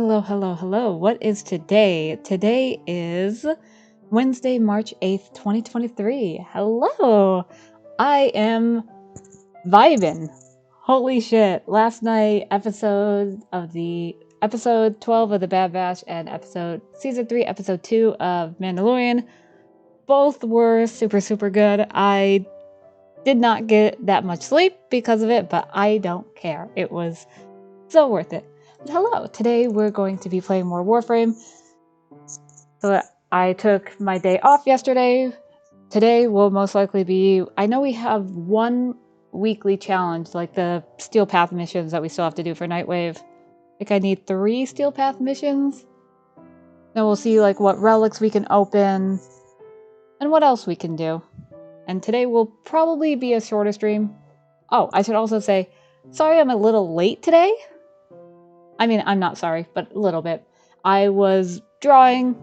Hello, hello, hello. What is today? Today is Wednesday, March 8th, 2023. Hello! I am vibing. Holy shit. Last night, episode 12 of the Bad Batch and season 3, episode 2 of Mandalorian. Both were super, super good. I did not get that much sleep because of it, but I don't care. It was so worth it. Hello, today we're going to be playing more Warframe. So I took my day off yesterday. Today will most likely be, I know we have one weekly challenge, like the Steel Path missions that we still have to do for Nightwave. I think I need 3 Steel Path missions. Then we'll see like what relics we can open and what else we can do. And today will probably be a shorter stream. Oh, I should also say, sorry I'm a little late today. I mean, I'm not sorry, but a little bit. I was drawing.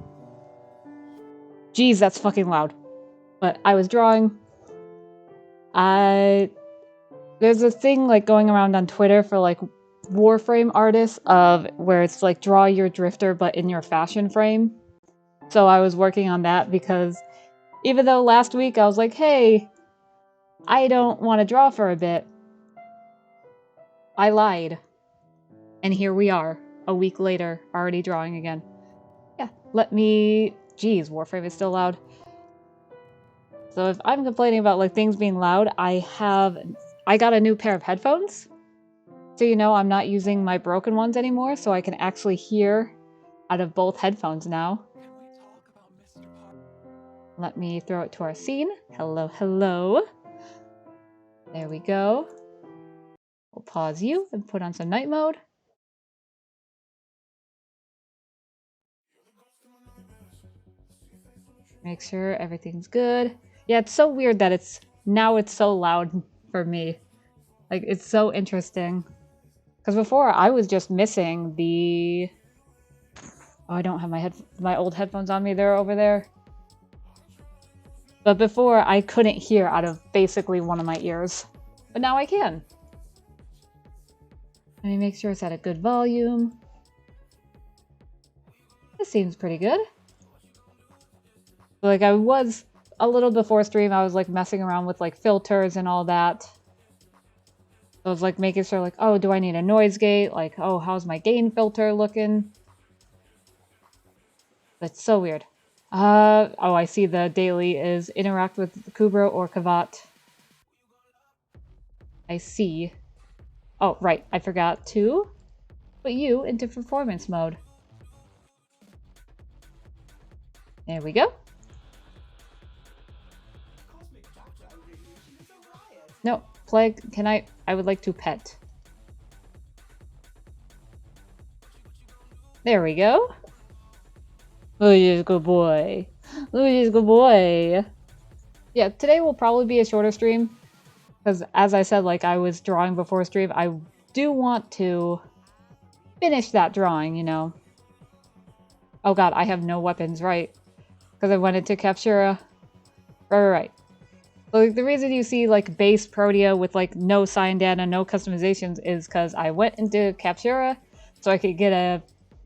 Jeez, that's fucking loud. But I was drawing. There's a thing like going around on Twitter for like Warframe artists of where it's like draw your drifter but in your fashion frame. So I was working on that because even though last week I was like, hey, I don't want to draw for a bit, I lied. And here we are, a week later, already drawing again. Yeah, Jeez, Warframe is still loud. So if I'm complaining about like things being loud, I got a new pair of headphones. So I'm not using my broken ones anymore, so I can actually hear out of both headphones now. Let me throw it to our scene. Hello, hello. There we go. We'll pause you and put on some night mode. Make sure everything's good. Yeah, it's so weird that it's so loud for me. Like, it's so interesting. Because before, I was just missing the... Oh, I don't have my old headphones on me. They're over there. But before, I couldn't hear out of basically one of my ears. But now I can. Let me make sure it's at a good volume. This seems pretty good. Like, I was a little before stream, I was like messing around with like filters and all that. So I was like making sure like, oh, do I need a noise gate? Like, oh, how's my gain filter looking? That's so weird. Oh, I see the daily is interact with Kubra or Kavat. I see. Oh, right. I forgot to put you into performance mode. There we go. No, Plague, I would like to pet. There we go. Oh, yes, good boy. Oh, yes, good boy. Yeah, today will probably be a shorter stream. Because as I said, like I was drawing before stream, I do want to finish that drawing, Oh god, I have no weapons, right? Because I went into Captura. Right. So, like, the reason you see like base Protea with like no sign data, no customizations is because I went into Captura so I could get a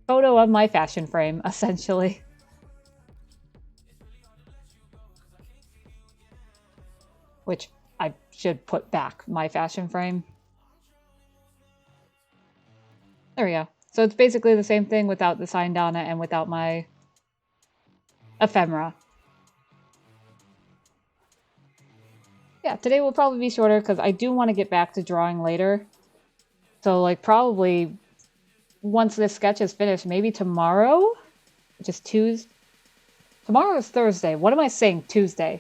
photo of my fashion frame, essentially. Which I should put back my fashion frame. There we go. So it's basically the same thing without the sign data and without my ephemera. Yeah, today will probably be shorter because I do want to get back to drawing later. So, like, probably once this sketch is finished, maybe tomorrow? Which is Tuesday? Tomorrow is Thursday. What am I saying? Tuesday.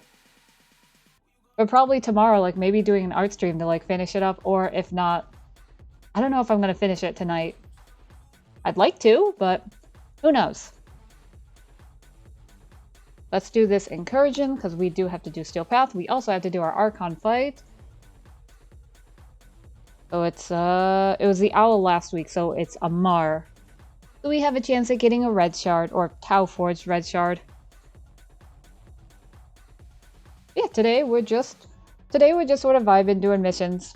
But probably tomorrow, like, maybe doing an art stream to, like, finish it up. Or if not, I don't know if I'm going to finish it tonight. I'd like to, but who knows? Let's do this incursion, because we do have to do Steel Path. We also have to do our Archon fight. So it was the Owl last week, so it's Amar. So we have a chance at getting a red shard, or Tau Forged red shard. Yeah, today we're just sort of vibing, doing missions.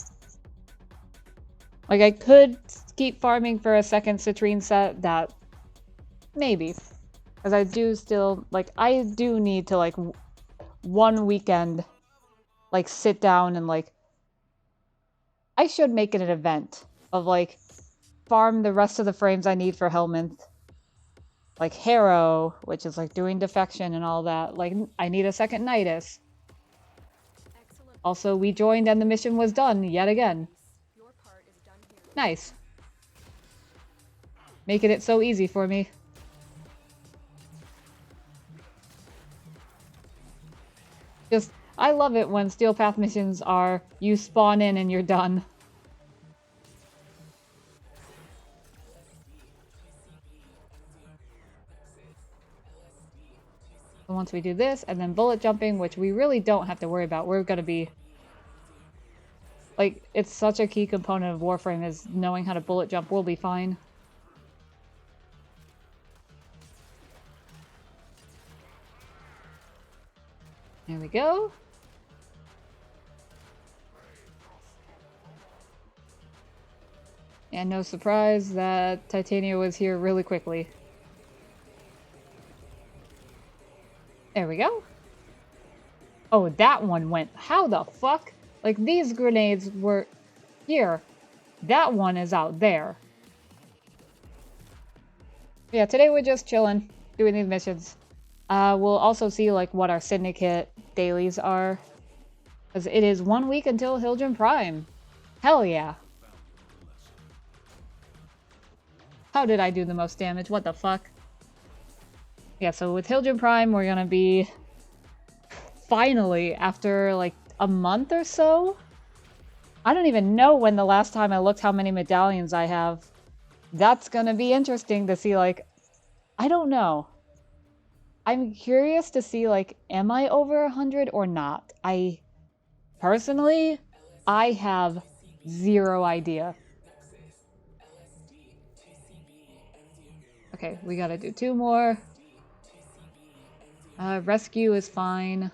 Like, I could keep farming for a second citrine set. That Maybe. Because I do still, like, I do need to, like, one weekend, like, sit down and, like, I should make it an event of, like, farm the rest of the frames I need for Helminth. Like, Harrow, which is, like, doing defection and all that. Like, I need a second Nidus. Also, we joined and the mission was done, yet again. Nice. Making it so easy for me. Just, I love it when Steel Path missions are, you spawn in and you're done. So once we do this, and then bullet jumping, which we really don't have to worry about, we're gonna be... Like, it's such a key component of Warframe is knowing how to bullet jump. We'll be fine. There we go. And no surprise that Titania was here really quickly. There we go. Oh, that one went. How the fuck? Like, these grenades were here. That one is out there. Yeah, today we're just chilling, doing these missions. We'll also see, like, what our Syndicate dailies are. Because it is 1 week until Hildren Prime. Hell yeah. How did I do the most damage? What the fuck? Yeah, so with Hildren Prime, we're gonna be... Finally, after, like, a month or so? I don't even know when the last time I looked how many medallions I have. That's gonna be interesting to see, like... I don't know. I'm curious to see, like, am I over 100 or not? Personally, I have zero idea. Okay, we gotta do 2 more. Rescue is fine.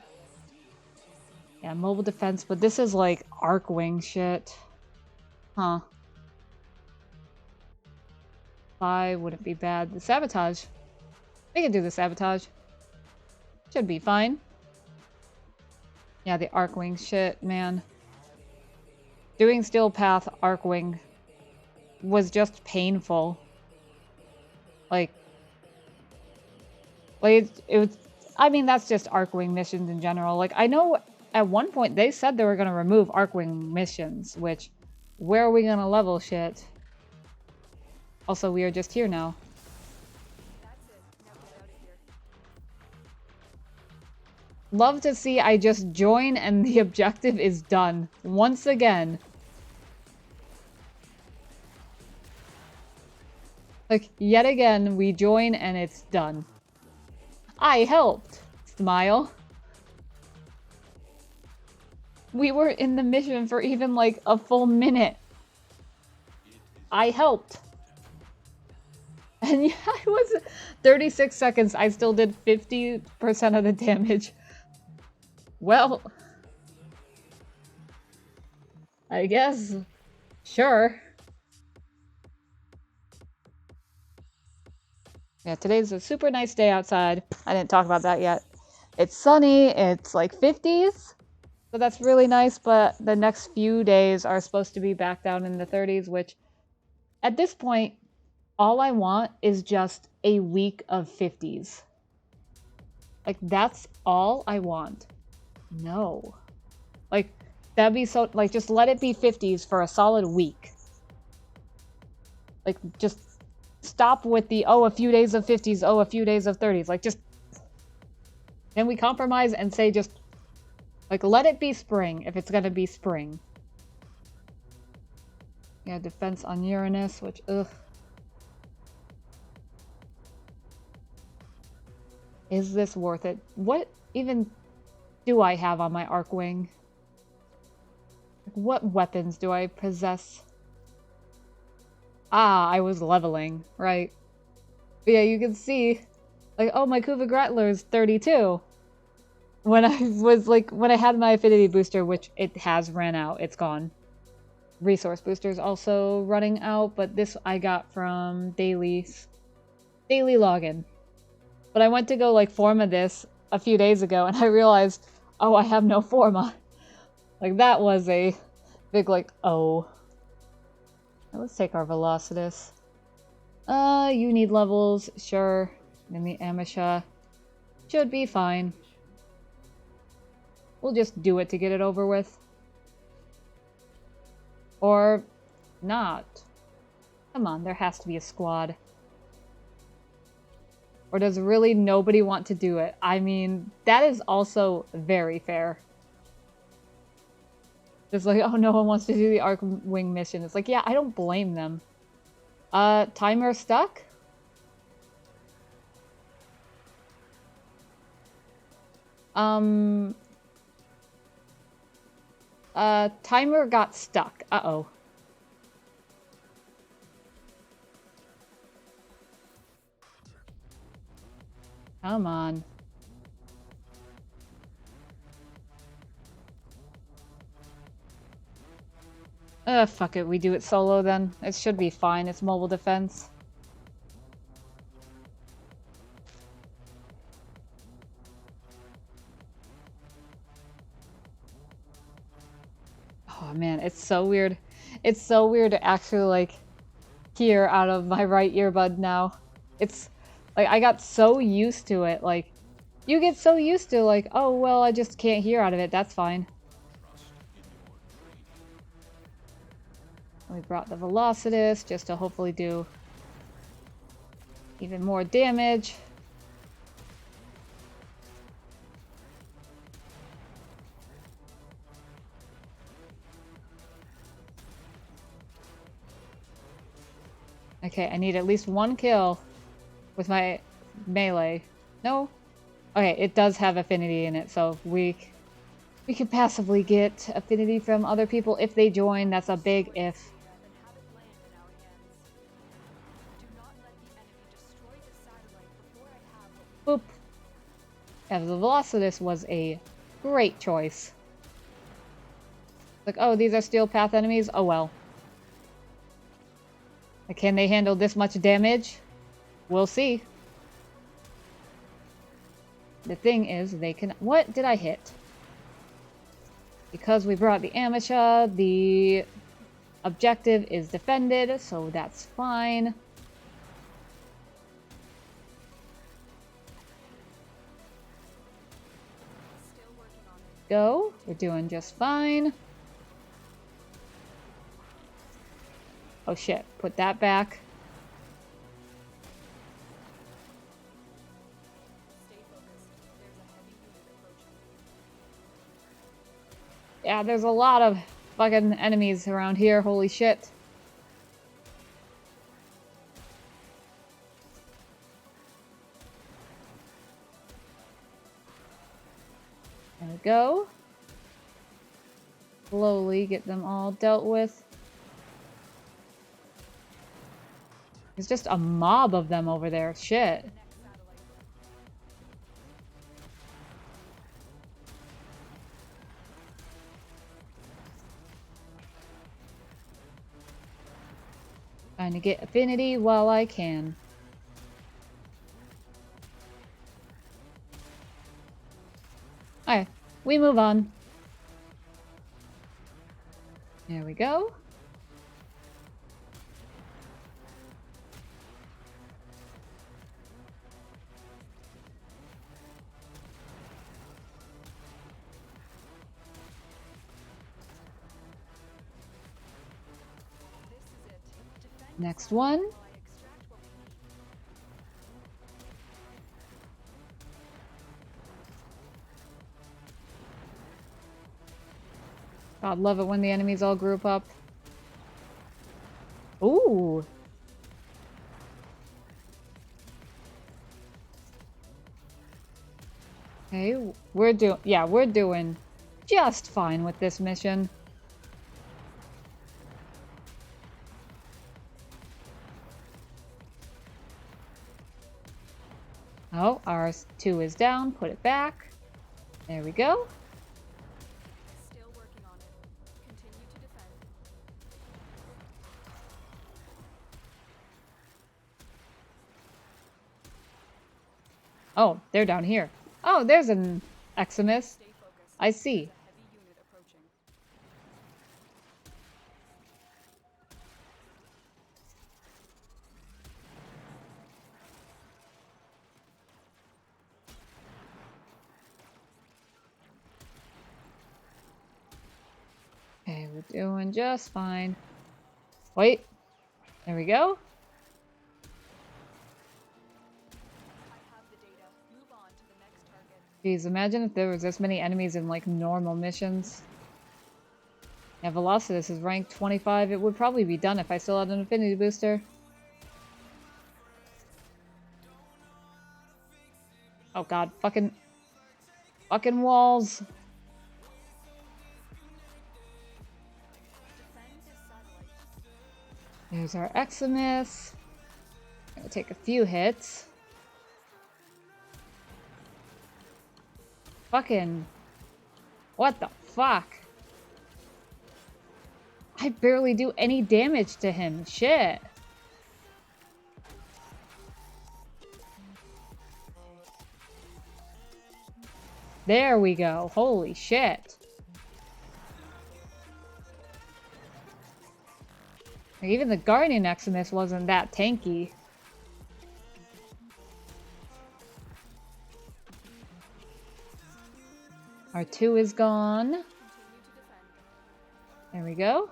Yeah, mobile defense, but this is like Arcwing shit. Huh. 5 wouldn't be bad. The sabotage. We can do the sabotage. Should be fine. Yeah, the Arcwing shit, man. Doing Steel Path Arcwing was just painful. Like it was, I mean, that's just Arcwing missions in general. Like, I know at one point they said they were going to remove Arcwing missions, which, where are we going to level shit? Also, we are just here now. Love to see I just join and the objective is done. Once again. Like, yet again, we join and it's done. I helped. Smile. We were in the mission for even, like, a full minute. I helped. And yeah, I was 36 seconds. I still did 50% of the damage. Well, I guess. Sure. Yeah, today's a super nice day outside. I didn't talk about that yet. It's sunny. It's like 50s. So that's really nice, but the next few days are supposed to be back down in the 30s, which at this point, all I want is just a week of 50s. Like, that's all I want. No. Like, that'd be so... Like, just let it be 50s for a solid week. Like, just stop with the, oh, a few days of 50s, oh, a few days of 30s. Like, just... Then we compromise and say just... Like, let it be spring if it's gonna be spring. Yeah, defense on Uranus, which, ugh. Is this worth it? What even do I have on my Arcwing? What weapons do I possess? Ah, I was leveling, right. But yeah, you can see, like, oh, my Kuva Grattler is 32. When I was, like, when I had my affinity booster, which it has ran out, it's gone. Resource booster's also running out, but this I got from dailies. Daily login. But I went to go, like, Forma this a few days ago, and I realized, oh, I have no Forma. Like, that was a big, like, oh. Let's take our Velocitus. You need levels, sure. And the Amisha should be fine. We'll just do it to get it over with. Or not. Come on, there has to be a squad. Or does really nobody want to do it? I mean, that is also very fair. Just like, oh, no one wants to do the Archwing mission. It's like, yeah, I don't blame them. Timer stuck? Timer got stuck. Uh-oh. Come on. Fuck it. We do it solo then. It should be fine. It's mobile defense. Oh man, it's so weird. It's so weird to actually, like, hear out of my right earbud now. It's like I got so used to it. Like, you get so used to, like, oh well, I just can't hear out of it. That's fine. We brought the Velocitus just to hopefully do even more damage. Okay, I need at least one kill with my melee. No? Okay, it does have affinity in it, so we can passively get affinity from other people if they join. That's a big if. Boop. Yeah, the Velocitus was a great choice. Like, oh, these are steel path enemies? Oh well. Like, can they handle this much damage? We'll see. The thing is, they can... What did I hit? Because we brought the Amisha, the objective is defended, so that's fine. Go. We're doing just fine. Oh shit. Put that back. Yeah, there's a lot of fucking enemies around here. Holy shit. There we go. Slowly get them all dealt with. There's just a mob of them over there. Shit. Trying to get affinity while I can. Alright, we move on. There we go. Next one. God, love it when the enemies all group up. Ooh. Okay, we're doing just fine with this mission. Oh, R2 is down. Put it back. There we go. Still working on it. Continue to defend. Oh, they're down here. Oh, there's an Eximus. Stay focused. I see. There's a heavy unit approaching. Okay, we're doing just fine. Wait. There we go. I have the data. Move on to the next target. Jeez, imagine if there was this many enemies in, like, normal missions. Yeah, Velocitus is rank 25. It would probably be done if I still had an affinity booster. Oh god, fucking walls. Defend this satellite. There's our Eximus. Gonna take a few hits. Fucking... What the fuck? I barely do any damage to him. Shit. There we go. Holy shit. Like, even the Guardian Eximus wasn't that tanky. Our 2 is gone. Continue to defend. There we go.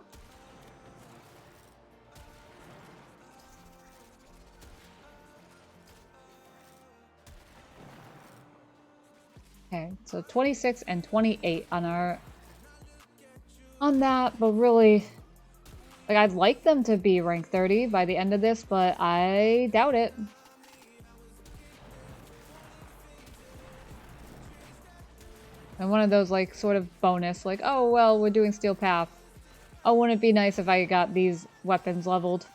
Okay, so 26 and 28 on that, but really, like, I'd like them to be rank 30 by the end of this, but I doubt it. And one of those, like, sort of bonus, like, oh, well, we're doing Steel Path. Oh, wouldn't it be nice if I got these weapons leveled?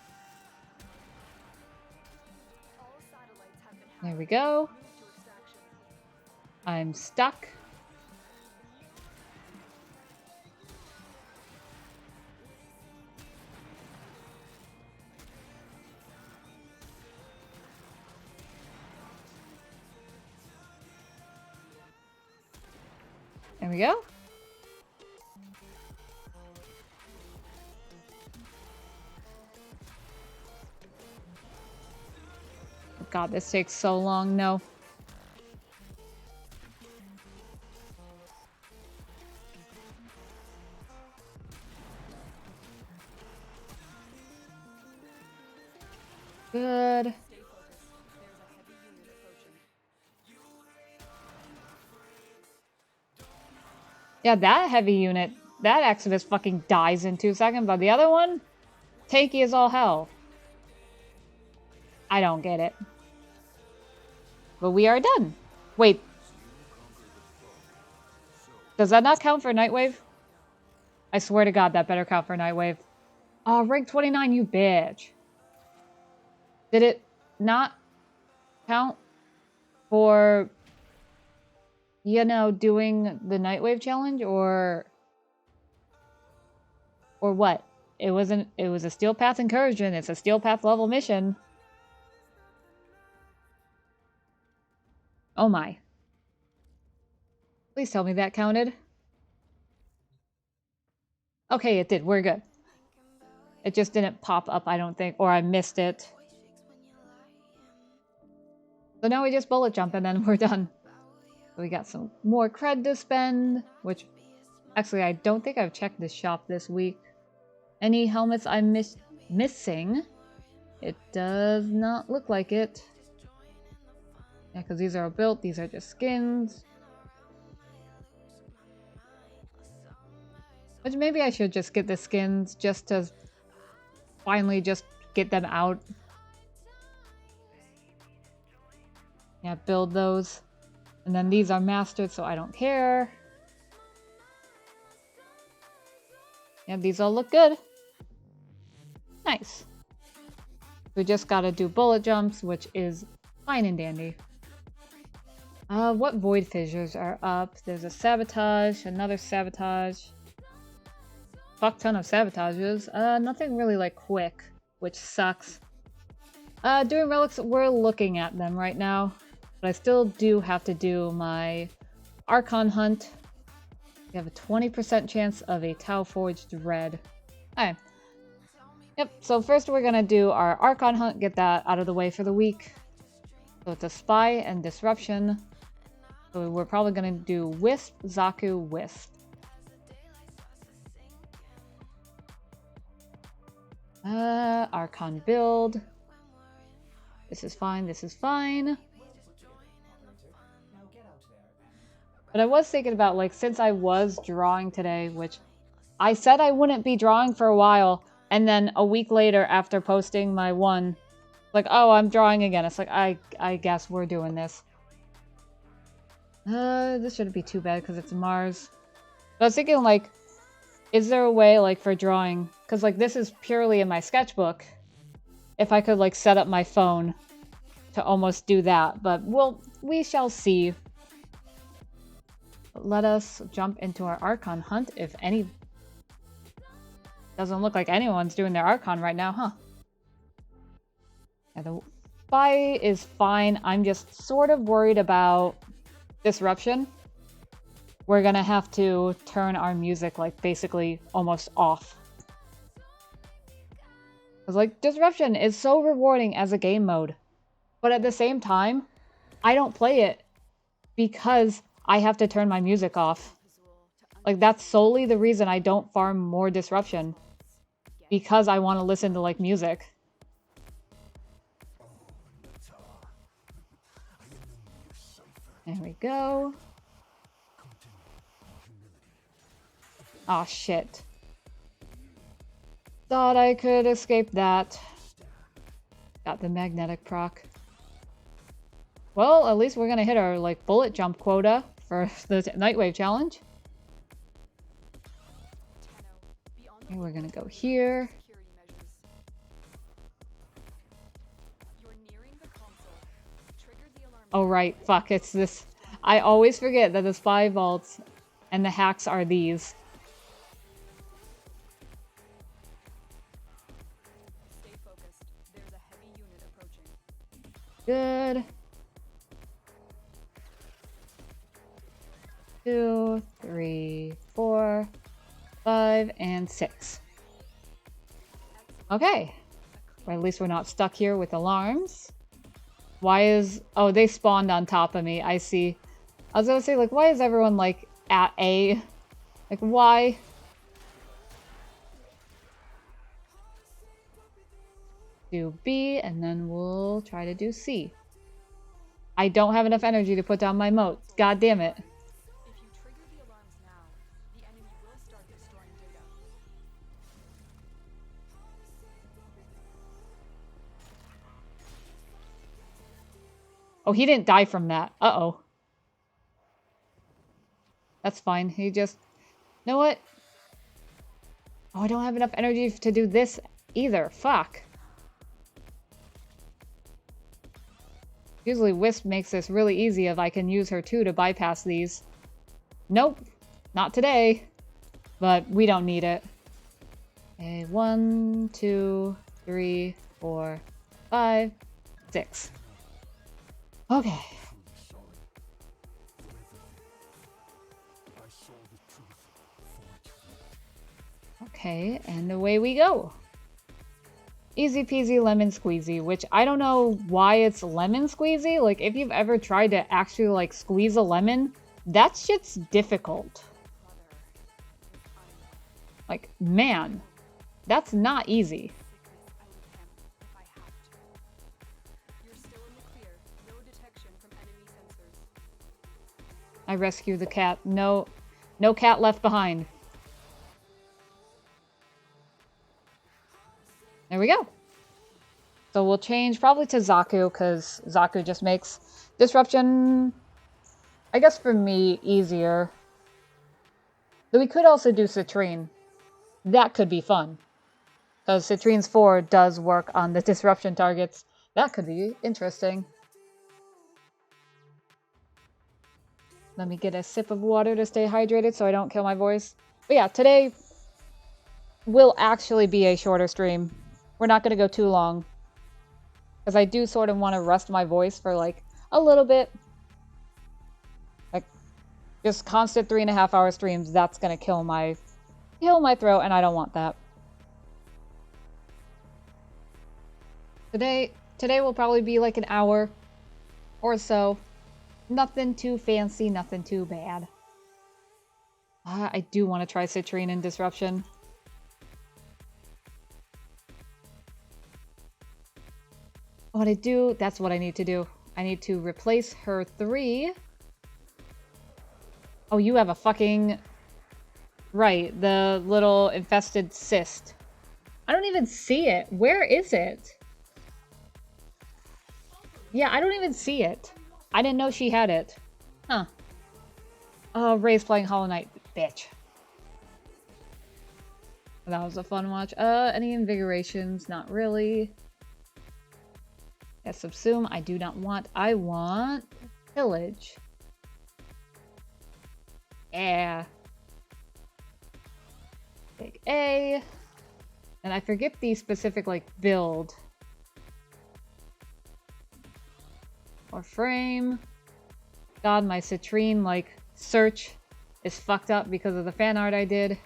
All satellites have been hacked. There we go. Move to extraction. I'm stuck. There we go. God, this takes so long. No. Good. Stay focused. There's a heavy unit approaching. Yeah, that heavy unit, that Exodus fucking dies in 2 seconds, but the other one, tanky as all hell. I don't get it. But we are done. Wait. Does that not count for Nightwave? I swear to God, that better count for Nightwave. Oh, rank 29, you bitch. Did it not count for, you know, doing the Nightwave challenge, or what? It was a Steel Path incursion. It's a Steel Path level mission. Oh my. Please tell me that counted. Okay, it did. We're good. It just didn't pop up, I don't think, or I missed it. So now we just bullet jump and then we're done. We got some more cred to spend, which actually I don't think I've checked this shop this week. Any helmets I'm missing? It does not look like it. Yeah, because these are built, these are just skins. Which maybe I should just get the skins just to finally just get them out. Yeah, build those. And then these are mastered, so I don't care. Yeah, these all look good. Nice. We just gotta do bullet jumps, which is fine and dandy. What void fissures are up? There's a sabotage, another sabotage. Fuck ton of sabotages. Nothing really like quick, which sucks. Doing relics, we're looking at them right now. But I still do have to do my Archon hunt. We have a 20% chance of a Tau Forged Red. Alright. Yep, so first we're gonna do our Archon hunt, get that out of the way for the week. So it's a Spy and Disruption. So we're probably gonna do Wisp, Zaku, Wisp. Archon build. This is fine, this is fine. But I was thinking about, like, since I was drawing today, which I said I wouldn't be drawing for a while, and then a week later after posting my one, like, oh, I'm drawing again. It's like, I guess we're doing this. This shouldn't be too bad because it's Mars. But I was thinking, like, is there a way, like, for drawing? Because, like, this is purely in my sketchbook. If I could, like, set up my phone to almost do that. But we shall see. Let us jump into our Archon hunt, if any... Doesn't look like anyone's doing their Archon right now, huh? Yeah, the Spy is fine. I'm just sort of worried about Disruption. We're gonna have to turn our music, like, basically almost off. Because, like, Disruption is so rewarding as a game mode. But at the same time, I don't play it because I have to turn my music off. Like, that's solely the reason I don't farm more Disruption. Because I want to listen to, like, music. There we go. Aw, shit. Thought I could escape that. Got the magnetic proc. Well, at least we're gonna hit our, like, bullet jump quota for the Nightwave challenge. Okay, we're gonna go here. Oh right, fuck, it's this. I always forget that the Spy Vaults and the hacks are these. Stay focused. There's a heavy unit approaching. Good. 2, 3, 4, 5, and 6. Okay. Or at least we're not stuck here with alarms. Why is... Oh, they spawned on top of me. I see. I was gonna say, like, why is everyone, like, at A? Like, why? Do B, and then we'll try to do C. I don't have enough energy to put down my moat. God damn it. If you trigger the alarms now, the enemy will start destroying data. Oh, he didn't die from that. Uh-oh. That's fine. He just... You know what? Oh, I don't have enough energy to do this either. Fuck. Usually Wisp makes this really easy if I can use her too to bypass these. Nope. Not today. But we don't need it. Okay, 1, 2, 3, 4, 5, 6. Okay. Okay, and away we go. Easy peasy lemon squeezy, which I don't know why it's lemon squeezy. Like, if you've ever tried to actually, like, squeeze a lemon, that shit's difficult. Like, man, that's not easy. You're still in the clear. No detection from enemy sensors. I rescued the cat. No cat left behind. There we go. So we'll change probably to Zaku, because Zaku just makes Disruption, I guess for me, easier. Though we could also do Citrine. That could be fun. Because Citrine's 4 does work on the Disruption targets. That could be interesting. Let me get a sip of water to stay hydrated so I don't kill my voice. But yeah, today will actually be a shorter stream. We're not going to go too long. Because I do sort of want to rest my voice for, like, a little bit. Like, just constant 3.5-hour streams, that's gonna kill my throat, and I don't want that. Today will probably be like an hour or so. Nothing too fancy, nothing too bad. I do want to try citrine and disruption. That's what I need to do. I need to replace her 3. Oh, you have a fucking... Right, the little infested cyst. I don't even see it. Where is it? Yeah, I don't even see it. I didn't know she had it. Huh. Oh, Ray's playing Hollow Knight. Bitch. That was a fun watch. Any invigorations? Not really. Yeah, subsume. I do not want. I want pillage. Yeah. Big A. And I forget the specific, like, build. Or frame. God, my citrine, like, search is fucked up because of the fan art I did.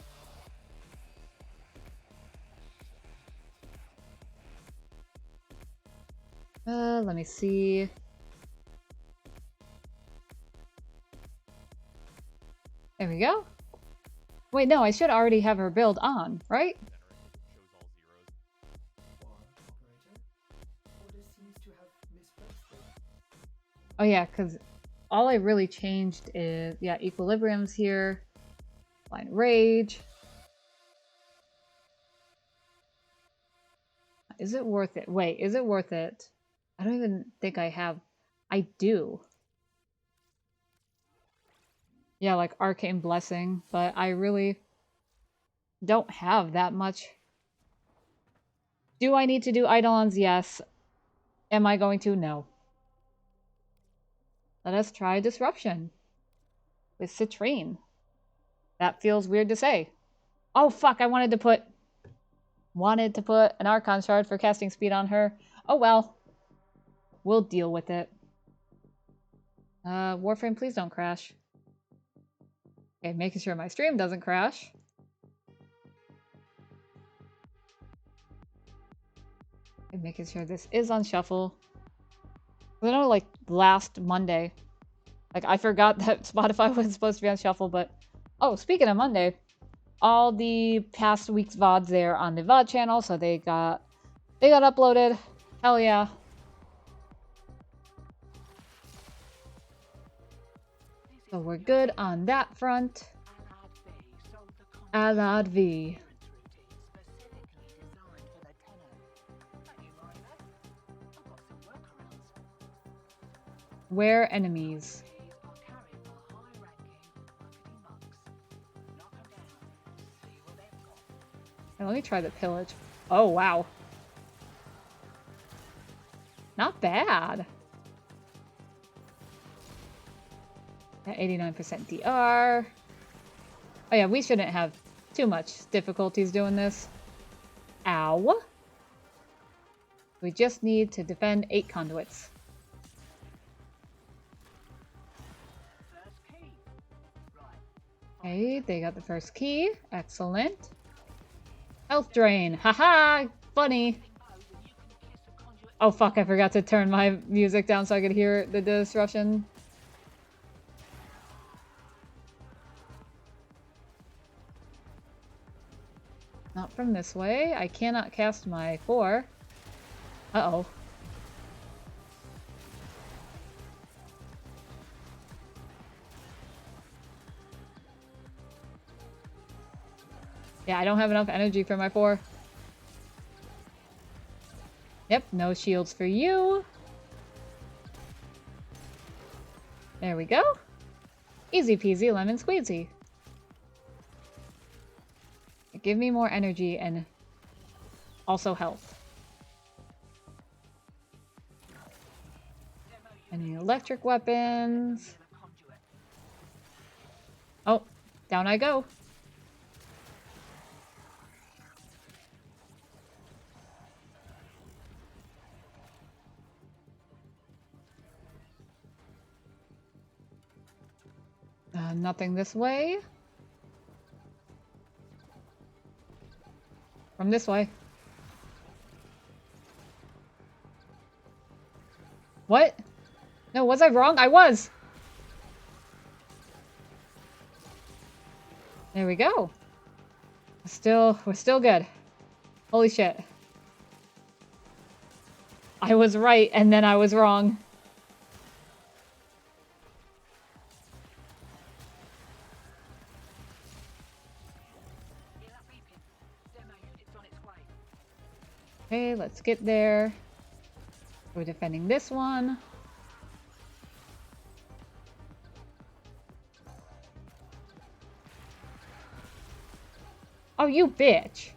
Let me see. There we go. Wait, no, I should already have her build on, right? Oh yeah, because all I really changed is, yeah, equilibrium's here. Blind Rage. Is it worth it? Wait, is it worth it? I don't even think I have... I do. Yeah, like Arcane Blessing, but I really don't have that much. Do I need to do Eidolons? Yes. Am I going to? No. Let us try Disruption with Citrine. That feels weird to say. Oh fuck, I wanted to put an Archon Shard for casting speed on her. Oh well. We'll deal with it. Warframe, please don't crash. Okay, making sure my stream doesn't crash. And making sure this is on shuffle. I know, like, last Monday, like, I forgot that Spotify was supposed to be on shuffle, but... Oh, speaking of Monday, all the past week's VODs there on the VOD channel, so they got uploaded. Hell yeah. So we're good on that front. Alad V. Where enemies? Let me try the pillage. Oh, wow. Not bad. At 89% DR. Oh yeah, we shouldn't have too much difficulties doing this. Ow. We just need to defend 8 conduits. Okay, they got the first key. Excellent. Health drain. Haha! Funny. Oh fuck, I forgot to turn my music down so I could hear the disruption. Not from this way. I cannot cast my 4. Uh-oh. Yeah, I don't have enough energy for my 4. Yep, no shields for you. There we go. Easy peasy lemon squeezy. Give me more energy and also health. Any electric weapons? Oh, down I go. And nothing this way. From this way. What? No, was I wrong? I was! There we go. We're still good. Holy shit. I was right, and then I was wrong. Okay, let's get there. We're defending this one. Oh, you bitch.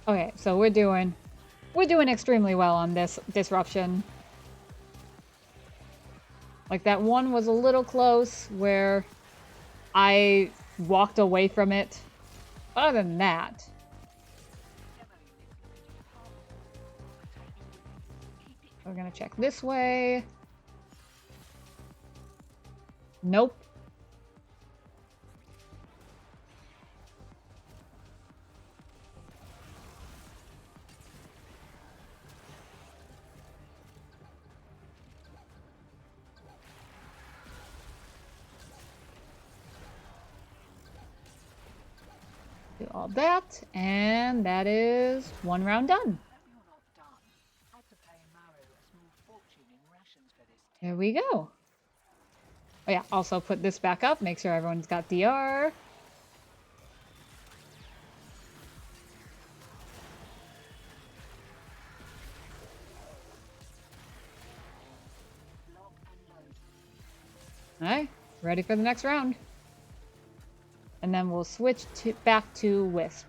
Okay, so we're doing extremely well on this disruption. Like, that one was a little close where I walked away from it. Other than that. We're gonna check this way. Nope. Do all that, and that is one round done. There we go. Oh yeah, also put this back up, make sure everyone's got DR. Alright, ready for the next round. And then we'll switch back to Wisp.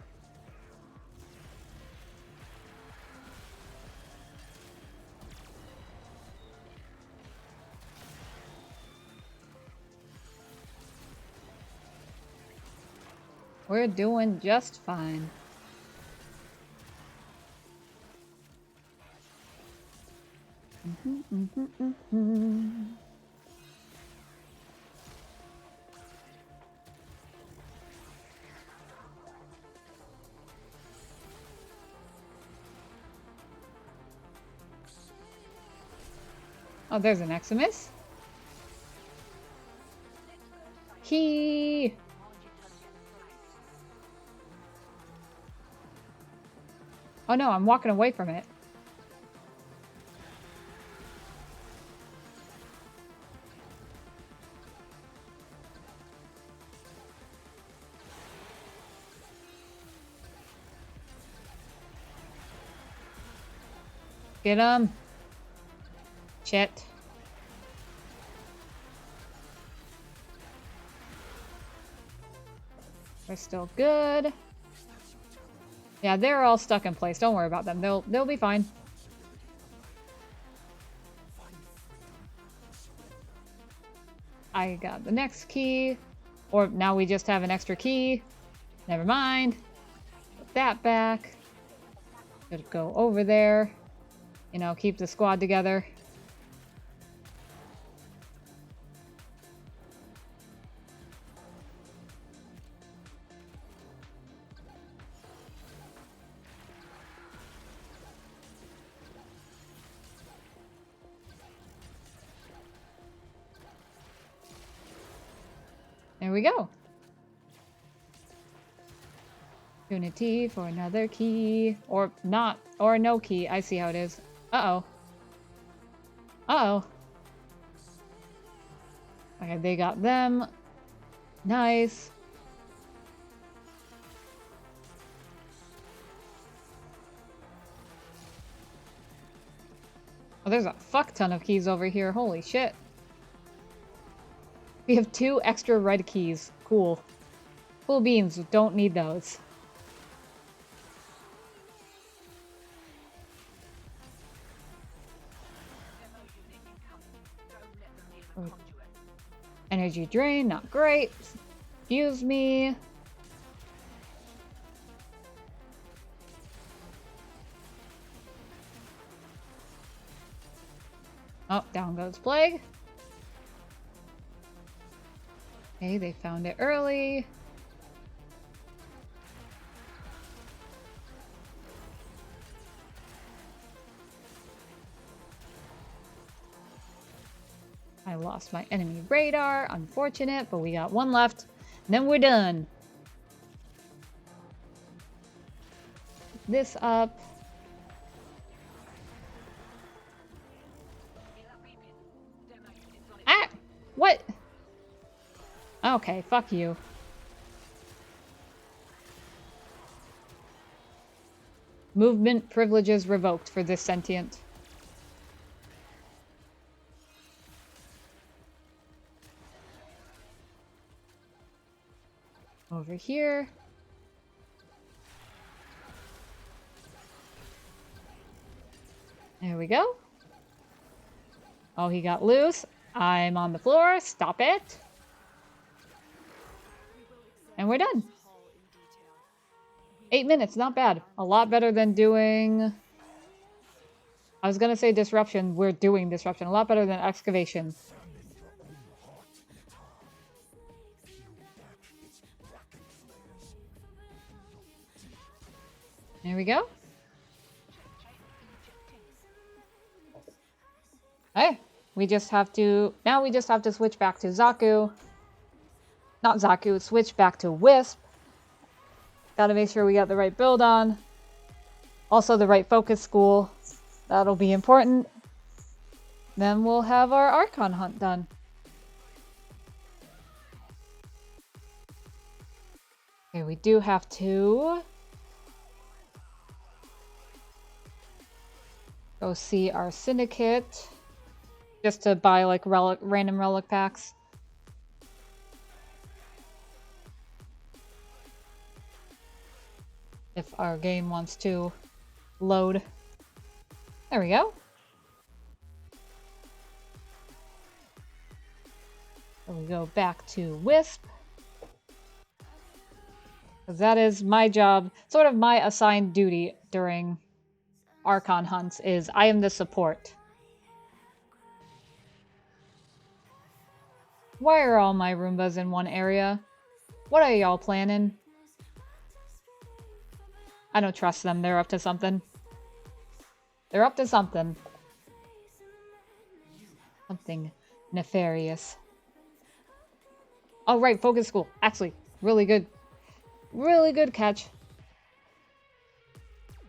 We're doing just fine. Oh, there's an Eximus. Key! Oh no, I'm walking away from it. Get him. Shit. We're still good. Yeah, they're all stuck in place. Don't worry about them. They'll be fine. I got the next key. Or now we just have an extra key. Never mind. Put that back. Just go over there. You know, keep the squad together. There we go. Unity for another key. Or not. Or no key. I see how it is. Uh-oh. Uh-oh. Okay, they got them. Nice. Oh, there's a fuck ton of keys over here. Holy shit. We have 2 extra red keys. Cool. Cool beans. Don't need those. Energy drain, not great. Excuse me. Oh, down goes Plague. Okay, they found it early. I lost my enemy radar. Unfortunate, but we got one left. And then we're done. This up. Ah! What? Okay, fuck you. Movement privileges revoked for this sentient. Over here. There we go. Oh, he got loose. I'm on the floor. Stop it. And we're done. 8 minutes, not bad. A lot better than doing... I was gonna say disruption. We're doing disruption. A lot better than excavation. There we go. Hey, we just have to... Now we just have to switch back to Zaku. Not Zaku, switch back to Wisp. Gotta make sure we got the right build on. Also the right focus school. That'll be important. Then we'll have our Archon hunt done. Okay, we do have to... go see our syndicate. Just to buy like random relic packs. If our game wants to load. There we go. So we go back to Wisp. Because that is my job, sort of my assigned duty during Archon hunts is I am the support. Why are all my Roombas in one area? What are y'all planning? I don't trust them. They're up to something. They're up to something. Something nefarious. Oh, right. Focus school. Actually, really good. Really good catch.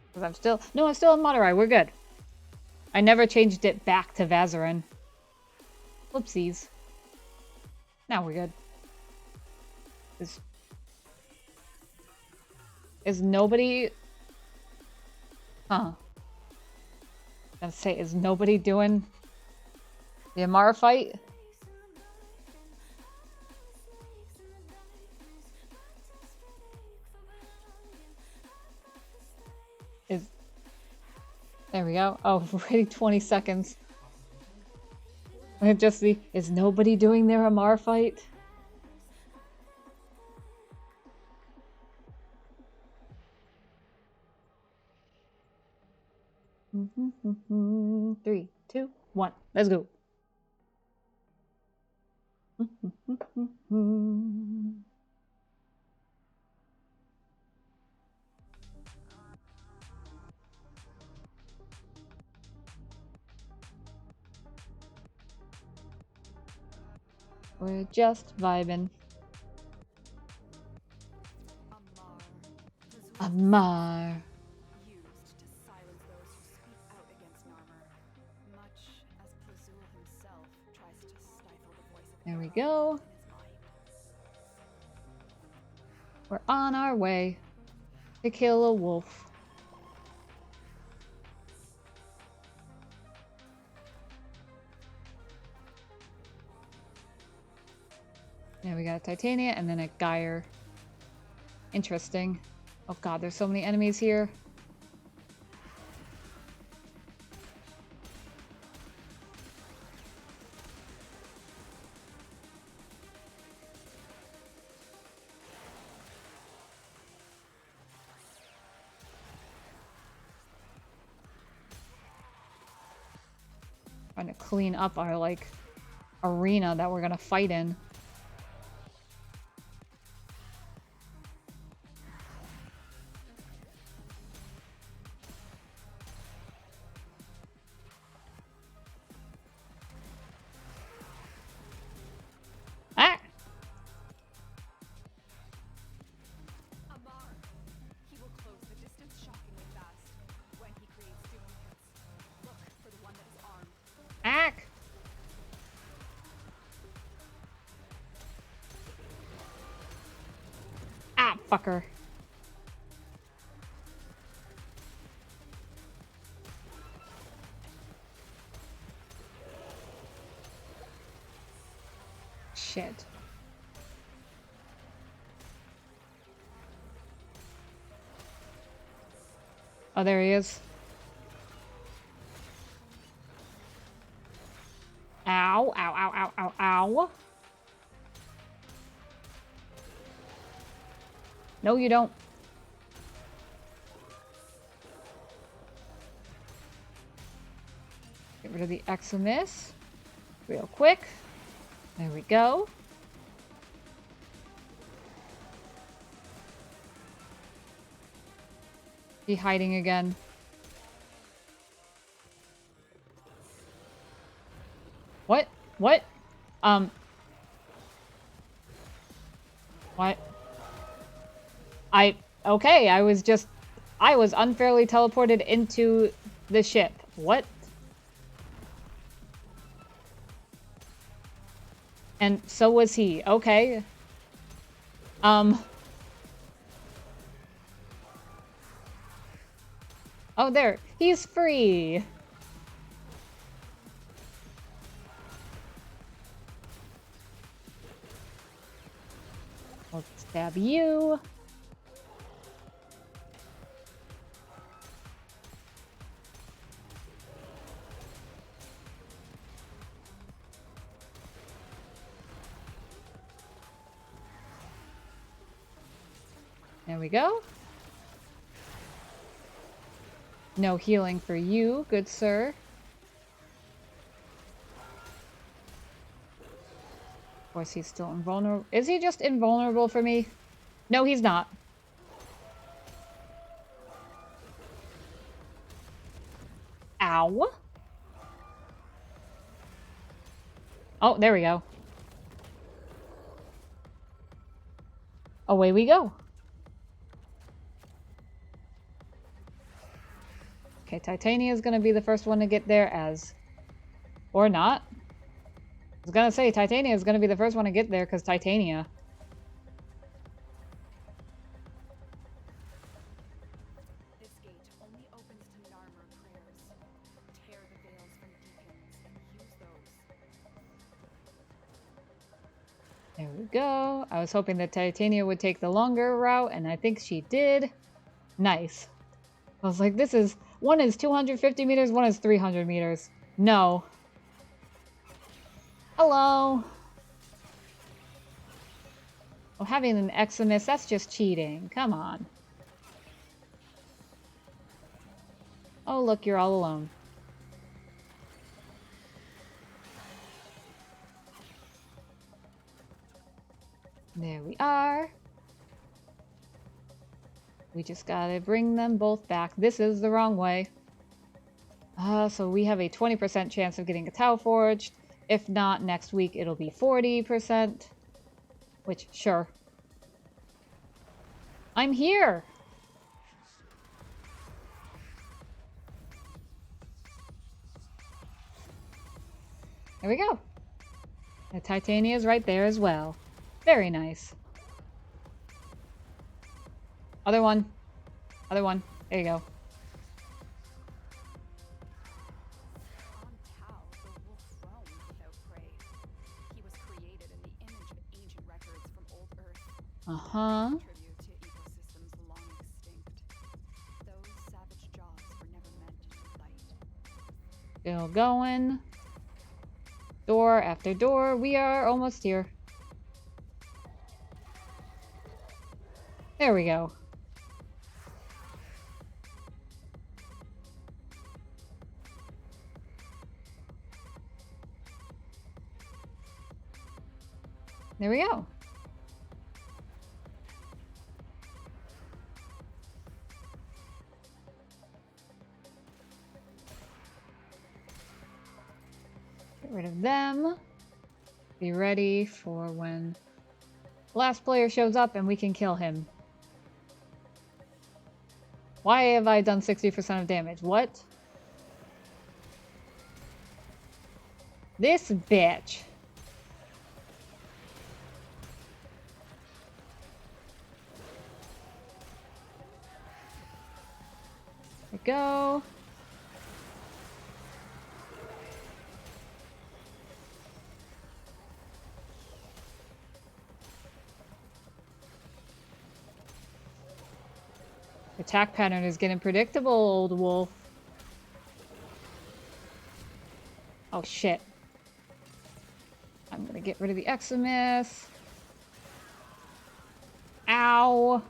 Because I'm still... No, I'm still in Madurai. We're good. I never changed it back to Vazarin. Whoopsies. Now we're good. Is nobody... Huh. I was gonna say, is nobody doing the Amara fight? Is... There we go. Oh, ready 20 seconds. Just see, is nobody doing their Amar fight? Three, two, one. Let's go. We're just vibing. Amar. Used to silence those who speak out against Narmer, much as Plazul himself tries to stifle the voice of There we Eros go. in his mind. We're on our way to kill a wolf. There we got a Titania and then a Gyre. Interesting. Oh god, there's so many enemies here. Trying to clean up our, like, arena that we're gonna fight in. Ah! Amar. He will close the distance shockingly fast when he creates duplicates. Look for the one that is armed. Ah! Ah, fucker. Shit. Oh, there he is. Ow, ow, ow, ow, ow, ow. No, you don't. Get rid of the Eximus. Real quick. There we go. He hiding again. What? What? What? Okay, I was unfairly teleported into the ship. What? And so was he. Okay. Oh, there. He's free. Let's stab you. There we go. No healing for you, good sir. Of course, he's still invulnerable. Is he just invulnerable for me? No, he's not. Ow. Oh, there we go. Away we go. Okay, Titania is going to be the first one to get there as... Or not. I was going to say, Titania is going to be the first one to get there because Titania. This gate only opens to Narmer prayers. Tear the veils from deacons and use those. There we go. I was hoping that Titania would take the longer route, and I think she did. Nice. I was like, this is... One is 250 meters, one is 300 meters. No. Hello. Oh, having an Eximus, that's just cheating. Come on. Oh, look, you're all alone. There we are. We just gotta bring them both back. This is the wrong way. So we have a 20% chance of getting a Tau forged. If not, next week it'll be 40%. Which, sure. I'm here! There we go. The Titania is right there as well. Very nice. Other one. Other one. There you go. On Tau, the wolf roamed without prey. He was created in the image of ancient records from old Earth. Uh-huh. Tribute to ecosystems long extinct. Those savage jaws were never meant to bite. Still going. Door after door. We are almost here. There we go. There we go. Get rid of them. Be ready for when the last player shows up and we can kill him. Why have I done 60% of damage? What? This bitch. There we go. Attack pattern is getting predictable, old wolf. Oh shit. I'm gonna get rid of the Eximus. Ow.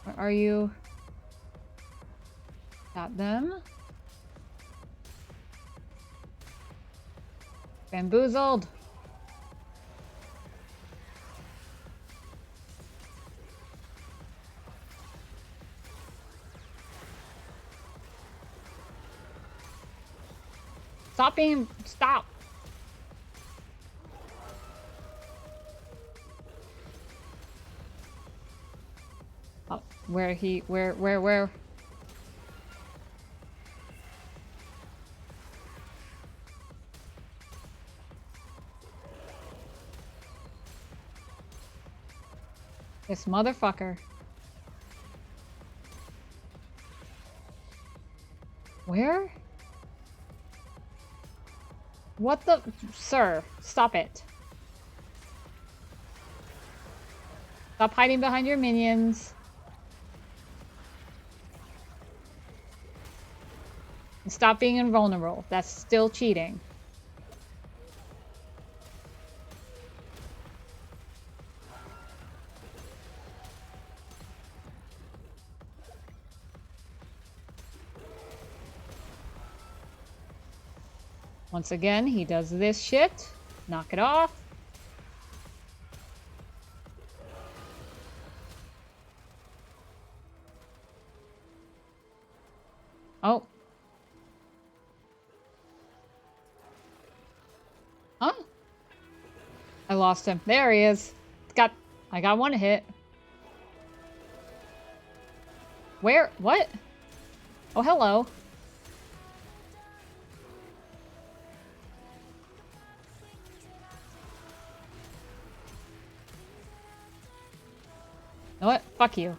Where are you? Got them. Bamboozled. Stop being... Stop! Oh, where? This motherfucker. Where? What the... Sir, stop it. Stop hiding behind your minions. And stop being invulnerable. That's still cheating. Once again, he does this shit. Knock it off. Oh. Huh? I lost him. There he is. I got one hit. Where? What? Oh, hello. You know what? Fuck you.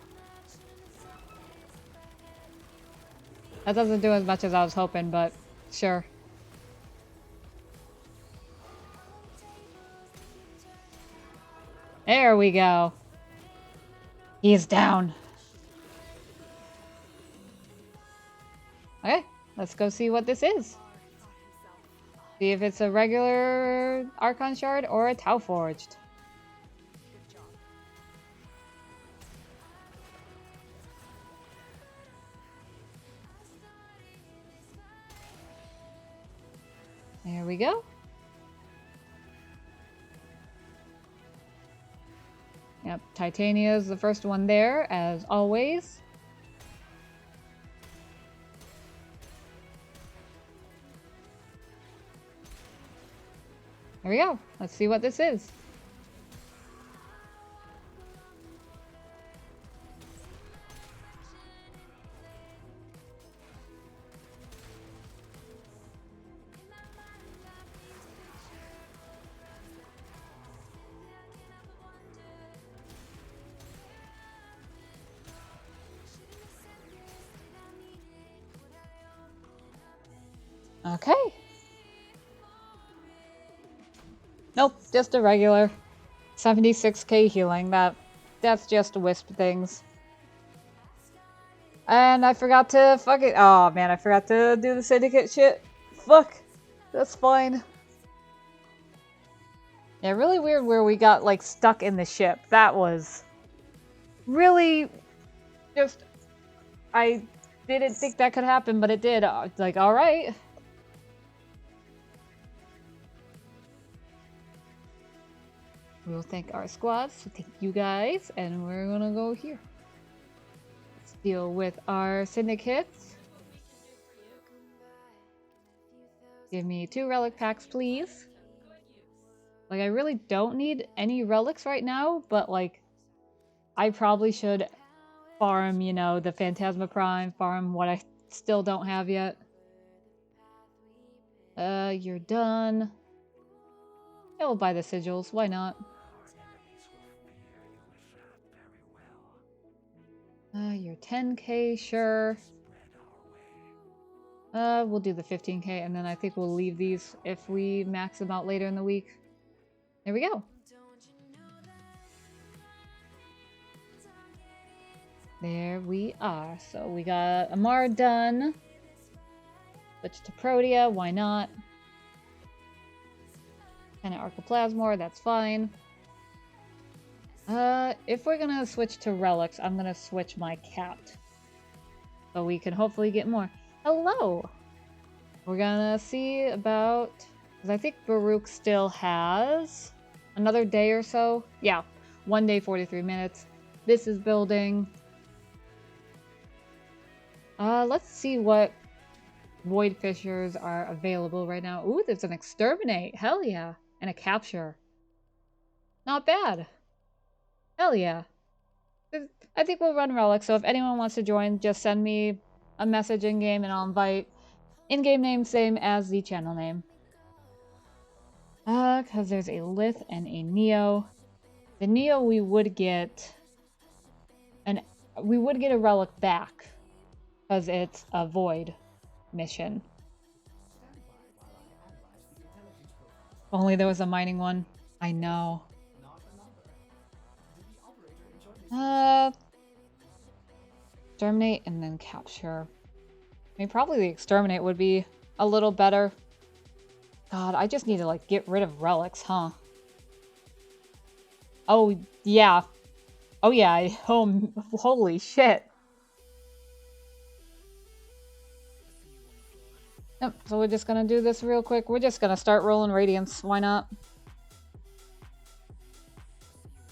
That doesn't do as much as I was hoping, but sure. There we go. He is down. Okay, let's go see what this is. See if it's a regular Archon Shard or a Tau Forged. There we go. Yep, Titania is the first one there, as always. There we go. Let's see what this is. Okay. Nope, just a regular 76k healing. That's just wisp things. And I forgot to oh man, I forgot to do the syndicate shit. Fuck. That's fine. Yeah, really weird where we got like stuck in the ship. That was really just, I didn't think that could happen, but it did. Like, alright. We'll thank our squads. So thank you guys. And we're gonna go here. Let's deal with our syndicates. Give me 2 relic packs, please. Like, I really don't need any relics right now, but, like, I probably should farm, you know, the Phantasma Prime, farm what I still don't have yet. You're done. Yeah, we'll buy the sigils. Why not? You're 10k, sure. We'll do the 15k, and then I think we'll leave these if we max them out later in the week. There we go. There we are. So we got Amar done. Switch to Protea, why not? And an Archoplasmor, that's fine. If we're gonna switch to relics, I'm gonna switch my cat. So we can hopefully get more. Hello! We're gonna see about... because I think Baruch still has another day or so. Yeah, 1 day, 43 minutes. This is building. Let's see what Void Fissures are available right now. Ooh, there's an Exterminate. Hell yeah. And a Capture. Not bad. Hell yeah. I think we'll run relics, so if anyone wants to join, just send me a message in-game and I'll invite. In-game name same as the channel name. Because there's a Lith and a Neo. The Neo we would get a relic back. Because it's a Void mission. If only there was a mining one. I know. Exterminate and then Capture. I mean, probably the Exterminate would be a little better. God, I just need to, like, get rid of relics, huh? Oh, yeah. Oh, yeah. Oh, holy shit. Yep, so we're just gonna do this real quick. We're just gonna start rolling Radiance. Why not?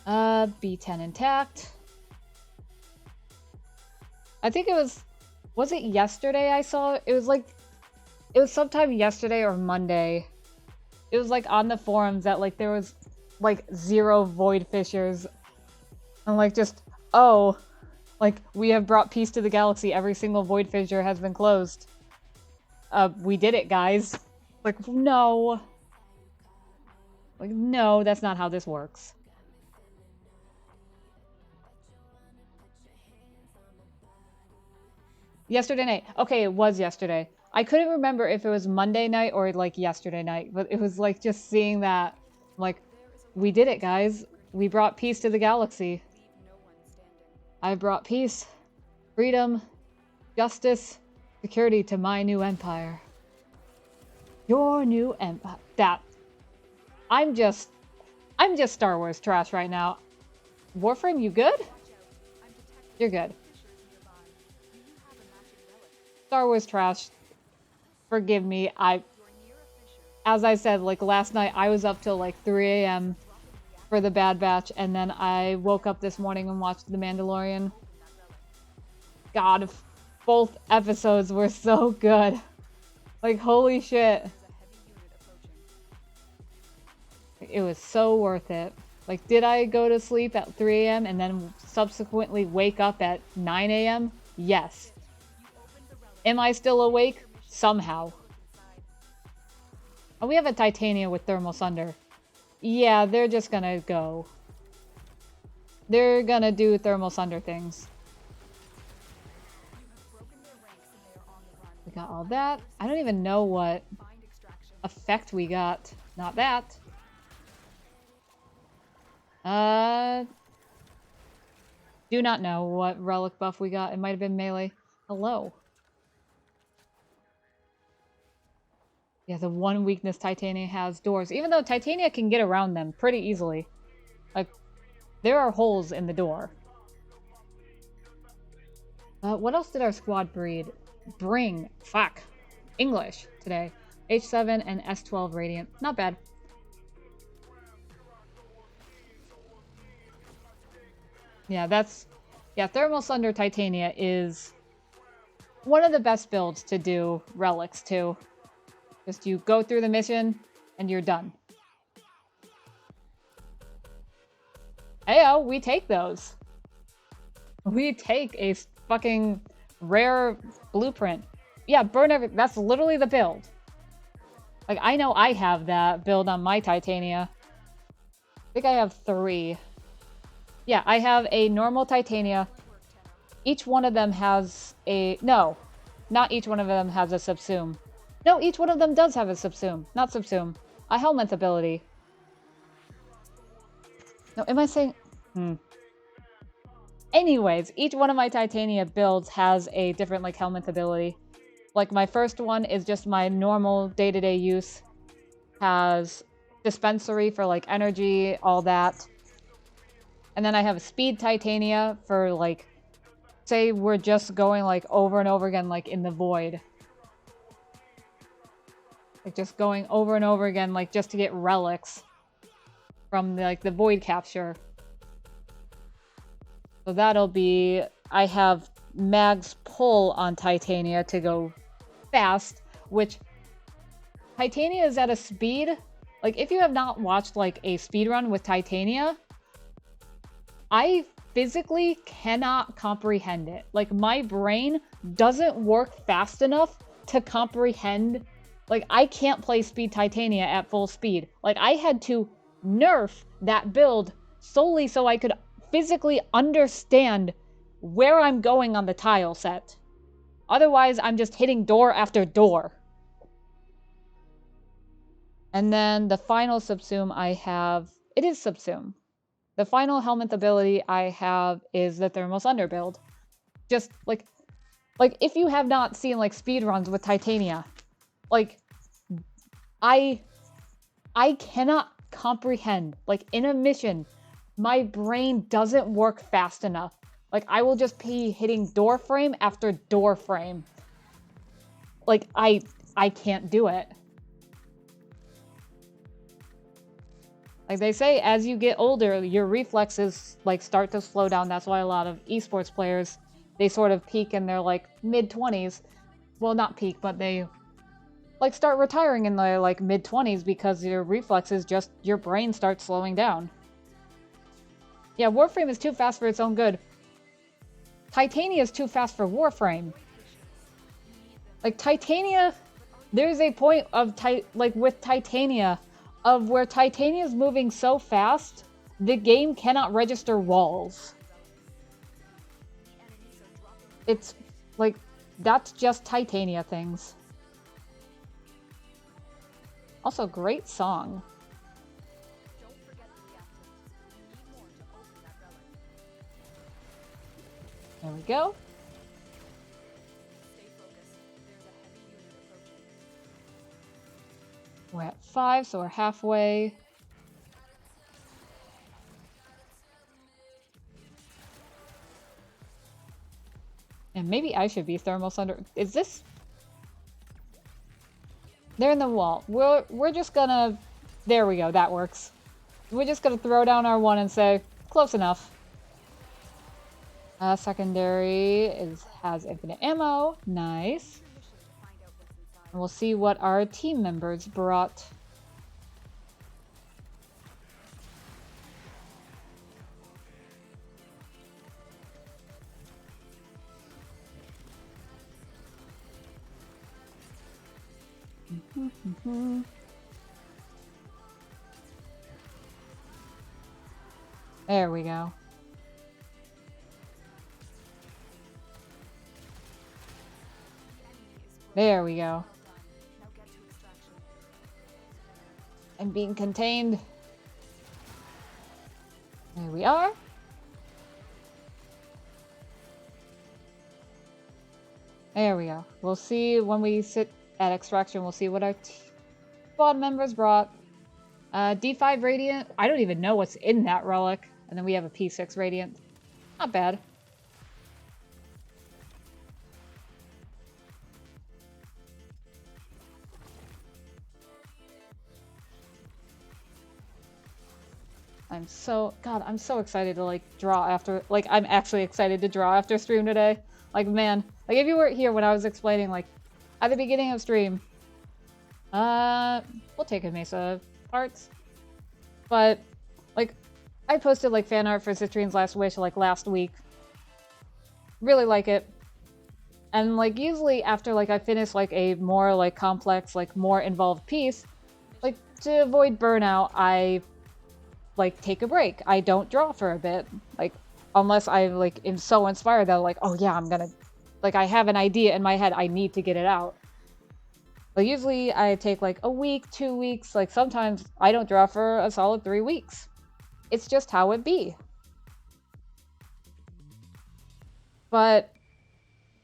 B10 intact. I think it was it yesterday I saw? It was sometime yesterday or Monday. It was like on the forums that like there was like 0 Void Fissures. And like just, oh, like we have brought peace to the galaxy. Every single Void Fissure has been closed. We did it, guys. Like, no. Like, no, that's not how this works. Yesterday night. Okay, it was yesterday. I couldn't remember if it was Monday night or like yesterday night, but it was like just seeing that, like, we did it, guys. We brought peace to the galaxy. I brought peace, freedom, justice, security to my new empire. Your new empire. That. I'm just Star Wars trash right now. Warframe, you good? You're good. Star Wars trash. Forgive me. As I said, like last night, I was up till like 3 a.m. for the Bad Batch, and then I woke up this morning and watched The Mandalorian. God, both episodes were so good. Like, holy shit. It was so worth it. Like, did I go to sleep at 3 a.m. and then subsequently wake up at 9 a.m.? Yes. Am I still awake? Somehow. Oh, we have a Titania with Thermal Sunder. Yeah, they're just gonna go. They're gonna do Thermal Sunder things. We got all that. I don't even know what effect we got. Not that. Do not know what relic buff we got. It might have been melee. Hello. Yeah, the one weakness Titania has, doors. Even though Titania can get around them pretty easily. Like, there are holes in the door. What else did our squad bring? Fuck. English today. H7 and S12 Radiant. Not bad. Yeah, that's... Yeah, Thermal Sunder Titania is one of the best builds to do relics to. Just you go through the mission, and you're done. Ayo, we take those. We take a fucking rare blueprint. Yeah, burn every... That's literally the build. Like, I know I have that build on my Titania. I think I have 3. Yeah, I have a normal Titania. Each one of them has a... No, not each one of them has a subsume. No, each one of them does have a subsume. Not subsume. A helmet ability. No, am I saying... Anyways, each one of my Titania builds has a different, like, helmet ability. Like, my first one is just my normal day-to-day use. Has dispensary for, like, energy, all that. And then I have speed Titania for, like, say we're just going, like, over and over again, like, in the void. Like, just going over and over again, like, just to get relics from, like, the void capture. So that'll be... I have Mag's pull on Titania to go fast, which... Titania is at a speed... Like, if you have not watched, like, a speedrun with Titania, I physically cannot comprehend it. Like, my brain doesn't work fast enough to comprehend... Like, I can't play Speed Titania at full speed. Like, I had to nerf that build solely so I could physically understand where I'm going on the tile set. Otherwise, I'm just hitting door after door. And then the final subsume I have... It is subsume. The final helmet ability I have is the Thermal Sunder build. Just, like, if you have not seen, like, speedruns with Titania, like, I cannot comprehend. Like, in a mission, my brain doesn't work fast enough. Like, I will just be hitting door frame after door frame. Like, I can't do it. Like they say, as you get older, your reflexes, like, start to slow down. That's why a lot of esports players, they sort of peak in their, like, mid-20s. Well, not peak, but they, like, start retiring in their, like, mid-20s because your reflexes just... Your brain starts slowing down. Yeah, Warframe is too fast for its own good. Titania is too fast for Warframe. Like, Titania... There's a point of, like, with Titania... of where Titania is moving so fast, the game cannot register walls. It's, like, that's just Titania things. Also, great song. There we go. We're at 5, so we're halfway. And maybe I should be Thermal Sunder. Is this... They're in the wall. We're just gonna... There we go, that works. We're just gonna throw down our 1 and say, close enough. Secondary has infinite ammo. Nice. And we'll see what our team members brought. There we go. There we go. I'm being contained. There we are. There we go. We'll see when we sit at extraction. We'll see what our squad members brought. D5 Radiant. I don't even know what's in that relic. And then we have a P6 Radiant. Not bad. I'm so excited to like draw after, like I'm actually excited to draw after stream today. Like man, like if you weren't here when I was explaining like at the beginning of stream, we'll take a Mesa parts. But like I posted like fan art for Citrin's Last Wish like last week. Really like it. And like usually after like I finish like a more like complex, like more involved piece, like to avoid burnout, I like take a break. I don't draw for a bit. Like unless I like am so inspired that like, oh yeah, I'm gonna like I have an idea in my head, I need to get it out. But usually I take like a week, 2 weeks, like sometimes I don't draw for a solid 3 weeks. It's just how it be. But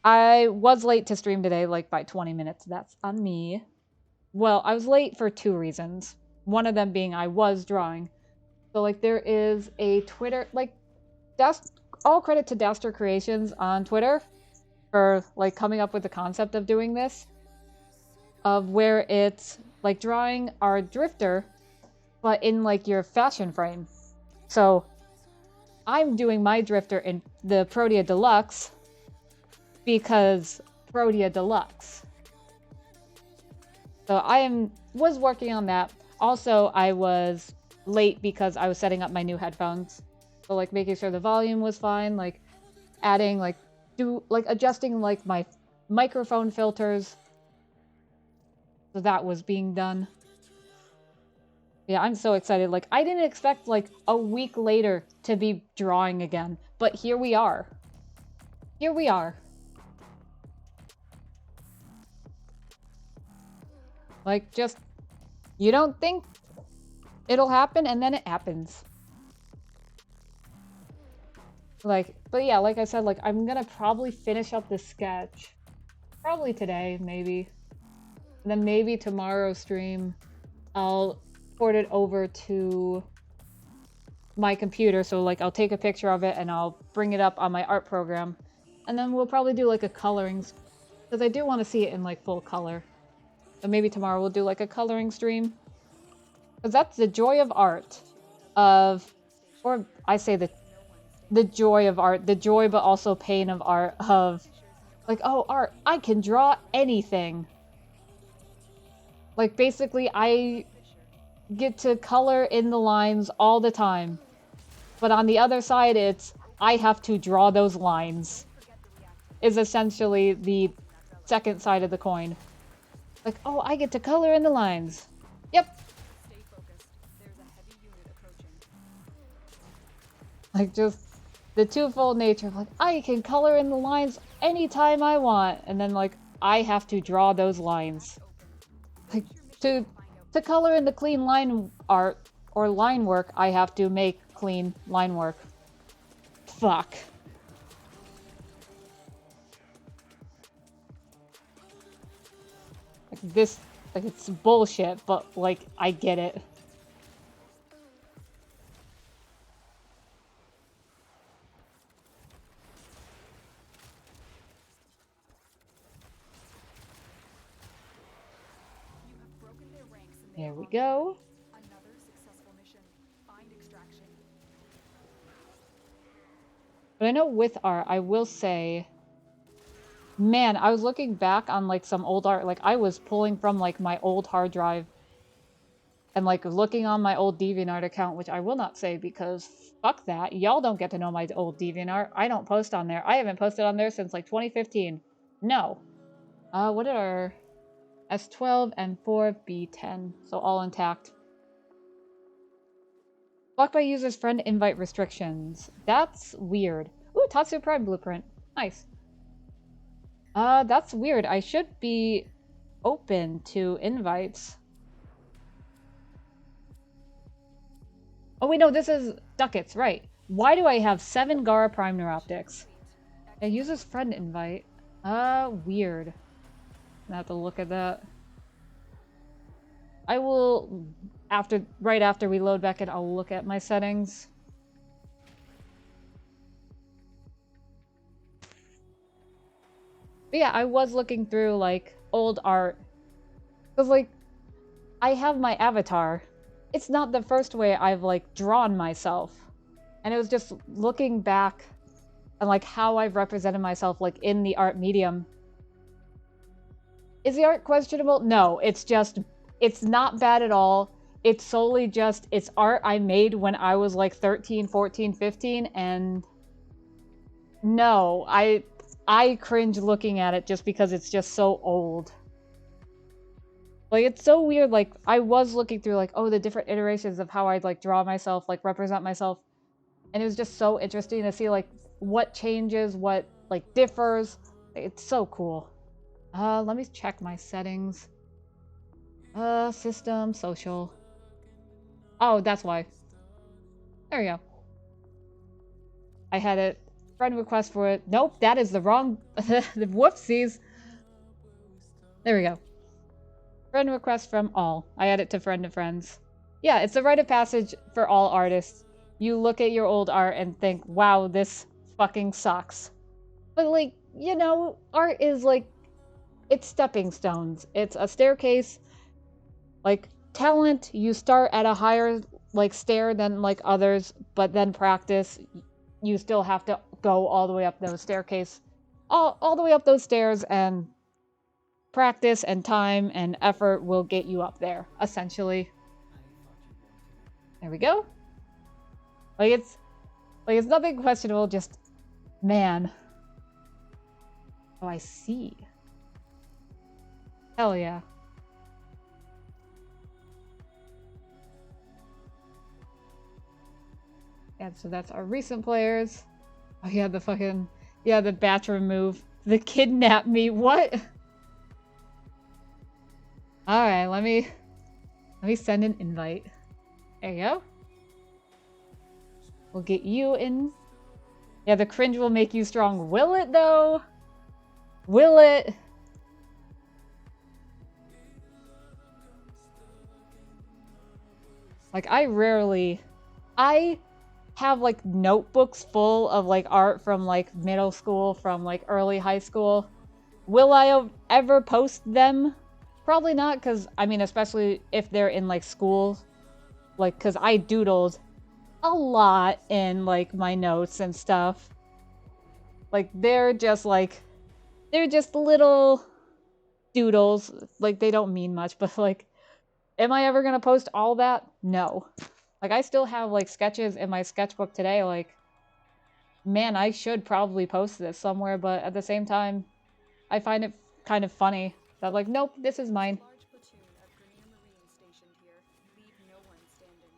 I was late to stream today, like by 20 minutes. That's on me. Well, I was late for 2 reasons. One of them being I was drawing. So like there is a Twitter, like all credit to Daster Creations on Twitter for like coming up with the concept of doing this. Of where it's like drawing our drifter, but in like your fashion frame. So I'm doing my drifter in the Protea Deluxe because Protea Deluxe. So was working on that. Also, I was late because I was setting up my new headphones. So like making sure the volume was fine, like adding like adjusting like my microphone filters. So that was being done. Yeah, I'm so excited. Like I didn't expect like a week later to be drawing again, but here we are. Here we are. Like just you don't think it'll happen and then it happens. Like, but yeah, like I said, like I'm gonna probably finish up this sketch. Probably today, maybe. And then maybe tomorrow's stream, I'll port it over to my computer. So like I'll take a picture of it and I'll bring it up on my art program. And then we'll probably do like a coloring, because I do want to see it in like full color. So maybe tomorrow we'll do like a coloring stream. Because that's the joy of art. Or I say the joy of art, the joy but also pain of art, of like, oh, art, I can draw anything. Like basically I get to color in the lines all the time. But on the other side, it's I have to draw those lines. Is essentially the second side of the coin. Like, oh, I get to color in the lines. Yep. Like just the twofold nature of like I can color in the lines anytime I want, and then like I have to draw those lines. Like to color in the clean line art or line work, I have to make clean line work. Fuck. Like this, like it's bullshit, but like I get it. There we go. Another successful mission. Find extraction. But I know with art, I will say, man, I was looking back on like some old art, like I was pulling from like my old hard drive and like looking on my old DeviantArt account, which I will not say because fuck that. Y'all don't get to know my old DeviantArt. I don't post on there. I haven't posted on there since like 2015. No. What are S12 and 4B10? So all intact. Blocked by users friend invite restrictions. That's weird. Ooh, Tatsu Prime blueprint. Nice. That's weird. I should be open to invites. Oh wait, no, this is ducats, right. Why do I have 7 Gara Prime Neuroptics? A user's friend invite. Weird. I have to look at that. I will, right after we load back in, I'll look at my settings. But yeah, I was looking through, like, old art. Because, like, I have my avatar. it's not the first way I've like drawn myself. And it was just looking back and like how I've represented myself like in the art medium. Is the art questionable? No, it's not bad at all. It's solely just, it's art I made when I was like 13, 14, 15, and no, I cringe looking at it just because it's just so old. Like, it's so weird, like, I was looking through, like, oh, the different iterations of how I'd, like, draw myself, like, represent myself, and it was just so interesting to see, like, what changes, what, like, differs. It's so cool. Let me check my settings. System, social. Oh, that's why. There we go. I had a friend request for it. Nope, that is the wrong... Whoopsies. There we go. Friend request from all. I add it to friend of friends. Yeah, it's a rite of passage for all artists. You look at your old art and think, wow, this fucking sucks. But, like, you know, art is, like, it's stepping stones. It's a staircase. Like, talent, you start at a higher, like, stair than, like, others, but then practice, you still have to go all the way up those staircase. All the way up those stairs, and practice and time and effort will get you up there, essentially. There we go. Like, it's nothing questionable, just, man. Oh, I see. Hell yeah. And so that's our recent players. Oh yeah, the fucking, yeah, the batch remove. The kidnap me, what? Alright, let me send an invite. There you go. We'll get you in. Yeah, the cringe will make you strong. Will it, though? Will it? Like, I have, like, notebooks full of, like, art from, like, middle school, from, like, early high school. Will I ever post them? Probably not, because, I mean, especially if they're in, like, school. Like, because I doodled a lot in, like, my notes and stuff. Like, they're just little doodles. Like, they don't mean much, but, like, am I ever gonna post all that? No. Like, I still have, like, sketches in my sketchbook today, like, man, I should probably post this somewhere, but at the same time, I find it kind of funny that, like, nope, this is mine. Large platoon of Grenier Marine stationed here. Leave no one standing.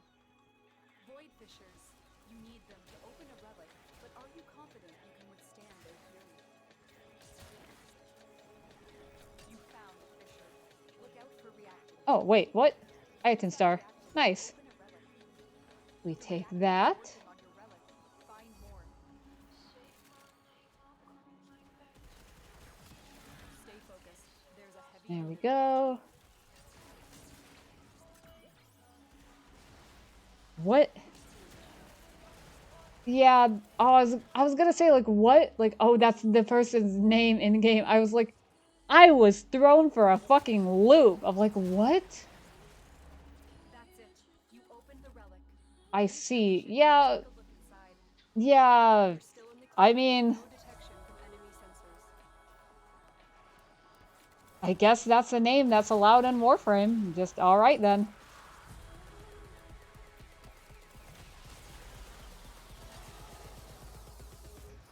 Void fishers. You need them to open a relic, but are you confident you can withstand their fury? You found a fisher. Look out for reactions. Oh, wait, what? Item star. Nice. We take that. On your relic. Find more. Stay focused. There's a heavy There we go. What? Yeah, oh, I was gonna say, like, what? Like, oh, that's the person's name in game. I was like, I was thrown for a fucking loop of, like, what? That's it. You opened the relic. I see. Yeah, Take a look inside. yeah. Still in the I mean, no detection from enemy sensors. I guess that's a name that's allowed in Warframe. Just alright then.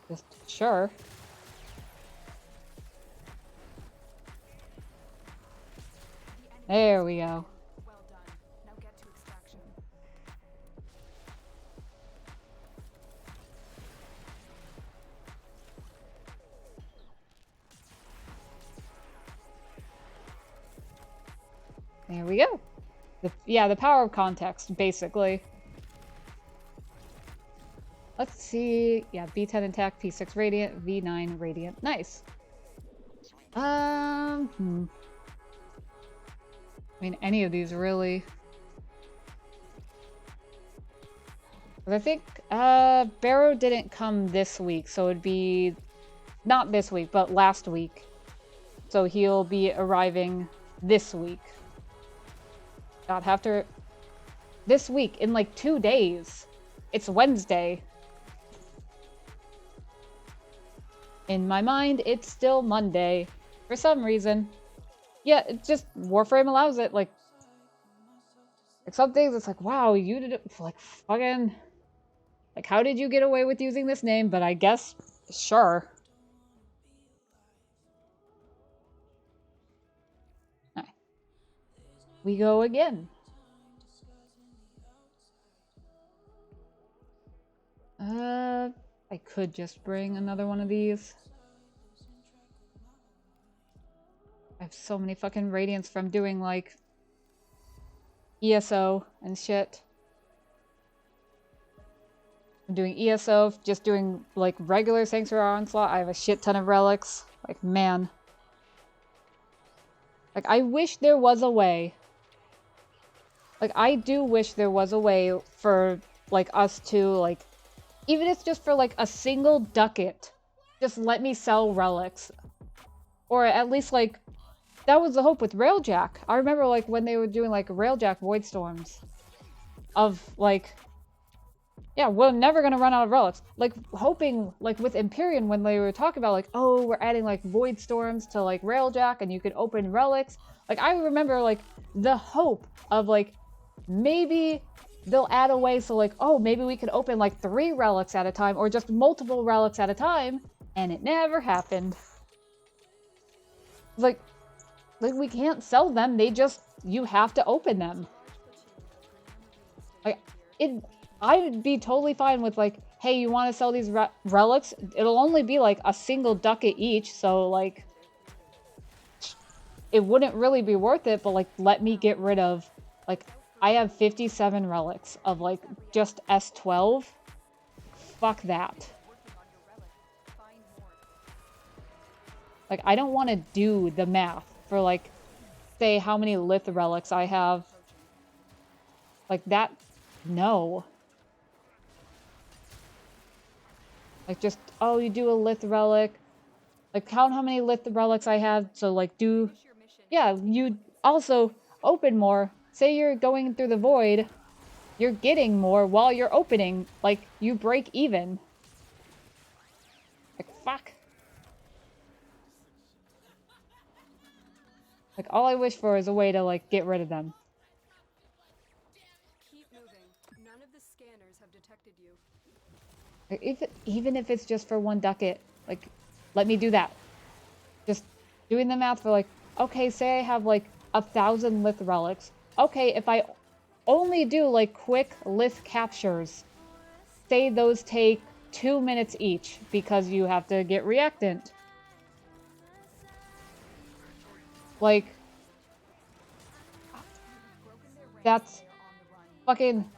Just sure. There we go. Well done. Now get to extraction. There we go. Yeah, the power of context, basically. Let's see. Yeah, B10 attack, P6 radiant, V9 radiant. Nice. I mean, any of these really. But I think Barrow didn't come this week, so it'd be not this week, but last week. So he'll be arriving this week. God, have to this week, in like 2 days. It's Wednesday. In my mind, it's still Monday. For some reason. Yeah, it's just, Warframe allows it. Like some things, it's like, wow, you did it, like, fucking... Like, how did you get away with using this name? But I guess, sure. Alright. We go again. I could just bring another one of these. I have so many fucking radiance from doing, like, ESO and shit. I'm doing ESO, just doing, like, regular Sanctuary Onslaught. I have a shit ton of relics. Like, man. Like, I wish there was a way. Like, I do wish there was a way for, like, us to, like, even if it's just for, like, a single ducat, just let me sell relics. Or at least, like, that was the hope with Railjack. I remember, like, when they were doing, like, Railjack Voidstorms. Of, like... Yeah, we're never gonna run out of relics. Like, hoping, like, with Empyrean, when they were talking about, like, oh, we're adding, like, Voidstorms to, like, Railjack, and you could open relics. Like, I remember, like, the hope of, like, maybe they'll add a way so, like, oh, maybe we could open, like, 3 relics at a time, or just multiple relics at a time, and it never happened. Like, we can't sell them, they just, you have to open them. Like, I'd be totally fine with, like, hey, you want to sell these relics? It'll only be, like, a single ducat each, so, like, it wouldn't really be worth it, but, like, let me get rid of, like, I have 57 relics of, like, just S12. Fuck that. Like, I don't want to do the math for, like, say how many Lith relics I have. Like, that, no. Like, just, oh, you do a Lith relic. Like, count how many Lith relics I have, so, like, do... Yeah, you also open more. Say you're going through the void, you're getting more while you're opening. Like, you break even. Like, fuck. Like, all I wish for is a way to, like, get rid of them. Keep moving. None of the scanners have detected you. Even if it's just for 1 ducat, like, let me do that. Just doing the math for, like, okay, say I have, like, 1,000 Lith relics. Okay, if I only do, like, quick Lith captures, say those take 2 minutes each, because you have to get reactant. Like, that's fucking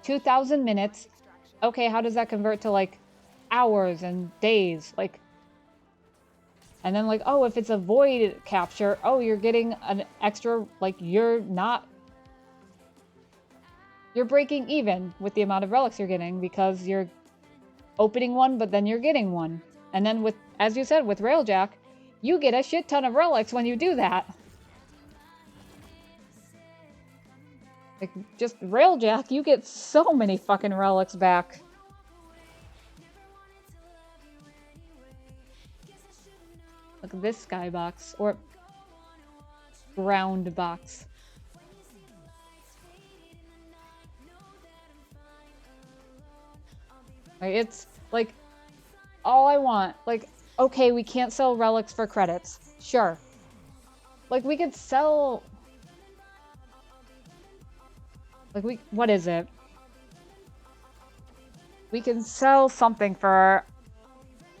2,000 minutes. Okay, how does that convert to, like, hours and days? Like, and then, like, oh, if it's a void capture, oh, you're getting an extra, like, you're breaking even with the amount of relics you're getting, because you're opening one, but then you're getting one. And then with, as you said, with Railjack, you get a shit ton of relics when you do that. Like, just Railjack, you get so many fucking relics back. Look at this skybox, or ground box. Like, it's, like, all I want. Like, okay, we can't sell relics for credits. Sure. Like, we could sell... Like, what is it? We can sell something for...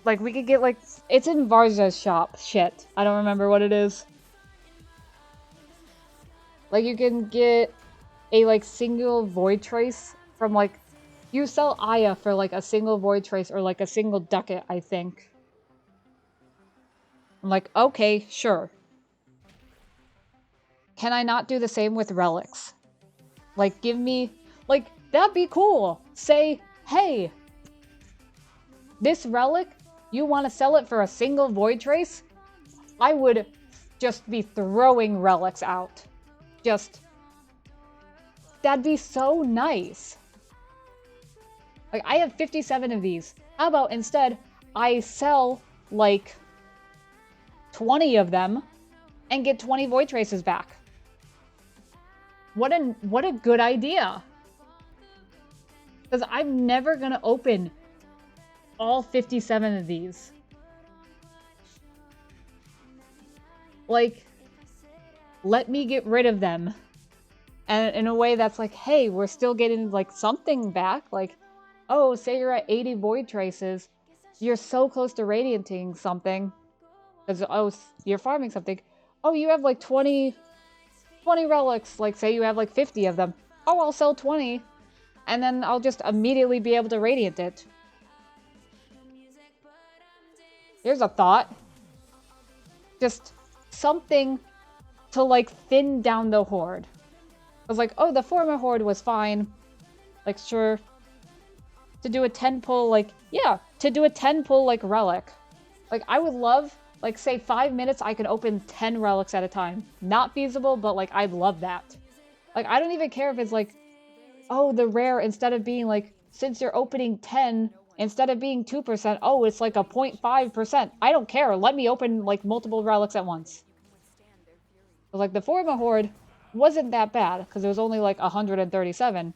Like, we could get, like... It's in Varza's shop. Shit. I don't remember what it is. Like, you can get a, like, single void trace from, like... You sell Aya for, like, a single void trace or, like, a single ducat, I think. I'm like, okay, sure. Can I not do the same with relics? Like, give me... Like, that'd be cool. Say, hey, this relic, you want to sell it for a single void trace? I would just be throwing relics out. Just... that'd be so nice. Like, I have 57 of these. How about instead I sell like 20 of them and get 20 void traces back? What a good idea. Because I'm never gonna open all 57 of these. Like, let me get rid of them. And in a way that's like, hey, we're still getting like something back. Like, oh, say you're at 80 void traces. You're so close to radianting something. Because, oh, you're farming something. Oh, you have like 20 relics. Like, say you have like 50 of them. Oh, I'll sell 20. And then I'll just immediately be able to radiant it. Here's a thought. Just something to like thin down the horde. I was like, oh, the Forma horde was fine. Like, sure. To do a 10 pull, like, yeah. To do a 10 pull, like, relic. Like, I would love, like, say 5 minutes, I can open 10 relics at a time. Not feasible, but, like, I'd love that. Like, I don't even care if it's, like, oh, the rare, instead of being, like, since you're opening 10, instead of being 2%, oh, it's, like, a 0.5%. I don't care. Let me open, like, multiple relics at once. But, like, the Forma horde wasn't that bad, because it was only, like, 137.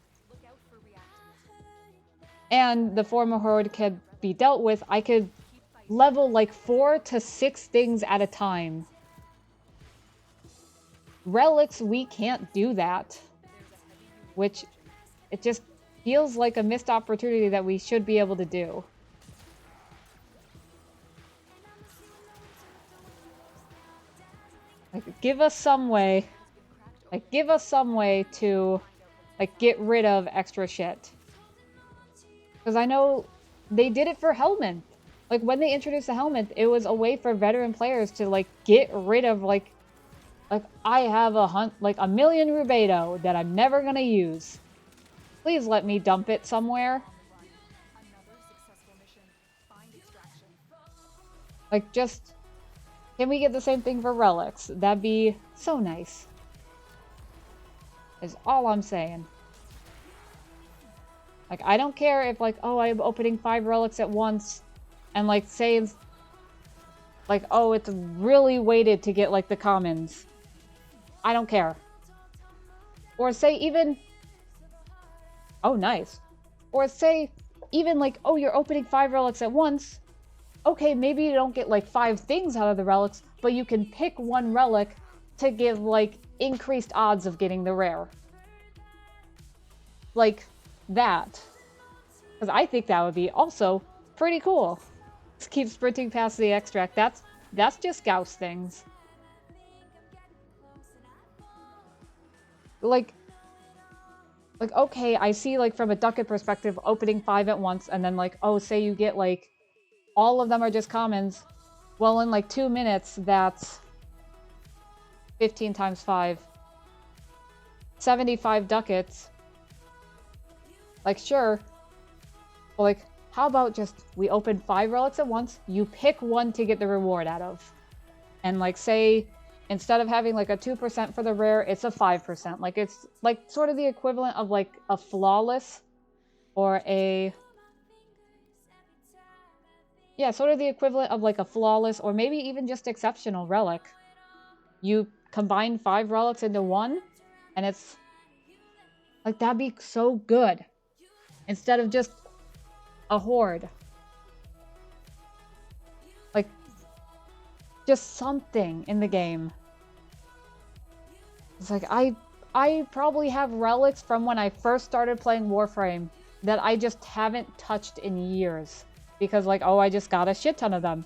And the Forma horde could be dealt with. I could level like 4 to 6 things at a time. Relics, we can't do that. Which, it just feels like a missed opportunity that we should be able to do. Like, give us some way. Like, give us some way to, like, get rid of extra shit. Because I know they did it for Helmet. Like, when they introduced the Helmet, it was a way for veteran players to, like, get rid of, like, I have a million Rubedo that I'm never gonna use. Please let me dump it somewhere. Like, just, can we get the same thing for relics? That'd be so nice. Is all I'm saying. Like, I don't care if, like, oh, I'm opening 5 relics at once, and, like, say, like, oh, it's really weighted to get, like, the commons. I don't care. Or say even... Oh, nice. Or say even, like, oh, you're opening 5 relics at once. Okay, maybe you don't get, like, 5 things out of the relics, but you can pick one relic to give, like, increased odds of getting the rare. Like, that. Because I think that would be also pretty cool. Just keep sprinting past the extract. That's just Gauss things. Like, okay, I see, like, from a Ducat perspective, opening 5 at once, and then, like, oh, say you get, like, all of them are just commons. Well, in, like, 2 minutes, that's 15 times 5. 75 ducats. Like, sure. But, like, how about just, we open 5 relics at once, you pick one to get the reward out of. And, like, say, instead of having, like, a 2% for the rare, it's a 5%. Like, it's, like, sort of the equivalent of, like, a flawless or a... Yeah, sort of the equivalent of, like, a flawless or maybe even just exceptional relic. You combine 5 relics into one, and it's... Like, that'd be so good. Instead of just a horde. Like, just something in the game. It's like, I probably have relics from when I first started playing Warframe that I just haven't touched in years. Because, like, oh, I just got a shit ton of them.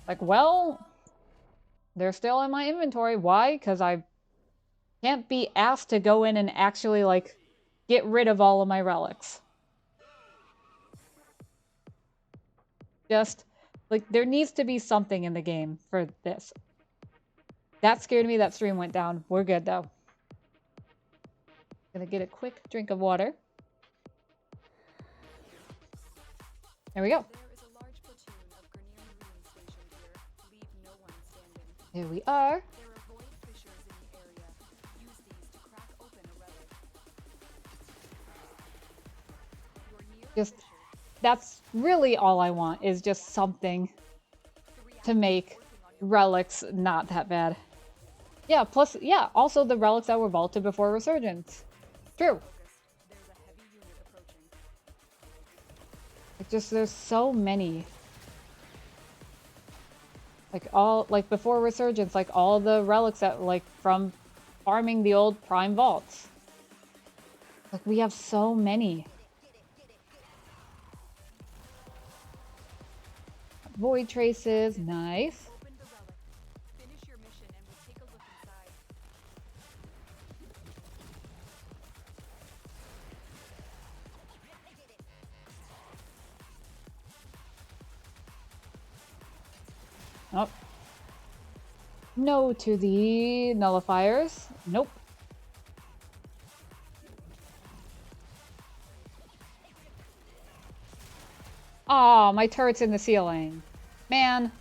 Like, well, they're still in my inventory. Why? Because I can't be asked to go in and actually, like, get rid of all of my relics. Just, like, there needs to be something in the game for this. That scared me. That stream went down. We're good, though. Gonna get a quick drink of water. There we go. Here we are. Just, that's really all I want, is just something to make relics not that bad. Yeah, plus, yeah, also the relics that were vaulted before Resurgence. True. Like, just, there's so many. Like, all, like, before Resurgence, like, all the relics that, like, from farming the old Prime Vaults. Like, we have so many. Void traces, nice. Oh. No to the nullifiers. Nope. Aw, my turret's in the ceiling. Man.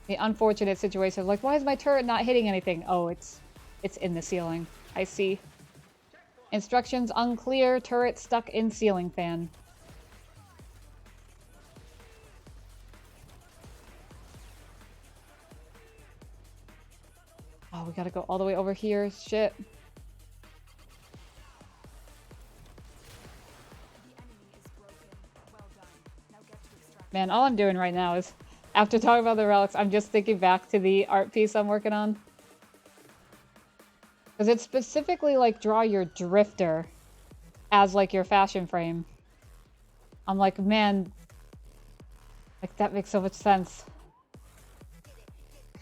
The unfortunate situation. Like, why is my turret not hitting anything? Oh, it's in the ceiling. I see. Instructions unclear. Turret stuck in ceiling fan. Oh, we gotta go all the way over here. Shit. Man, all I'm doing right now is, after talking about the relics, I'm just thinking back to the art piece I'm working on. Because it's specifically, like, draw your drifter as, like, your fashion frame. I'm like, man, like, that makes so much sense.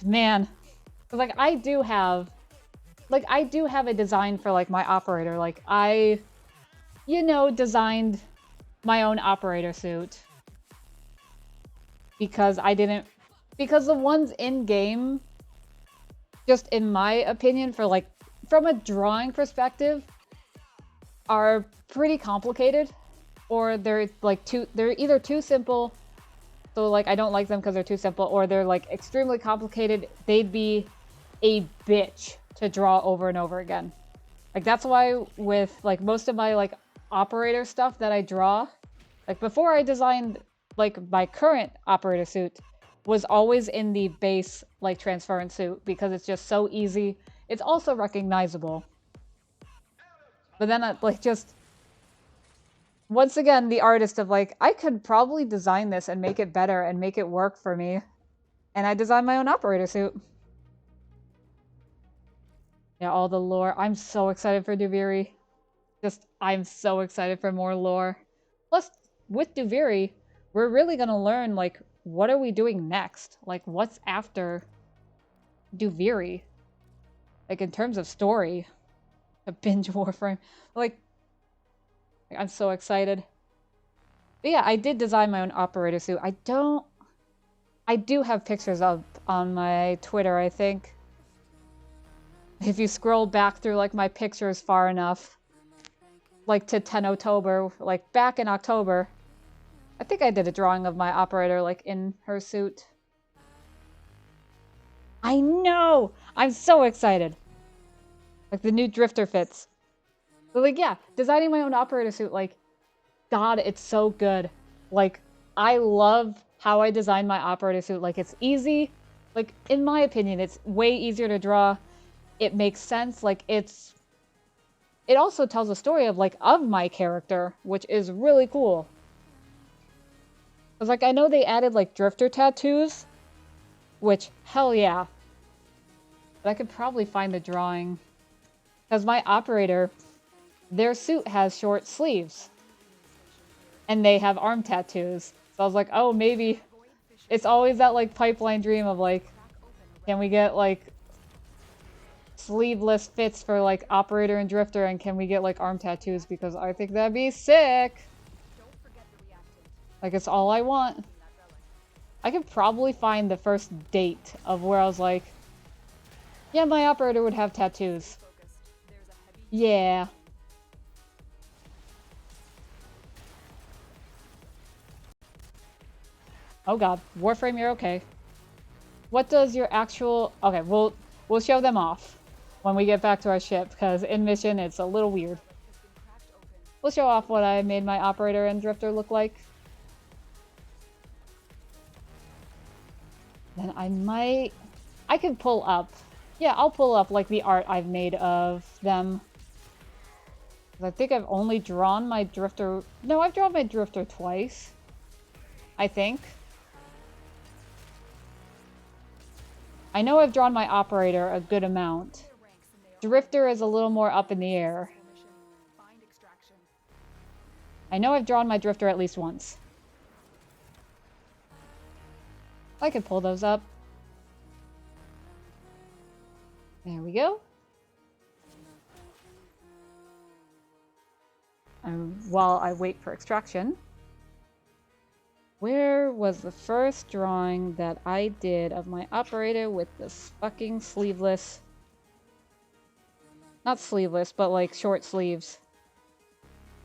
Man. Like, I do have a design for, like, my operator. Like, I, you know, designed my own operator suit. Because the ones in-game, just in my opinion, for, like, from a drawing perspective, are pretty complicated. Or they're, like, they're either too simple, so, like, I don't like them because they're too simple, or they're, like, extremely complicated. They'd be a bitch to draw over and over again. Like, that's why with, like, most of my, like, operator stuff that I draw, like, before I designed, like, my current operator suit, was always in the base, like, transference suit, because it's just so easy. It's also recognizable. But then, like, just, once again, the artist of, like, I could probably design this and make it better and make it work for me. And I designed my own operator suit. Yeah, all the lore. I'm so excited for Duviri. Just, I'm so excited for more lore. Plus, with Duviri, we're really gonna learn, like, what are we doing next? Like, what's after Duviri? Like, in terms of story. A binge Warframe. Like, I'm so excited. But yeah, I did design my own operator suit. I do have pictures up on my Twitter, I think. If you scroll back through, like, my pictures far enough, like, to 10 October, like, back in October, I think I did a drawing of my operator, like, in her suit. I know! I'm so excited! Like, the new drifter fits. But, like, yeah, designing my own operator suit, like, God, it's so good. Like, I love how I designed my operator suit. Like, it's easy. Like, in my opinion, it's way easier to draw. It makes sense. Like, it also tells a story of, like, of my character, which is really cool. Cause, like, I know they added, like, drifter tattoos, which, hell yeah. But I could probably find the drawing. Because my operator, their suit has short sleeves. And they have arm tattoos. So I was like, oh, maybe. It's always that, like, pipeline dream of, like, can we get, like, sleeveless fits for, like, operator and drifter, and can we get, like, arm tattoos? Because I think that'd be sick. Like, it's all I want. I could probably find the first date of where I was like, yeah, my operator would have tattoos. Yeah. Oh god. Warframe, you're okay. What does your actual... Okay, we'll show them off when we get back to our ship, because in mission it's a little weird. We'll show off what I made my operator and drifter look like. Then I could pull up. Yeah, I'll pull up like the art I've made of them. I think I've only drawn my drifter. No, I've drawn my drifter twice. I think. I know I've drawn my operator a good amount. Drifter is a little more up in the air. I know I've drawn my drifter at least once. I could pull those up. There we go. And while I wait for extraction, where was the first drawing that I did of my operator with this fucking sleeveless... Not sleeveless, but like short sleeves.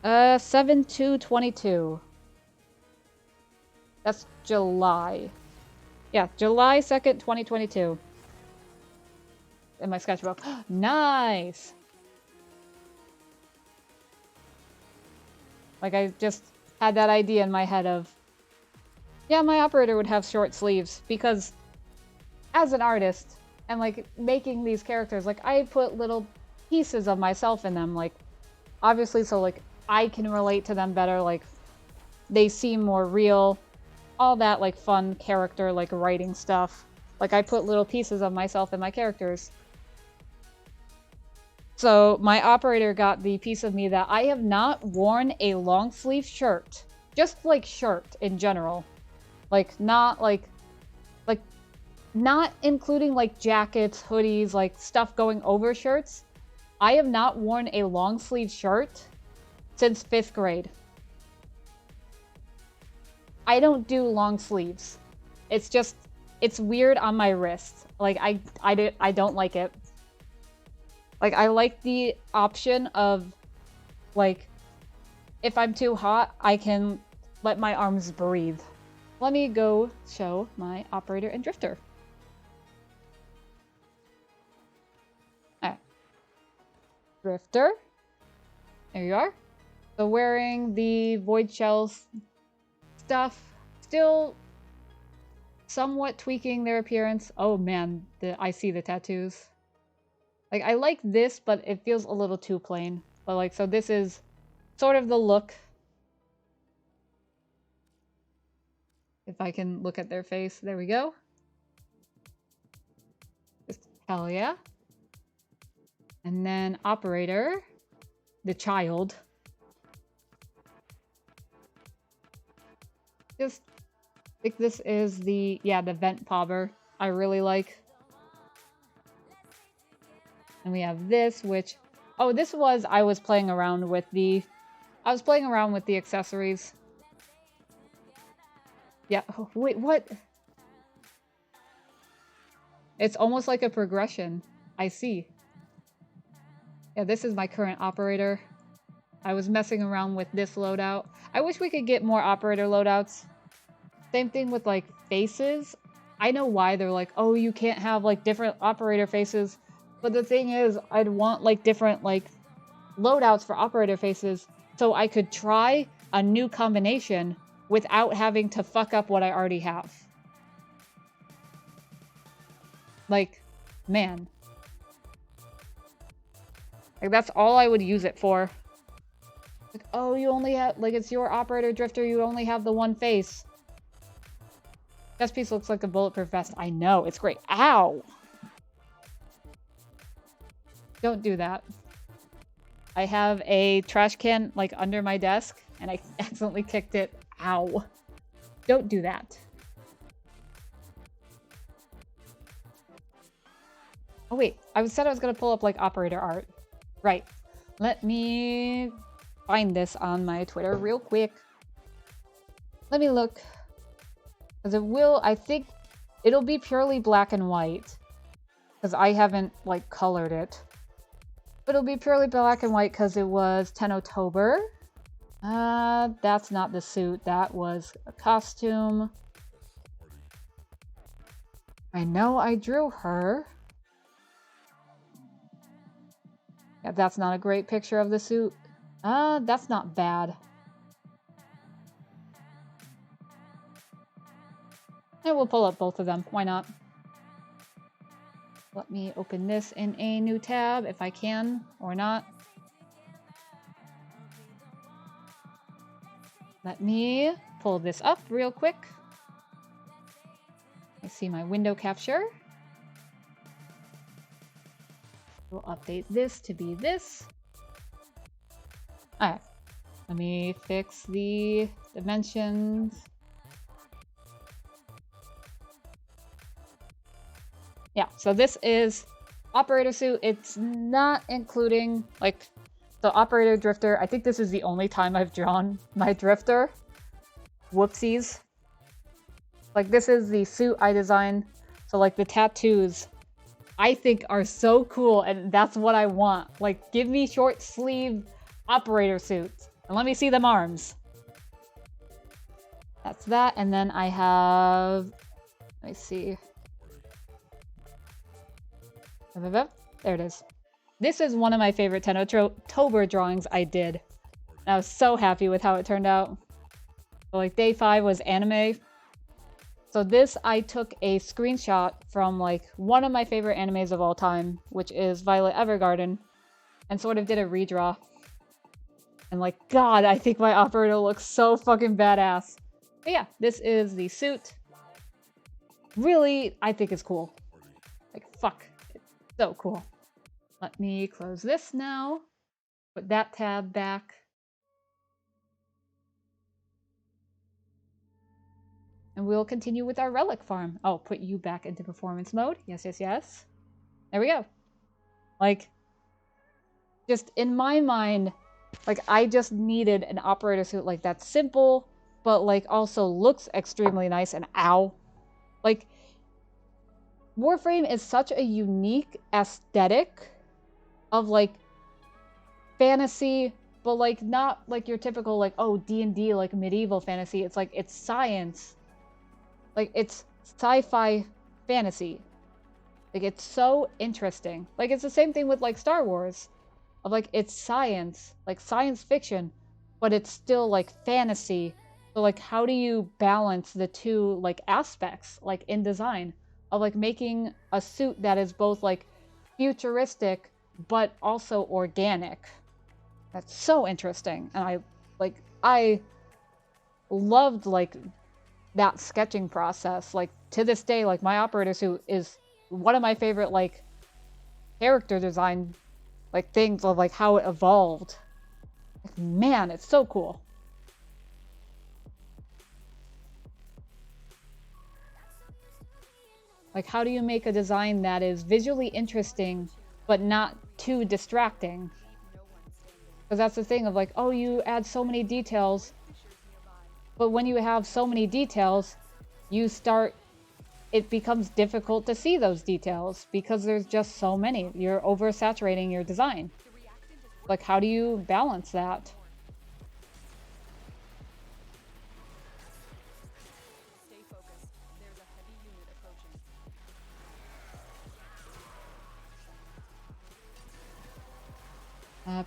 7/2/22. That's July. Yeah, July 2nd, 2022. In my sketchbook. Nice! Like, I just had that idea in my head of, yeah, my operator would have short sleeves, because as an artist, and like making these characters, like I put little pieces of myself in them, like obviously so like I can relate to them better, like they seem more real, all that like fun character, like writing stuff. Like I put little pieces of myself in my characters. So my operator got the piece of me that I have not worn a long sleeve shirt. Just like shirt in general. Like not not including like jackets, hoodies, like stuff going over shirts. I have not worn a long sleeve shirt since 5th grade. I don't do long sleeves. It's just, it's weird on my wrist. Like I don't like it. Like, I like the option of, like, if I'm too hot, I can let my arms breathe. Let me go show my operator and drifter. Alright. Drifter. There you are. So wearing the void shells stuff. Still somewhat tweaking their appearance. Oh man, I see the tattoos. Like, I like this, but it feels a little too plain. But, like, so this is sort of the look. If I can look at their face. There we go. Just, hell yeah. And then operator. The child. Just, I think this is the, yeah, the vent pobber I really like. And we have this, which... Oh, this was... I was playing around with the... accessories. Yeah. Oh, wait, what? It's almost like a progression. I see. Yeah, this is my current operator. I was messing around with this loadout. I wish we could get more operator loadouts. Same thing with, like, faces. I know why they're like, oh, you can't have, like, different operator faces. But the thing is, I'd want, like, different, like, loadouts for operator faces so I could try a new combination without having to fuck up what I already have. Like, man. Like, that's all I would use it for. Like, oh, you only have, like, it's your operator drifter, you only have the one face. This piece looks like a bulletproof vest. I know, it's great. Ow! Don't do that. I have a trash can, like, under my desk, and I accidentally kicked it. Ow. Don't do that. Oh, wait. I said I was gonna pull up, like, operator art. Right. Let me find this on my Twitter real quick. Let me look. Because it will, I think, it'll be purely black and white. Because I haven't, like, colored it. But it'll be purely black and white because it was 10 October. That's not the suit. That was a costume. I know I drew her. That's not a great picture of the suit. That's not bad. And we'll pull up both of them. Why not? Let me open this in a new tab if I can, or not. Let me pull this up real quick. I see my window capture. We'll update this to be this. Alright. Let me fix the dimensions. Yeah, so this is operator suit. It's not including, like, the operator drifter. I think this is the only time I've drawn my drifter. Whoopsies. Like, this is the suit I designed. So, like, the tattoos, I think are so cool, and that's what I want. Like, give me short sleeve operator suits. And let me see them arms. That's that, and then I have... Let me see... There it is. This is one of my favorite Tenotober drawings I did. And I was so happy with how it turned out. So, like, day 5 was anime. So this, I took a screenshot from, like, one of my favorite animes of all time, which is Violet Evergarden, and sort of did a redraw. And, like, God, I think my operator looks so fucking badass. But yeah, this is the suit. Really, I think it's cool. Like, fuck. So cool. Let me close this now. Put that tab back. And we'll continue with our relic farm. Oh, put you back into performance mode. Yes, yes, yes. There we go. Like, just in my mind, like, I just needed an operator suit like that's simple, but like also looks extremely nice and ow. Like, Warframe is such a unique aesthetic of, like, fantasy, but, like, not, like, your typical, like, oh, D&D, like, medieval fantasy. It's, like, it's science. Like, it's sci-fi fantasy. Like, it's so interesting. Like, it's the same thing with, like, Star Wars. Of, like, it's science. Like, science fiction, but it's still, like, fantasy. So, like, how do you balance the two, like, aspects, like, in design? Of, like, making a suit that is both, like, futuristic but also organic. That's so interesting. And I loved, like, that sketching process. Like, to this day, like, my operator suit is one of my favorite, like, character design, like, things of, like, how it evolved. Like, man, it's so cool. Like, how do you make a design that is visually interesting, but not too distracting? Because that's the thing of, like, oh, you add so many details, but when you have so many details, it becomes difficult to see those details, because there's just so many. You're oversaturating your design. Like, how do you balance that?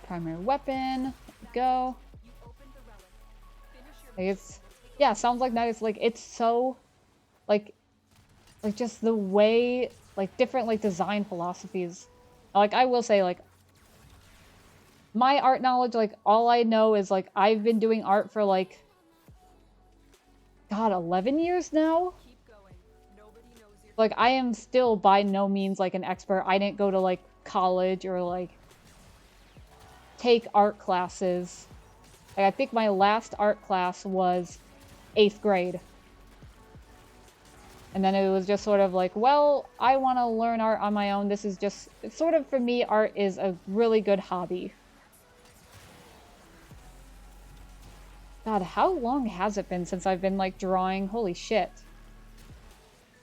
Primary weapon. There we go. Like, it's, yeah, sounds like that. It's like, it's so, like just the way, like, different, like, design philosophies. Like, I will say, like, my art knowledge, like, all I know is, like, I've been doing art for, like, God, 11 years now? Like, I am still by no means, like, an expert. I didn't go to, like, college or, like, take art classes. Like, I think my last art class was 8th grade. And then it was just sort of like, well, I want to learn art on my own. This is just, it's sort of, for me, art is a really good hobby. God, how long has it been since I've been, like, drawing? Holy shit.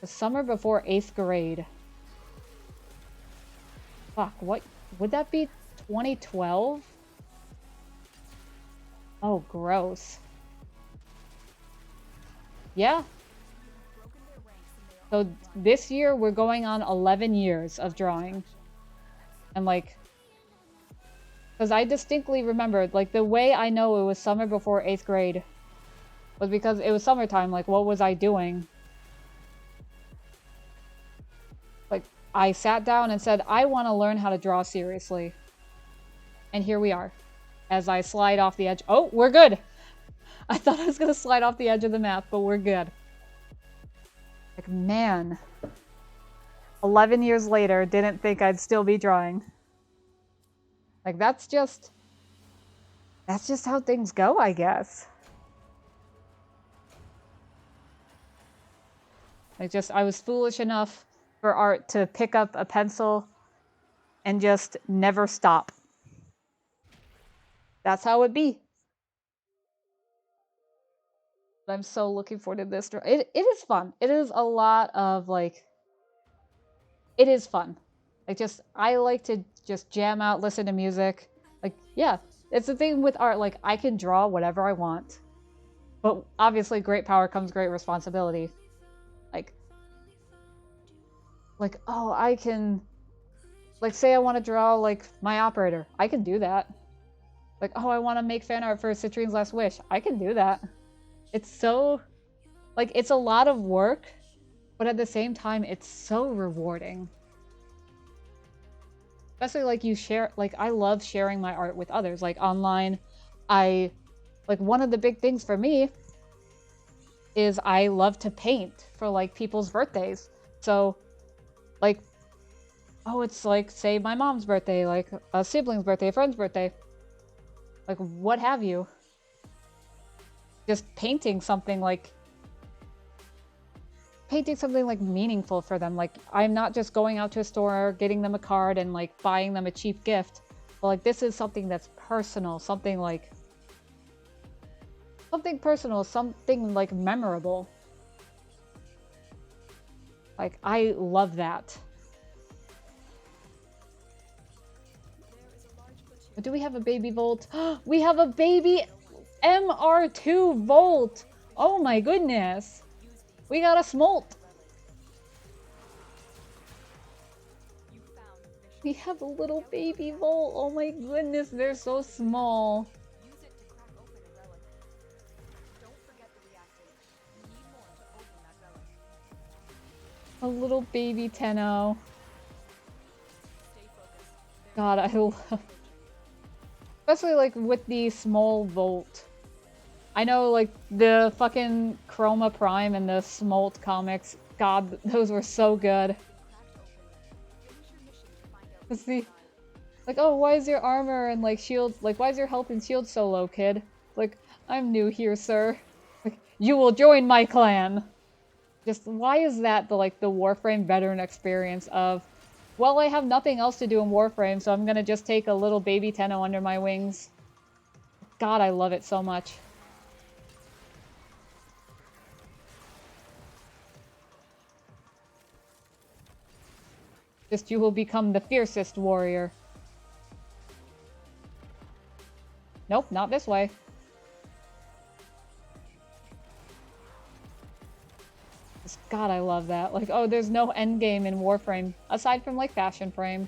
The summer before 8th grade. Fuck, what? Would that be 2012? Oh, gross. Yeah. So this year we're going on 11 years of drawing. And, like, Because I distinctly remembered, like, the way I know it was summer before 8th grade was because it was summertime. Like, what was I doing? Like, I sat down and said, I want to learn how to draw seriously. And here we are. As I slide off the edge. Oh, we're good! I thought I was going to slide off the edge of the map, but we're good. Like, man. 11 years later, didn't think I'd still be drawing. Like, that's just how things go, I guess. I was foolish enough for art to pick up a pencil and just never stop. That's how it be. I'm so looking forward to this. It is fun. It is a lot of, like... It is fun. Like, I like to just jam out, listen to music. Like, yeah. It's the thing with art, like, I can draw whatever I want. But obviously, great power comes great responsibility. Like, oh, I can... Like, say I want to draw, like, my operator. I can do that. Like, oh, I want to make fan art for Citrine's Last Wish. I can do that. It's so... Like, it's a lot of work, but at the same time, it's so rewarding. Especially, like, you share... Like, I love sharing my art with others. Like, online, like, one of the big things for me is I love to paint for, like, people's birthdays. So, like... Oh, it's like, say, my mom's birthday, like, a sibling's birthday, a friend's birthday. Like, what have you. Just painting something, like, meaningful for them. Like, I'm not just going out to a store, getting them a card, and, like, buying them a cheap gift. But, like, this is something that's personal, something, like... Something personal, something, like, memorable. Like, I love that. Do we have a baby Volt? We have a baby MR2 Volt! Oh my goodness! We got a Smolt! We have a little baby Volt! Oh my goodness, they're so small! A little baby Tenno. God, I love... Especially, like, with the small Volt. I know, like, the fucking Chroma Prime and the Smolt comics, God, those were so good. See, like, oh, why is your armor and, like, shield, like, why is your health and shield so low, kid? Like, I'm new here, sir. Like, you will join my clan! Just, why is that the Warframe veteran experience of, well, I have nothing else to do in Warframe, so I'm gonna just take a little baby Tenno under my wings. God, I love it so much. Just you will become the fiercest warrior. Nope, not this way. God, I love that. Like, oh, there's no endgame in Warframe, aside from, like, Fashion Frame.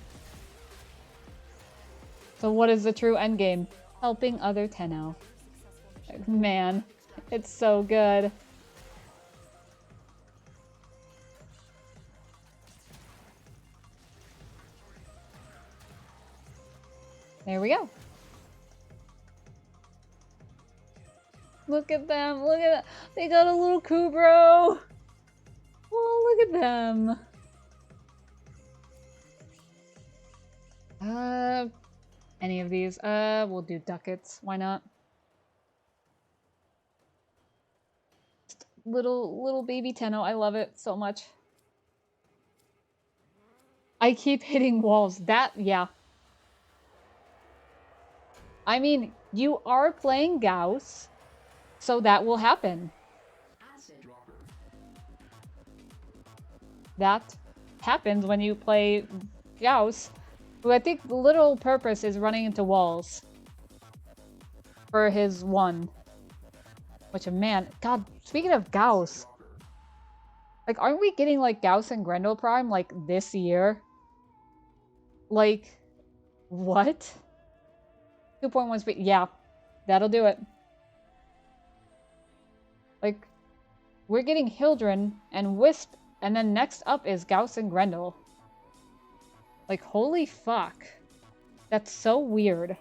So what is the true endgame? Helping other Tenno. Man, it's so good. There we go. Look at them, look at that. They got a little Kubro. Oh, look at them. Any of these? We'll do ducats. Why not? Just little baby Tenno. I love it so much. I keep hitting walls. Yeah. I mean, you are playing Gauss, so that will happen. That happens when you play Gauss, who I think the literal purpose is running into walls for his one. Which, man, God, speaking of Gauss, like, aren't we getting, like, Gauss and Grendel Prime, like, this year? Like, what? 2.1 speed. Yeah, that'll do it. Like, we're getting Hildren and Wisp, and then next up is Gauss and Grendel. Like, holy fuck. That's so weird.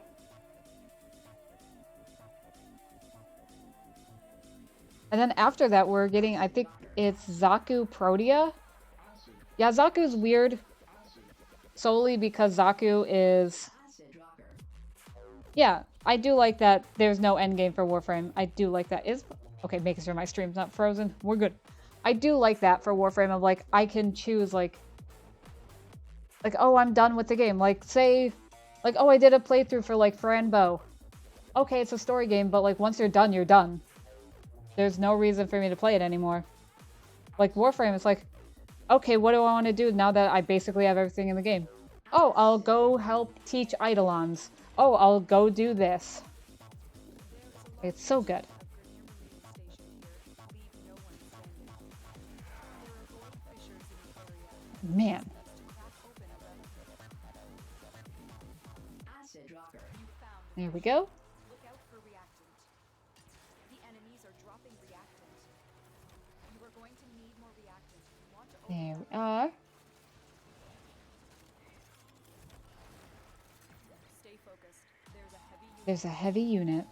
And then after that, we're getting, I think it's Zaku Protea. Yeah, Zaku's weird. Solely because Zaku is... Yeah, I do like that there's no endgame for Warframe. I do like that. Okay, making sure my stream's not frozen. We're good. I do like that for Warframe of, like, I can choose, like, oh, I'm done with the game. Like, say, like, oh, I did a playthrough for, like, Franbo. Okay, it's a story game, but, like, once you're done, you're done. There's no reason for me to play it anymore. Like, Warframe, it's like, okay, what do I want to do now that I basically have everything in the game? Oh, I'll go help teach Eidolons. Oh, I'll go do this. It's so good. Man. There we go. Look out for reactant. The enemies are dropping reactant. You are going to need more reactant. You want to There we are. stay focused. There's a heavy unit.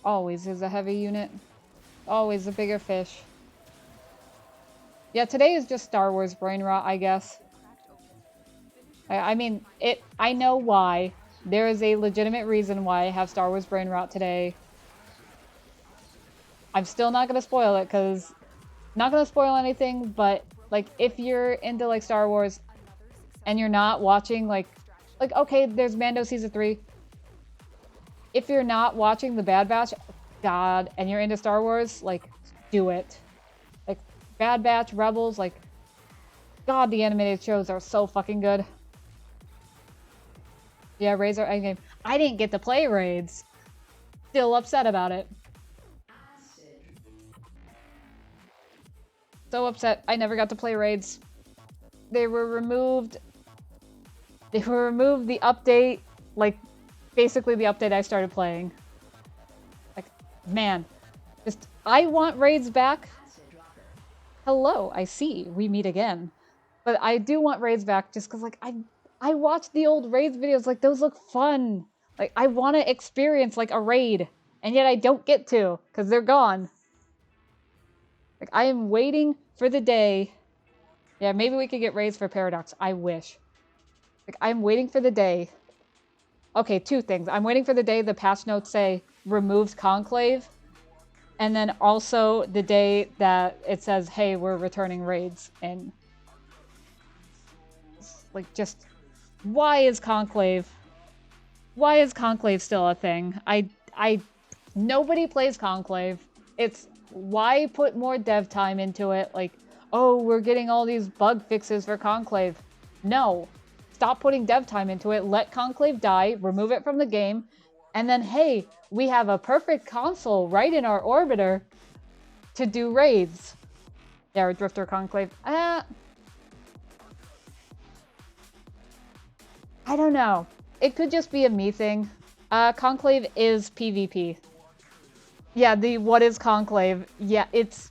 Always is a heavy unit. Always a bigger fish. Yeah, today is just Star Wars brain rot, I guess. I mean, I know why. There is a legitimate reason why I have Star Wars brain rot today. I'm still not going to spoil it, because... Not going to spoil anything, but, like, if you're into, like, Star Wars, and you're not watching, like, okay, there's Mando Season 3. If you're not watching The Bad Batch, God, and you're into Star Wars, like, do it. Like, Bad Batch, Rebels, like, God, the animated shows are so fucking good. Yeah, Raids are endgame. I didn't get to play Raids. Still upset about it. So upset. I never got to play Raids. They were removed. They were removed the update, like, basically the update I started playing. Like, man. Just, I want Raids back. Hello, I see. We meet again. But I do want Raids back just because, like, I watched the old Raids videos. Like, those look fun. Like, I want to experience, like, a raid. And yet I don't get to because they're gone. Like, I am waiting for the day. Yeah, maybe we could get raids for Paradox. I wish. Like, I'm waiting for the day. Okay, two things. I'm waiting for the day the patch notes say removed Conclave. And then also the day that it says, hey, we're returning raids. And, like, just... Why is Conclave still a thing? Nobody plays Conclave. It's... Why put more dev time into it? Like, oh, we're getting all these bug fixes for Conclave. No. Stop putting dev time into it. Let Conclave die. Remove it from the game. And then, hey, we have a perfect console right in our orbiter to do raids. Yeah, Drifter Conclave. I don't know. It could just be a me thing. Conclave is PvP. Yeah, the what is Conclave? Yeah, it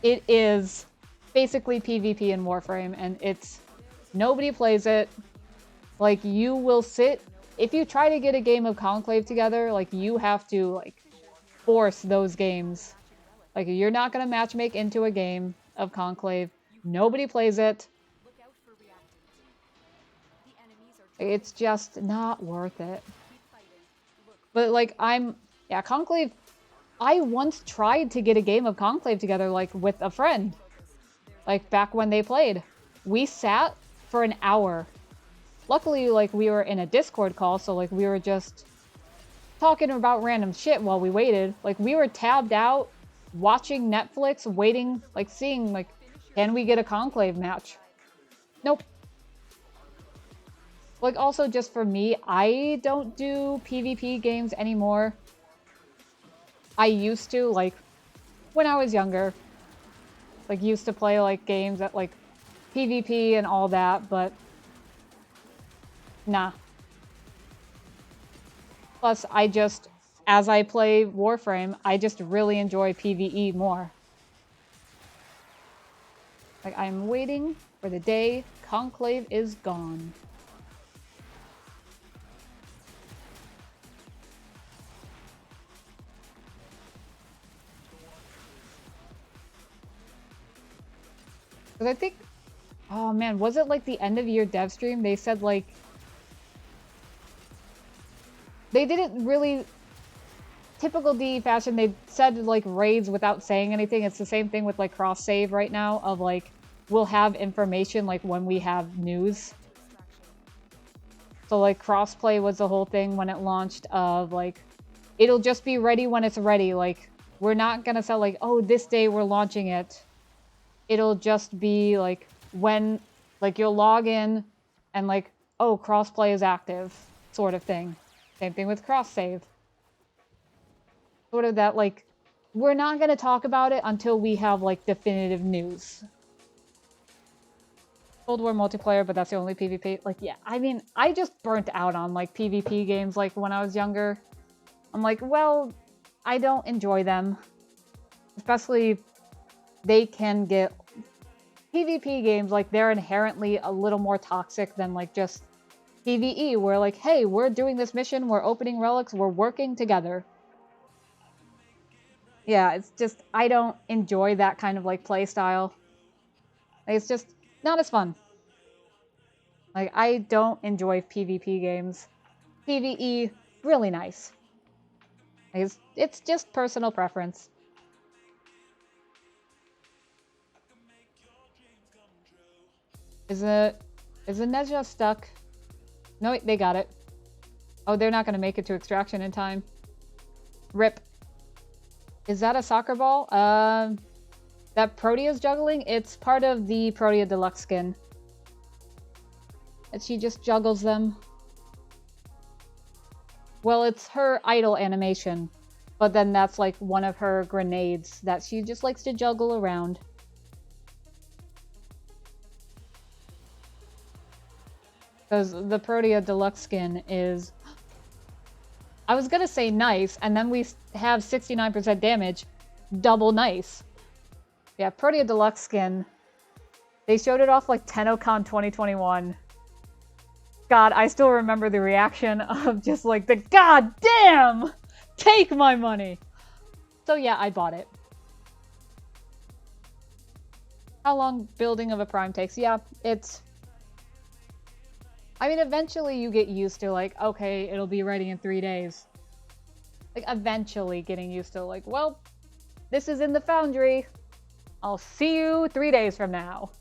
is basically PvP in Warframe, and it's... Nobody plays it. Like, you will sit... If you try to get a game of Conclave together, like, you have to, like, force those games. Like, you're not gonna matchmake into a game of Conclave. Nobody plays it. It's just not worth it. But, like, yeah, Conclave... I once tried to get a game of Conclave together, like, with a friend. Like, back when they played. We sat for an hour. Luckily, like, we were in a Discord call, so, like, we were just talking about random shit while we waited. Like, we were tabbed out, watching Netflix, waiting, like, seeing, like, can we get a Conclave match? Nope. Like, also, just for me, I don't do PvP games anymore. I used to, like, when I was younger. Like, used to play, like, games that, like, PvP and all that, but... Nah. Plus, as I play Warframe, I just really enjoy PvE more. Like, I'm waiting for the day Conclave is gone. Because I think, oh man, was it like the end of year dev stream? They said like, they didn't really, typical DE fashion, they said like raids without saying anything. It's the same thing with like cross save right now of like, we'll have information like when we have news. So like crossplay was the whole thing when it launched of like, it'll just be ready when it's ready. Like, we're not gonna sell like, oh, this day we're launching it. It'll just be like when, like you'll log in and like, oh, crossplay is active sort of thing. Same thing with cross save. Sort of that like, we're not gonna talk about it until we have like definitive news. Cold War multiplayer, but that's the only PvP. Like, yeah, I mean, I just burnt out on like PvP games like when I was younger. I'm like, well, I don't enjoy them. Especially, they can get... PvP games, like, they're inherently a little more toxic than like just PvE, where like, hey, we're doing this mission, we're opening relics, we're working together. Yeah, it's just, I don't enjoy that kind of like play style. It's just not as fun. Like, I don't enjoy PvP games. PvE, really nice. It's just personal preference. Is the Nezha stuck? No, wait, they got it. Oh, they're not gonna make it to extraction in time. Rip. Is that a soccer ball? That Protea's juggling? It's part of the Protea Deluxe skin. And she just juggles them. Well, it's her idle animation. But then that's like one of her grenades that she just likes to juggle around. Because the Protea Deluxe skin is... I was gonna say nice, and then we have 69% damage. Double nice. Yeah, Protea Deluxe skin. They showed it off like TennoCon 2021. God, I still remember the reaction of just like the god damn! Take my money! So yeah, I bought it. How long building of a prime takes? Yeah, it's... I mean, eventually you get used to like, okay, it'll be ready in 3 days. Like, eventually getting used to like, well, this is in the foundry. I'll see you 3 days from now.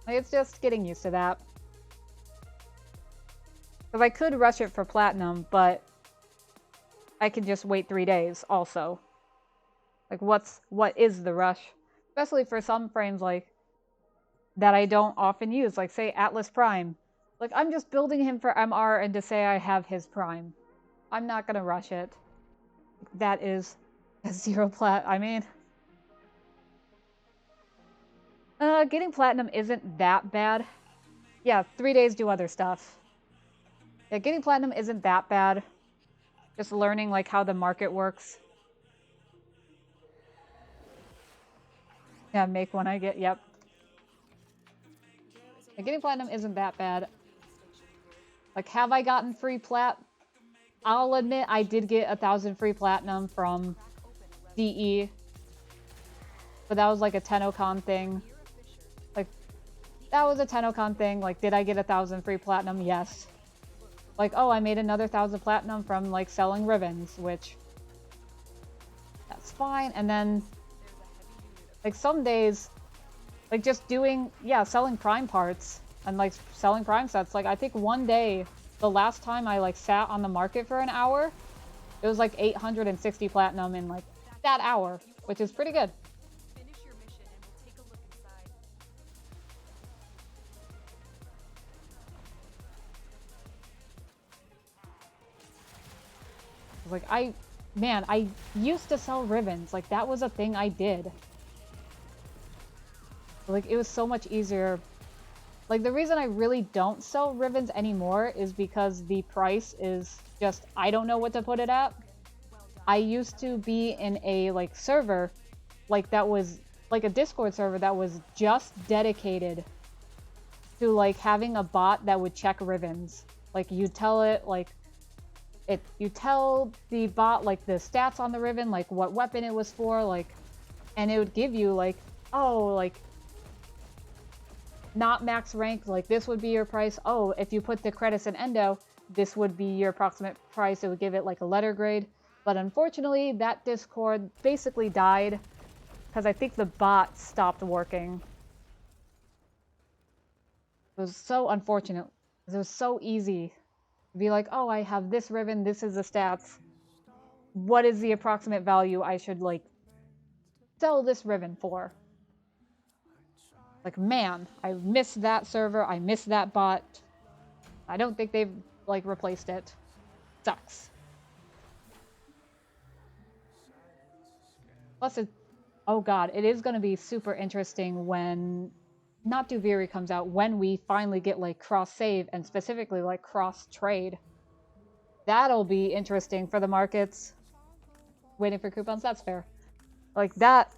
Like, it's just getting used to that. Because I could rush it for platinum, but I can just wait 3 days also. Like, what is the rush? Especially for some frames like that I don't often use, like say Atlas Prime. Like, I'm just building him for MR and to say I have his Prime. I'm not gonna rush it. That is a 0 plat. I mean, getting platinum isn't that bad. Yeah, 3 days do other stuff. Yeah, getting platinum isn't that bad. Just learning like how the market works. Yeah, make one I get, yep. Yeah, getting platinum isn't that bad. Like, have I gotten free plat? I'll admit I did get 1,000 free platinum from DE. But that was like a TennoCon thing. Like, that was a TennoCon thing. Like, did I get 1,000 free platinum? Yes. Like, oh, I made another 1,000 platinum from like selling ribbons, which that's fine. And then like some days, like just doing, yeah, selling prime parts and like selling prime sets. Like, I think one day, the last time I like sat on the market for an hour, it was like 860 platinum in like that hour, which is pretty good. Finish your mission and we'll take a look inside. Like, man, I used to sell ribbons. Like, that was a thing I did. Like, it was so much easier. Like, the reason I really don't sell ribbons anymore is because the price is just, I don't know what to put it at. I used to be in a, like, server, like, that was, like, a Discord server that was just dedicated to, like, having a bot that would check ribbons. Like, you tell it, like, you tell the bot, like, the stats on the ribbon, like, what weapon it was for, like, and it would give you, like, oh, like, not max rank, like, this would be your price. Oh, if you put the credits in endo, this would be your approximate price. It would give it, like, a letter grade. But unfortunately, that Discord basically died because I think the bot stopped working. It was so unfortunate. It was so easy to be like, oh, I have this ribbon, this is the stats. What is the approximate value I should, like, sell this ribbon for? Like, man, I miss that server, I miss that bot. I don't think they've, like, replaced it. Sucks. Plus, oh god, it is going to be super interesting when not Duviri comes out, when we finally get, like, cross-save and specifically, like, cross-trade. That'll be interesting for the markets. Waiting for coupons, that's fair. Like, that,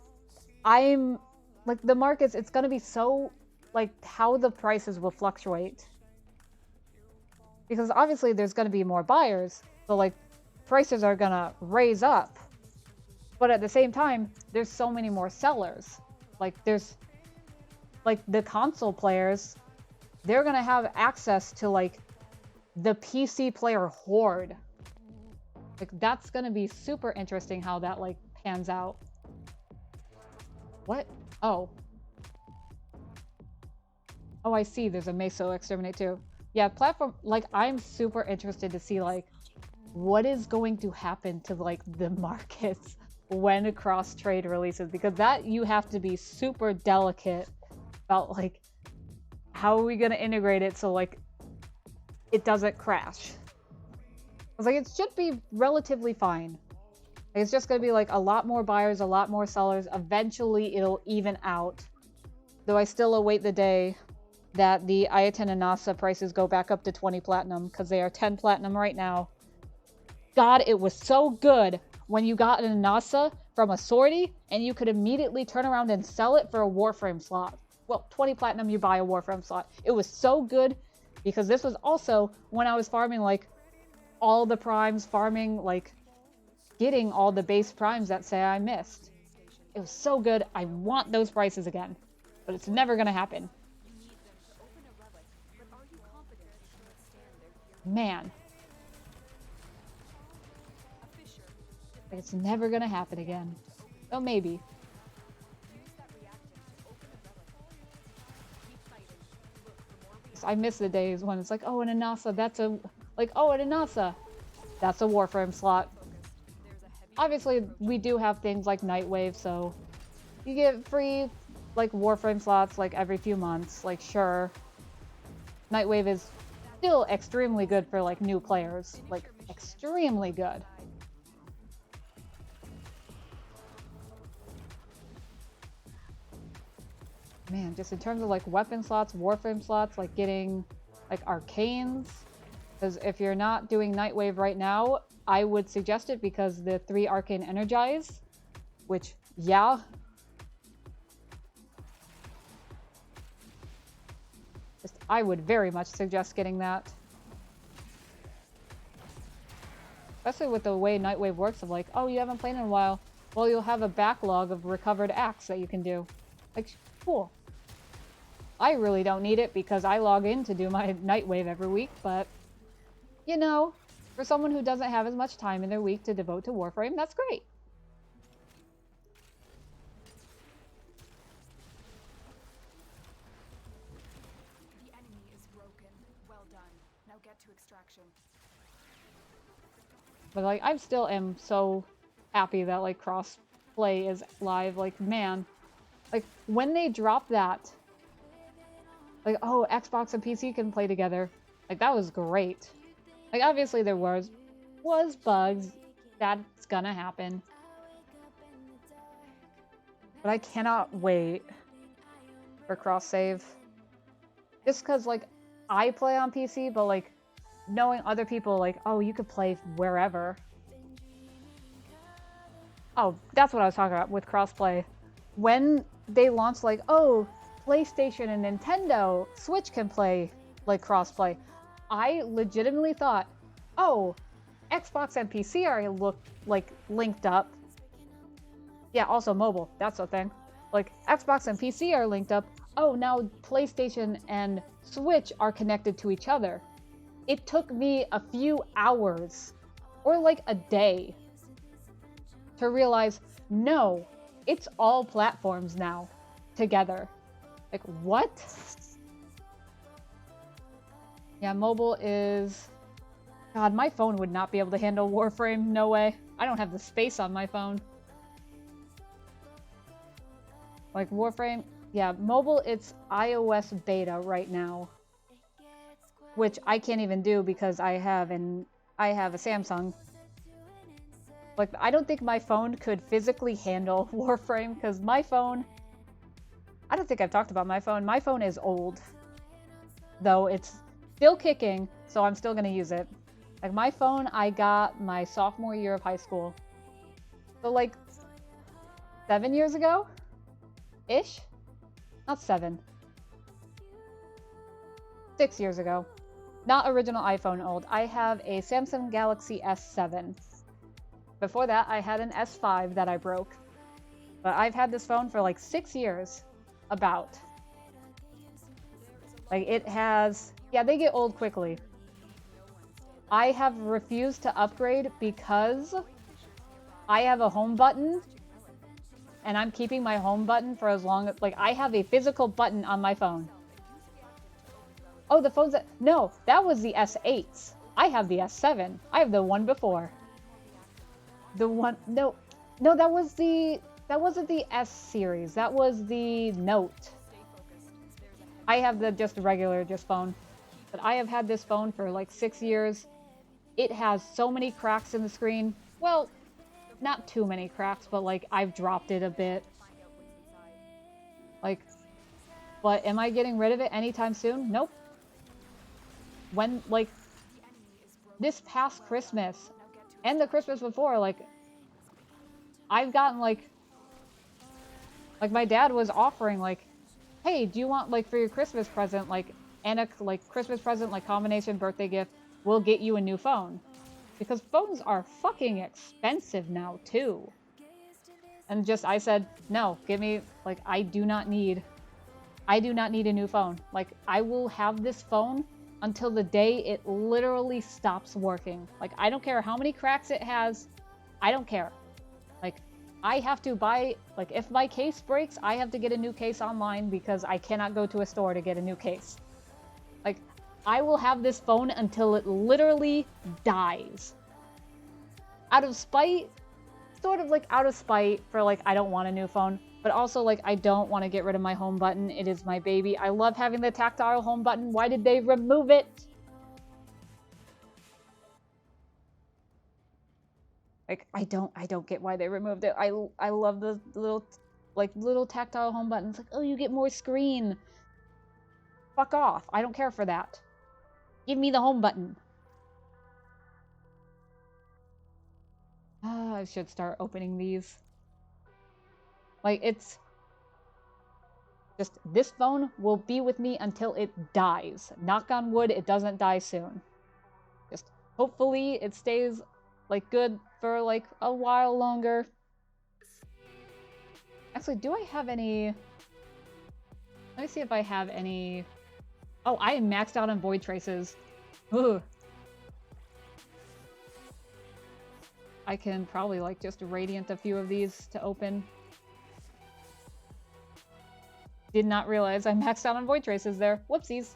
I'm, like, the markets, it's going to be so, like, how the prices will fluctuate. Because obviously there's going to be more buyers, so, like, prices are going to raise up. But at the same time, there's so many more sellers. Like, there's, like, the console players, they're going to have access to, like, the PC player horde. Like, that's going to be super interesting how that, like, pans out. What? Oh. Oh, I see. There's a Meso Exterminate too. Yeah, platform, like, I'm super interested to see, like, what is going to happen to, like, the markets when a cross trade releases, because that you have to be super delicate about, like, how are we going to integrate it so, like, it doesn't crash. I was like, it should be relatively fine. It's just going to be, like, a lot more buyers, a lot more sellers. Eventually it'll even out. Though I still await the day that the Ayaten and NASA prices go back up to 20 platinum, because they are 10 platinum right now. God, it was so good when you got an NASA from a sortie and you could immediately turn around and sell it for a Warframe slot. Well, 20 platinum, you buy a Warframe slot. It was so good because this was also when I was farming, like, all the primes, farming, like, getting all the base primes that say I missed. It was so good. I want those prices again, but it's never going to happen. Man. It's never gonna happen again. Oh, maybe. I miss the days when it's like, oh, an Anasa, that's a, like, oh, an Anasa, that's a Warframe slot. Obviously, we do have things like Nightwave, so you get free, like, Warframe slots, like, every few months. Like, sure. Nightwave is still extremely good for, like, new players. Like, extremely good. Man, just in terms of, like, weapon slots, Warframe slots, like, getting, like, arcanes. Because if you're not doing Nightwave right now, I would suggest it, because the 3 arcane energize, which, yeah. Just, I would very much suggest getting that. Especially with the way Nightwave works of, like, oh, you haven't played in a while. Well, you'll have a backlog of recovered acts that you can do. Like, cool. I really don't need it because I log in to do my Nightwave every week, but, you know, for someone who doesn't have as much time in their week to devote to Warframe, that's great. The enemy is broken. Well done. Now get to extraction. But, like, I still am so happy that, like, cross-play is live. Like, man. Like, when they dropped that, like, oh, Xbox and PC can play together. Like, that was great. Like, obviously there was bugs. That's gonna happen. But I cannot wait for cross-save. just because like I play on PC, but like knowing other people like, oh, you could play wherever. Oh, that's what I was talking about with crossplay. When they launched like, oh, PlayStation and Nintendo Switch can play like crossplay, I legitimately thought, oh, Xbox and PC are linked up. Yeah, also mobile. That's the thing. Like Xbox and PC are linked up. Oh, now PlayStation and Switch are connected to each other. It took me a few hours or like a day to realize, no, it's all platforms now together. Like, what? Yeah, mobile is... God, my phone would not be able to handle Warframe. No way. I don't have the space on my phone. Like, Warframe... Yeah, mobile, it's iOS beta right now. Which I can't even do because I have a Samsung. Like, I don't think my phone could physically handle Warframe because my phone... I don't think I've talked about my phone. My phone is old. Though it's still kicking, so I'm still going to use it. Like, my phone, I got my sophomore year of high school. So, like, 7 years ago? Ish? Not 7. 6 years ago. Not original iPhone old. I have a Samsung Galaxy S7. Before that, I had an S5 that I broke. But I've had this phone for like 6 years. About. Like, it has... Yeah, they get old quickly. I have refused to upgrade because I have a home button. And I'm keeping my home button for as long as... Like, I have a physical button on my phone. Oh, the phone's... No, that was the S8s. I have the S7. I have the one before. The one... No, that was the... That wasn't the S series. That was the Note. I have the just regular phone. But I have had this phone for like 6 years. It has so many cracks in the screen. Well, not too many cracks, but like I've dropped it a bit. Like, but am I getting rid of it anytime soon? Nope. When, like, this past Christmas and the Christmas before, like, I've gotten like my dad was offering like, hey, do you want like for your Christmas present, like, and a like Christmas present, like combination birthday gift, we'll get you a new phone. Because phones are fucking expensive now too. And just, I said, no, give me, like, I do not need a new phone. Like, I will have this phone until the day it literally stops working. Like, I don't care how many cracks it has. I don't care. Like, I have to buy, like, if my case breaks, I have to get a new case online because I cannot go to a store to get a new case. Like, I will have this phone until it literally dies. Out of spite, sort of like out of spite for like, I don't want a new phone, but also like, I don't want to get rid of my home button. It is my baby. I love having the tactile home button. Why did they remove it? Like, I don't get why they removed it. I love the little tactile home buttons. Like, oh, you get more screen. Fuck off. I don't care for that. Give me the home button. Ah, I should start opening these. Like, it's just, this phone will be with me until it dies. Knock on wood, it doesn't die soon. Just hopefully it stays like good for like a while longer. Actually, do I have any... Let me see if I have any... Oh, I am maxed out on void traces. Ugh. I can probably like just radiant a few of these to open. Did not realize I maxed out on void traces there. Whoopsies.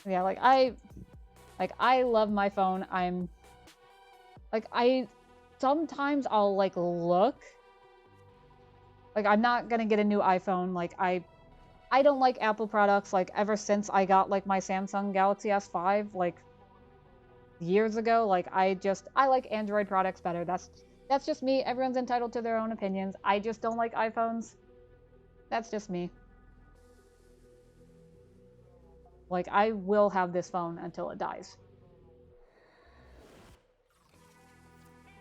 Yeah, like I love my phone. I'm like, sometimes I'll like look. Like, I'm not gonna get a new iPhone. Like, I don't like Apple products. Like, ever since I got like my Samsung Galaxy S5 like years ago, like I like Android products better. That's just me. Everyone's entitled to their own opinions. I just don't like iPhones. That's just me. Like, I will have this phone until it dies.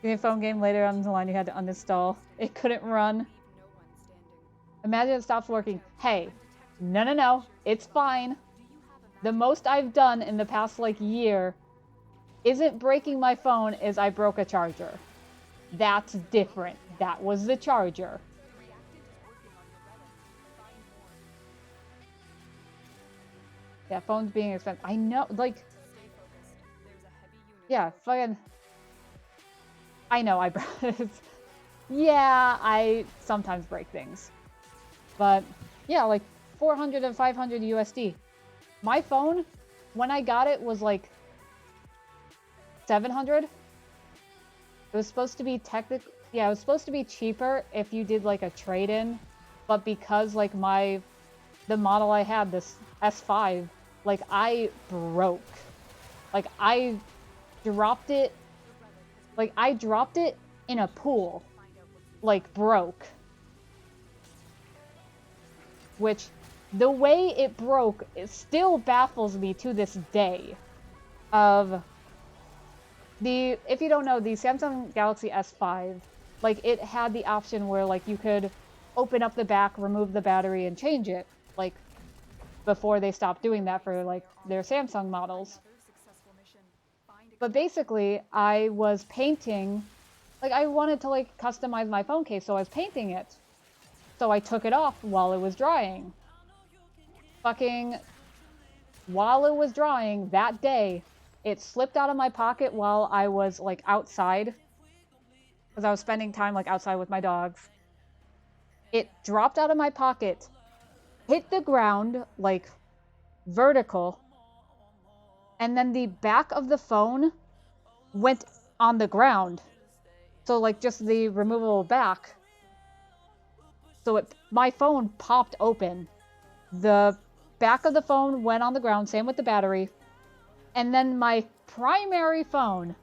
The phone game later on the line you had to uninstall. It couldn't run. Imagine it stops working. Hey, no. It's fine. The most I've done in the past, like, year isn't breaking my phone is I broke a charger. That's different. That was the charger. Yeah, phones being expensive. I know, like, yeah, fucking, I know, yeah, I sometimes break things. But, yeah, like, 400 and 500 USD. My phone, when I got it, was like 700. It was supposed to be it was supposed to be cheaper if you did like a trade-in, but because like the model I had, this S5, like I broke. Like I dropped it in a pool. Like broke. Which the way it broke, it still baffles me to this day. If you don't know, the Samsung Galaxy S5, like it had the option where like you could open up the back, remove the battery, and change it. Like before they stopped doing that for like their Samsung models. But basically, I was painting, like I wanted to like customize my phone case, so I was painting it. So I took it off while it was drying. Fucking while it was drying that day, it slipped out of my pocket while I was like outside. Because I was spending time like outside with my dogs. It dropped out of my pocket, hit the ground like vertical, and then the back of the phone went on the ground. So like just the removable back. So my phone popped open. The back of the phone went on the ground, same with the battery. And then my primary phone,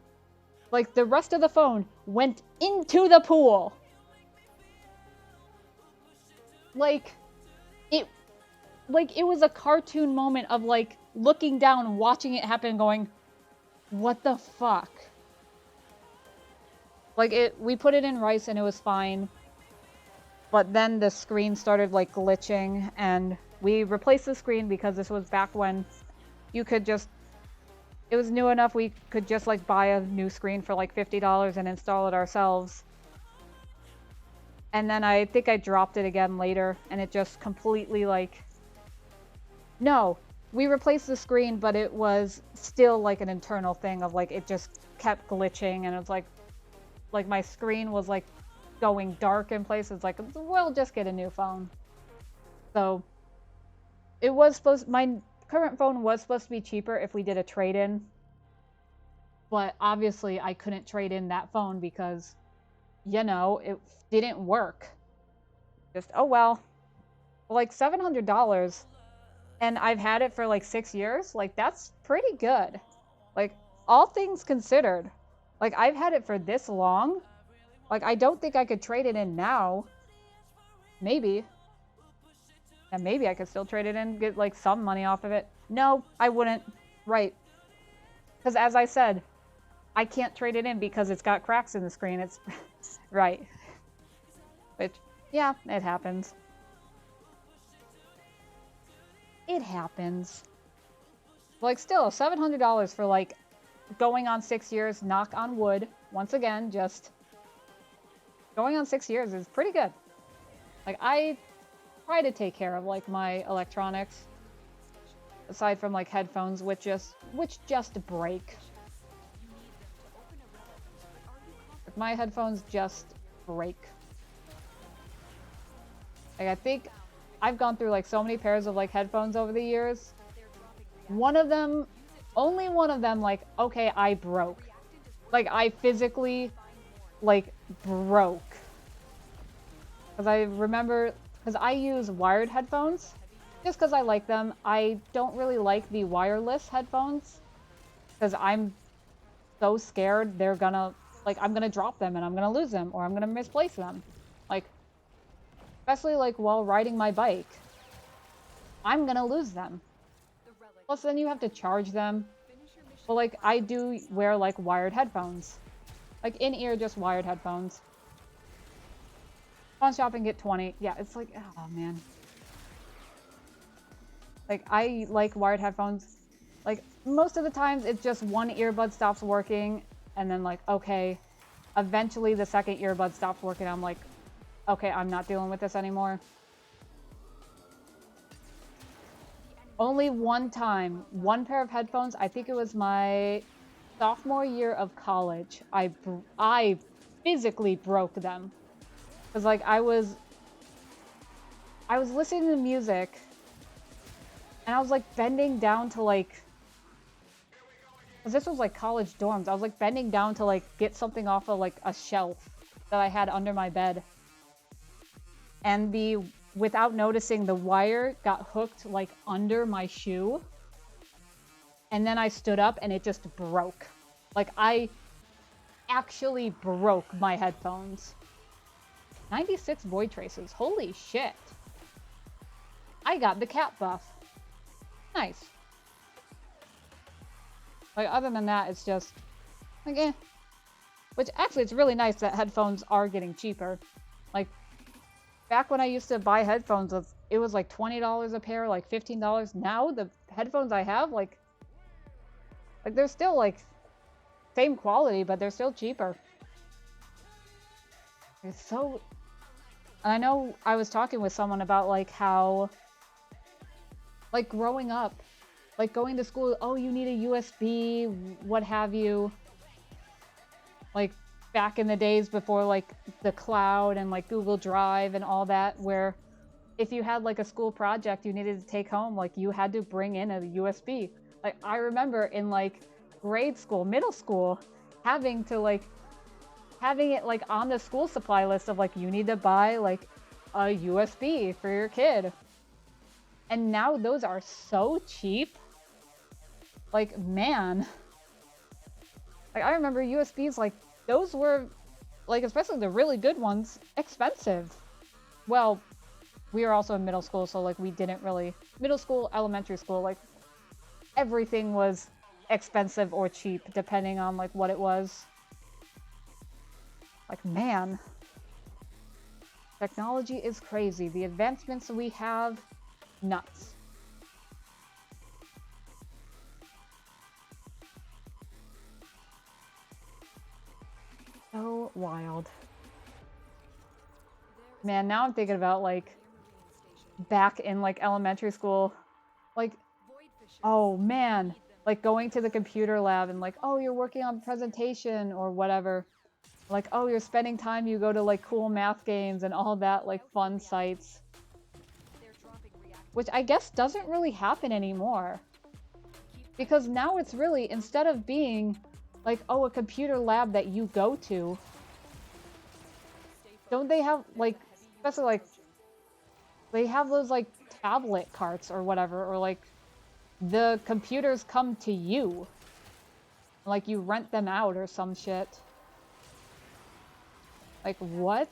like the rest of the phone, went into the pool. Like it was a cartoon moment of like looking down, watching it happen, going, what the fuck? Like we put it in rice and it was fine. But then the screen started like glitching and we replaced the screen because this was back when you could just, it was new enough we could just like buy a new screen for like $50 and install it ourselves. And then I think I dropped it again later and it just completely like, no, we replaced the screen, but it was still like an internal thing of like, it just kept glitching and it was like my screen was like going dark in places. Like, we'll just get a new phone. So it was my current phone was supposed to be cheaper if we did a trade-in. But obviously I couldn't trade in that phone because, you know, it didn't work. Just, oh well. Like $700. And I've had it for like 6 years. Like, that's pretty good. Like, all things considered. Like, I've had it for this long. Like, I don't think I could trade it in now. Maybe. And maybe I could still trade it in and get, like, some money off of it. No, I wouldn't. Right. Because as I said, I can't trade it in because it's got cracks in the screen. It's... right. Which, yeah, it happens. It happens. Like, still, $700 for, like, going on 6 years, knock on wood. Once again, just... going on 6 years is pretty good. Like, I try to take care of, like, my electronics. Aside from, like, headphones, which just break. My headphones just break. Like, I think I've gone through, like, so many pairs of, like, headphones over the years. One of them, only one of them, like, okay, I broke. Like, I physically, like, broke. Because I remember, because I use wired headphones, just because I like them. I don't really like the wireless headphones, because I'm so scared they're gonna, like, I'm gonna drop them and I'm gonna lose them, or I'm gonna misplace them. Like, especially like while riding my bike, I'm gonna lose them. Plus then you have to charge them. But like I do wear like wired headphones. Like in-ear just wired headphones. Pawn shopping get 20. Yeah, it's like, oh man. Like I like wired headphones. Like most of the times it's just one earbud stops working and then like, okay, eventually the second earbud stops working. I'm like, okay, I'm not dealing with this anymore. Only one time, one pair of headphones, I think it was my sophomore year of college, I physically broke them. Cause like I was listening to music and I was like bending down to like, cause this was like college dorms. I was like bending down to like get something off of like a shelf that I had under my bed. And without noticing, the wire got hooked like under my shoe. And then I stood up and it just broke. Like I actually broke my headphones. 96 void traces. Holy shit. I got the cat buff. Nice. Like other than that, it's just like eh. Which actually it's really nice that headphones are getting cheaper. Like back when I used to buy headphones, it was like $20 a pair, like $15. Now the headphones I have, like they're still like same quality, but they're still cheaper. It's so. And I know I was talking with someone about like how, like growing up, like going to school, oh, you need a USB, what have you. Like back in the days before like the cloud and like Google Drive and all that, where if you had like a school project you needed to take home, like you had to bring in a USB. Like I remember in like grade school, middle school, having it like on the school supply list of like you need to buy like a USB for your kid. And now those are so cheap. Like man. Like I remember USBs, like those were like, especially the really good ones, expensive. Well, we were also in middle school, so like we didn't really, middle school, elementary school, like everything was expensive or cheap depending on like what it was. Like man, technology is crazy. The advancements we have, nuts. So wild. Man, now I'm thinking about like back in like elementary school, like, oh man, like going to the computer lab and like, oh, you're working on presentation or whatever. Like, oh, you're spending time, you go to like cool math games and all that, like fun sites. Which I guess doesn't really happen anymore. Because now it's really, instead of being like, oh, a computer lab that you go to, don't they have like, especially like, they have those like tablet carts or whatever, or like the computers come to you. Like you rent them out or some shit. Like what?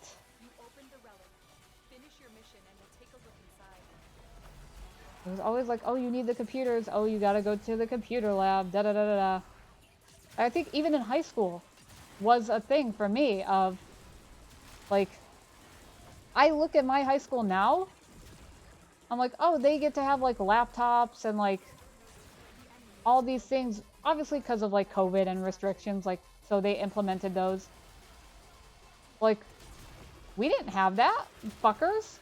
It was always like, oh, you need the computers. Oh, you gotta go to the computer lab. Da da da da da. I think even in high school was a thing for me of like, I look at my high school now. I'm like, oh, they get to have like laptops and like all these things, obviously because of like COVID and restrictions, like, so they implemented those. Like, we didn't have that, fuckers.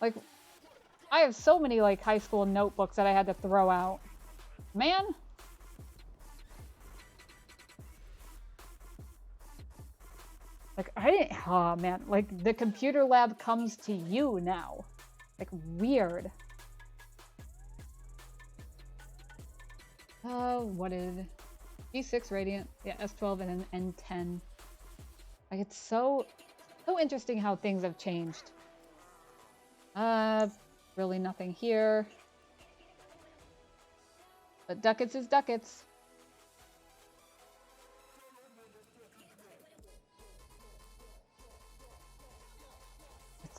Like, I have so many like high school notebooks that I had to throw out. Man. Like, I didn't, oh man, like the computer lab comes to you now. Like, weird. What is G6 Radiant? Yeah, S12 and an N10. Like, it's so interesting how things have changed. Really nothing here. But ducats is ducats.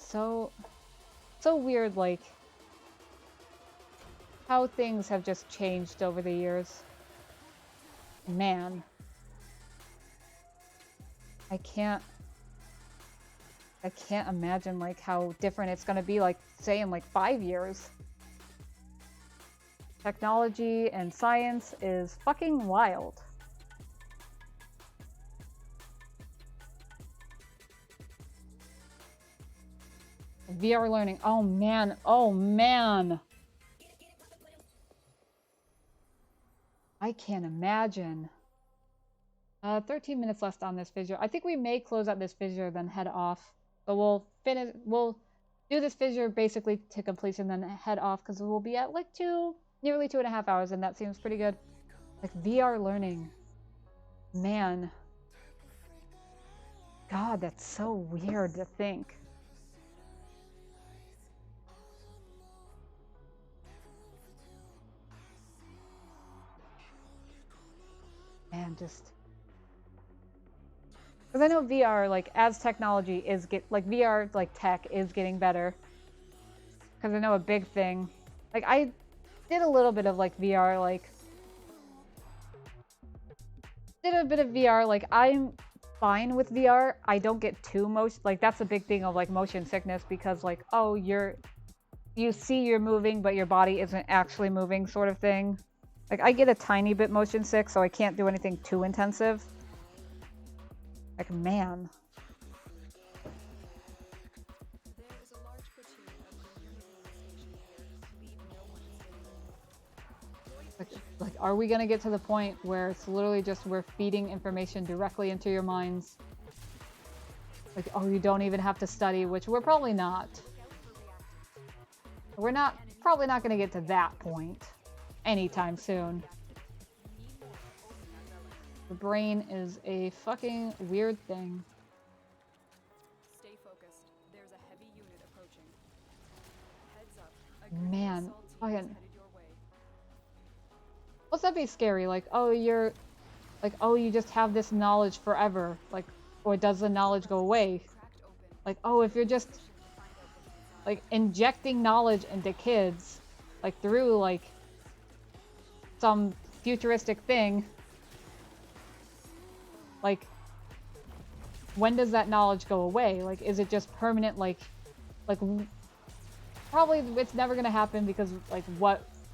so weird, like, how things have just changed over the years. Man. I can't imagine, like, how different it's gonna be, like, say, in, like, 5 years. Technology and science is fucking wild. VR learning. Oh, man. Oh, man. I can't imagine. 13 minutes left on this fissure. I think we may close out this fissure, then head off. But we'll do this fissure basically to completion, then head off, because we'll be at like nearly 2.5 hours, and that seems pretty good. Like, VR learning. Man. God, that's so weird to think. Man, just... Because I know VR, like, as technology is VR, like, tech is getting better. Because I know a big thing. Like, I did a little bit of, like, VR, like... Did a bit of VR, like, I'm fine with VR. I don't get too motion... Like, that's a big thing of, like, motion sickness, because, like, oh, you see you're moving, but your body isn't actually moving, sort of thing. Like, I get a tiny bit motion sick, so I can't do anything too intensive. Like, man. Like, are we gonna get to the point where it's literally just we're feeding information directly into your minds? Like, oh, you don't even have to study, which we're probably not. We're probably not gonna get to that point anytime soon. The brain is a fucking weird thing. Stay focused. There's a heavy unit approaching. Heads up. Man, fucking... What's that be scary? Like, oh, you just have this knowledge forever. Like, or does the knowledge go away? Like, oh, if you're just, like, injecting knowledge into kids, like, through, like, some futuristic thing, like, when does that knowledge go away? Like, is it just permanent? Like, probably it's never gonna happen, because, like,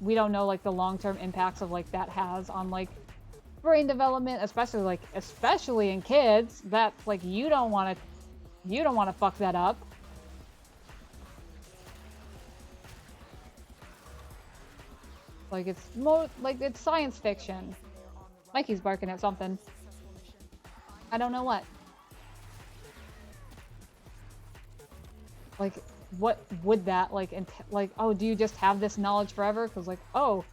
we don't know, like, the long-term impacts of, like, that has on, like, brain development, especially in kids. That's, like, you don't want to fuck that up. Like, it's science fiction. Mikey's barking at something. I don't know what. Like, what would that, like, oh, do you just have this knowledge forever? Because, like, oh,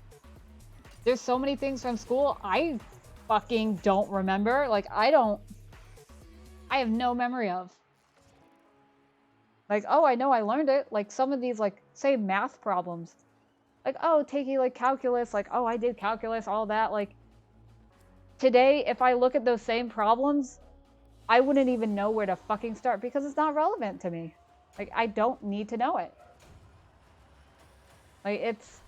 there's so many things from school I fucking don't remember. Like, I have no memory of. Like, oh, I know I learned it. Like, some of these, like, say, math problems. Like, oh, taking, like, calculus. Like, oh, I did calculus, all that. Like, today, if I look at those same problems, I wouldn't even know where to fucking start, because it's not relevant to me. Like, I don't need to know it. Like, it's...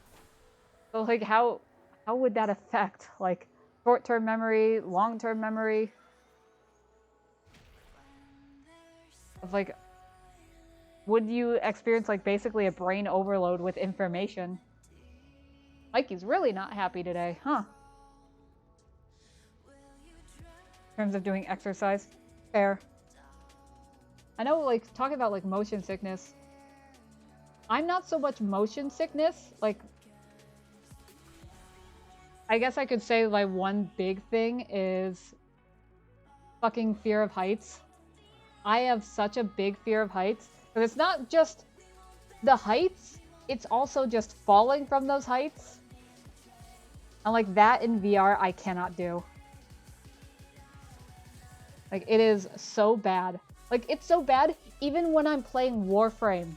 So, like, how would that affect, like, short-term memory, long-term memory? Of, like... Would you experience, like, basically a brain overload with information? Mikey's really not happy today, huh? In terms of doing exercise. Fair. I know, like, talking about, like, motion sickness. I'm not so much motion sickness. Like, I guess I could say, like, one big thing is fucking fear of heights. I have such a big fear of heights. But it's not just the heights. It's also just falling from those heights. And, like, that in VR, I cannot do. Like, it is so bad. Like, it's so bad, even when I'm playing Warframe.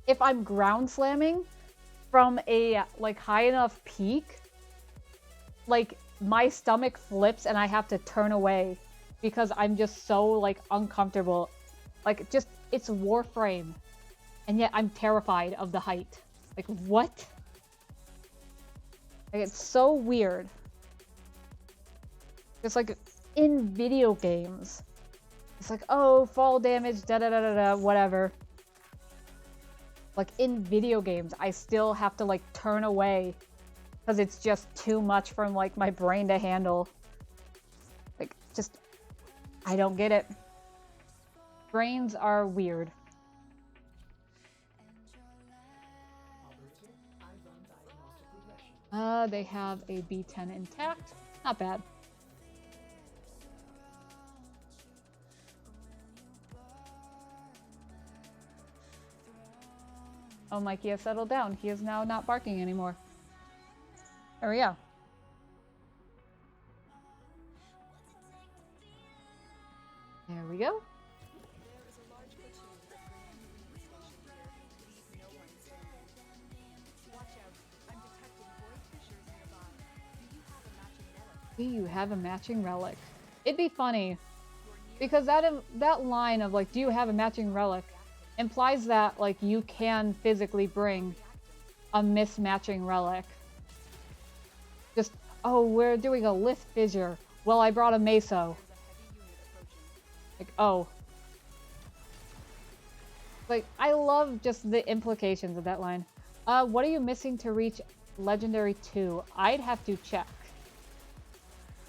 If I'm ground slamming from a, like, high enough peak, like, my stomach flips and I have to turn away because I'm just so, like, uncomfortable. Like, just It's Warframe. And yet I'm terrified of the height. Like, what? Like, it's so weird. It's like in video games. It's like, oh, fall damage, da-da-da-da-da, whatever. Like, in video games, I still have to, like, turn away. Because it's just too much from, like, my brain to handle. Like, just... I don't get it. Brains are weird. They have a B10 intact. Not bad. Oh, Mikey has settled down. He is now not barking anymore. There we go. There we go. There is a large platoon of Grand Marine stationed here. Leave no one standing. Watch out. I'm detecting void fissures nearby. Do you have a matching relic? Do you have a matching relic? It'd be funny. Because that line of, like, do you have a matching relic implies that, like, you can physically bring a mismatching relic. Just, oh, we're doing a lift fissure. Well, I brought a meso. Like, oh. Like, I love just the implications of that line. What are you missing to reach Legendary 2? I'd have to check.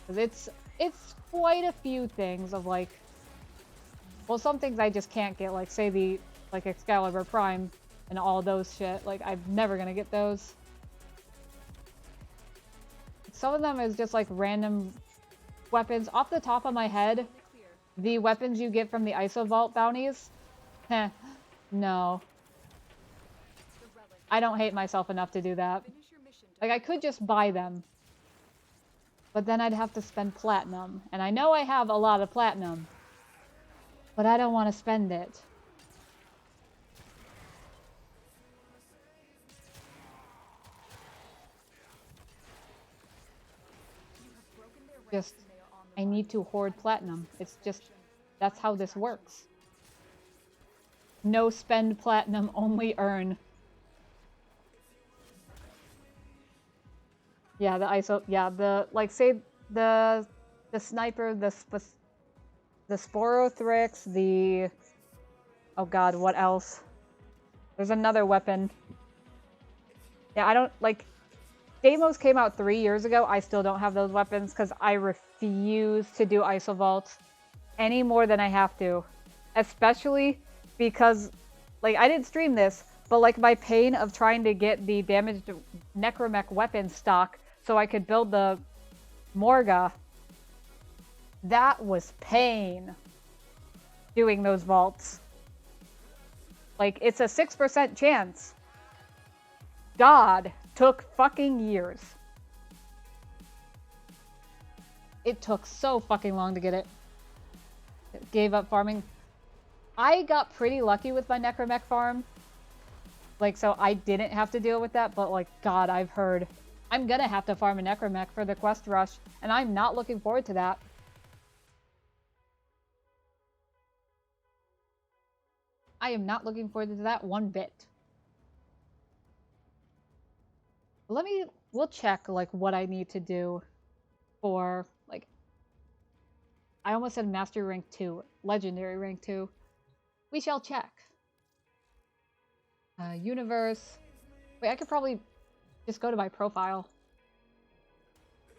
Because it's quite a few things of, like... Well, some things I just can't get, like, say the, like, Excalibur Prime and all those shit. Like, I'm never gonna get those. Some of them is just, like, random weapons. Off the top of my head, the weapons you get from the ISO Vault bounties, heh, no. I don't hate myself enough to do that. Like, I could just buy them. But then I'd have to spend platinum. And I know I have a lot of platinum. But I don't want to spend it. Just, I need to hoard platinum. It's just, that's how this works. No spend platinum, only earn. Yeah, the ISO, yeah, the, like, say, the sniper, the Sporothrix, the... Oh god, what else? There's another weapon. Yeah, I don't, like... Deimos came out 3 years ago. I still don't have those weapons because I refuse to do ISO Vaults any more than I have to. Especially because, like, I didn't stream this, but, like, my pain of trying to get the damaged Necromech weapon stock so I could build the Morga... That was pain, doing those vaults. Like, it's a 6% chance. God, took fucking years. It took so fucking long to get it. It gave up farming. I got pretty lucky with my Necromech farm. Like, so I didn't have to deal with that, but, like, God, I've heard I'm gonna have to farm a Necromech for the quest rush, and I'm not looking forward to that. I am not looking forward to that one bit. We'll check, like, what I need to do for, like, I almost said Mastery Rank 2, Legendary Rank 2. We shall check. Universe. Wait, I could probably just go to my profile.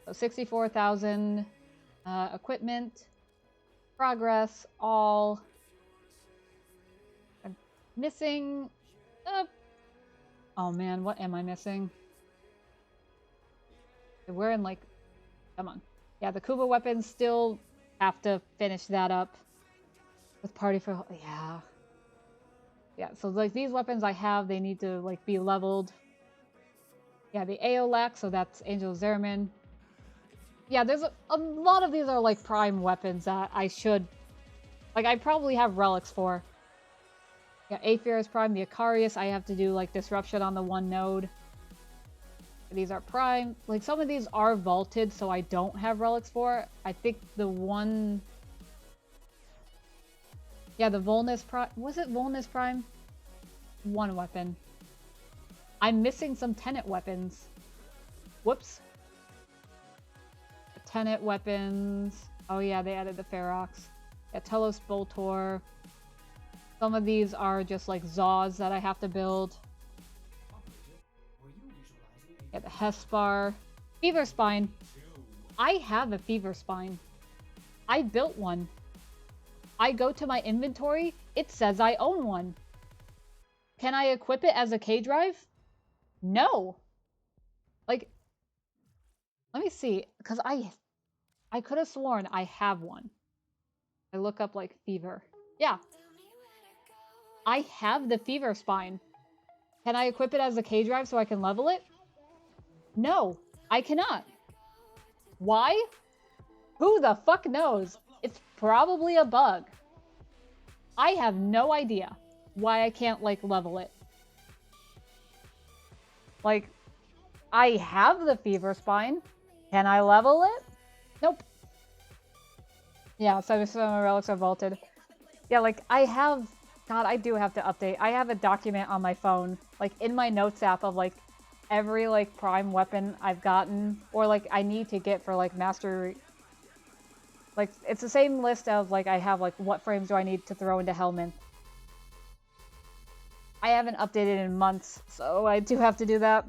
So 64,000, equipment, progress, all... Missing... Oh man, what am I missing? We're in, like... Come on. Yeah, the Kuba weapons still have to finish that up. With Party for... Yeah. Yeah, so, like, these weapons I have, they need to, like, be leveled. Yeah, the Aolak, so that's Angel Zerman. Yeah, there's a lot of these are, like, prime weapons that I should... Like, I probably have relics for. Yeah, Aether is prime. The Icarius, I have to do, like, disruption on the one node. These are prime. Like, some of these are vaulted, so I don't have relics for. I think the one... Yeah, the Volnus Prime. Was it Volnus Prime? One weapon. I'm missing some Tenet weapons. Whoops. Tenet weapons. Oh yeah, they added the Ferox. Yeah, Telos Boltor. Some of these are just like Zaws that I have to build. Yeah, the Hespar. Fever Spine. I have a Fever Spine. I built one. I go to my inventory, it says I own one. Can I equip it as a K drive? No. Like, let me see, because I could have sworn I have one. I look up like Fever. Yeah. I have the Fever Spine. Can I equip it as a K drive so I can level it? No, I cannot. Why? Who the fuck knows? It's probably a bug. I have no idea why I can't, like, level it. Like, I have the Fever Spine. Can I level it? Nope. Yeah, so some relics are vaulted. Yeah, like, I have... God, I do have to update. I have a document on my phone, like, in my notes app of, like, every, like, prime weapon I've gotten, or, like, I need to get for, like, mastery... Like, it's the same list of, like, I have, like, what frames do I need to throw into Helminth. I haven't updated in months, so I do have to do that.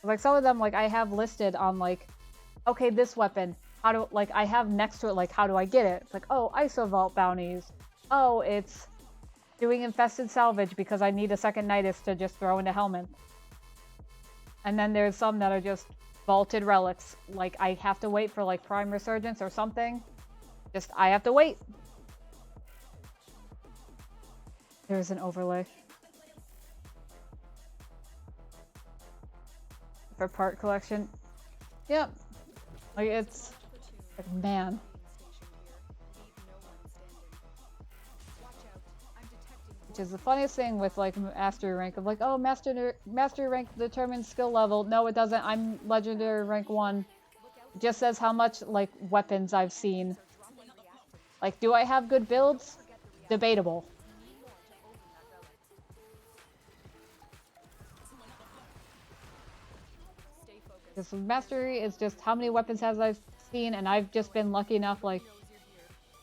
Like, some of them, like, I have listed on, like, okay, this weapon, how do, like, I have next to it, like, how do I get it? It's like, oh, ISO Vault bounties. Oh, it's doing infested salvage because I need a second Nidus to just throw into Helminth. And then there's some that are just vaulted relics. Like, I have to wait for, like, Prime Resurgence or something. Just, I have to wait. There's an overlay. For part collection. Yep. Like, it's... Like, man. Which is the funniest thing with, like, mastery rank of, like, oh, mastery rank determines skill level. No, it doesn't. I'm legendary rank 1. It just says how much, like, weapons I've seen. Like, do I have good builds? Debatable. Because mastery is just how many weapons have I seen, and I've just been lucky enough, like,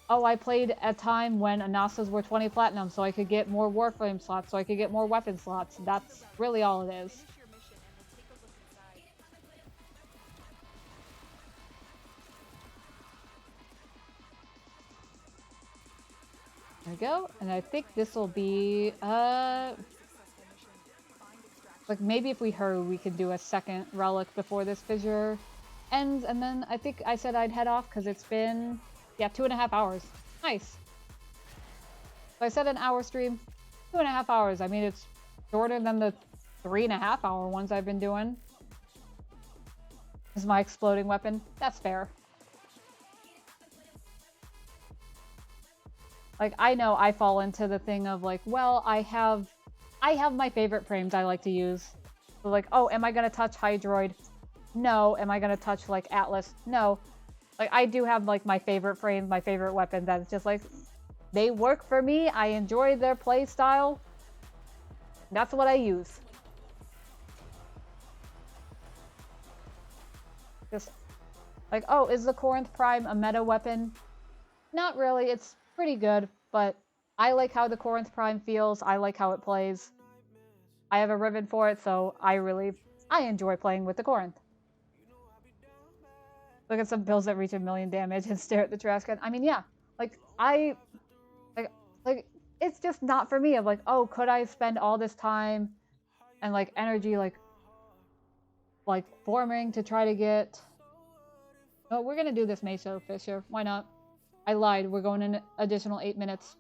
oh, I played a time when Anastas were 20 platinum, so I could get more Warframe slots, so I could get more weapon slots. That's really all it is. There we go, and I think this will be, like, maybe if we hurry, we could do a second relic before this fissure ends, and then I think I said I'd head off, because it's been, yeah, 2.5 hours. Nice. So I said an hour stream, 2.5 hours. I mean, it's shorter than the 3.5 hour ones I've been doing. Is my exploding weapon? That's fair. Like, I know I fall into the thing of, like, well, I have my favorite frames I like to use. So, like, oh, am I gonna touch Hydroid? No. Am I gonna touch, like, Atlas? No. Like, I do have, like, my favorite frames, my favorite weapons that's just, like, they work for me. I enjoy their play style. That's what I use. Just, like, oh, is the Corinth Prime a meta weapon? Not really. It's pretty good, but I like how the Corinth Prime feels. I like how it plays. I have a ribbon for it, so I enjoy playing with the Corinth. Look at some builds that reach 1 million damage and stare at the trash can. I mean, yeah, like, like, it's just not for me. I'm like, oh, could I spend all this time and, like, energy, like forming to try to get... Oh, we're gonna do this Meso Fisher. Why not? I lied. We're going an additional 8 minutes.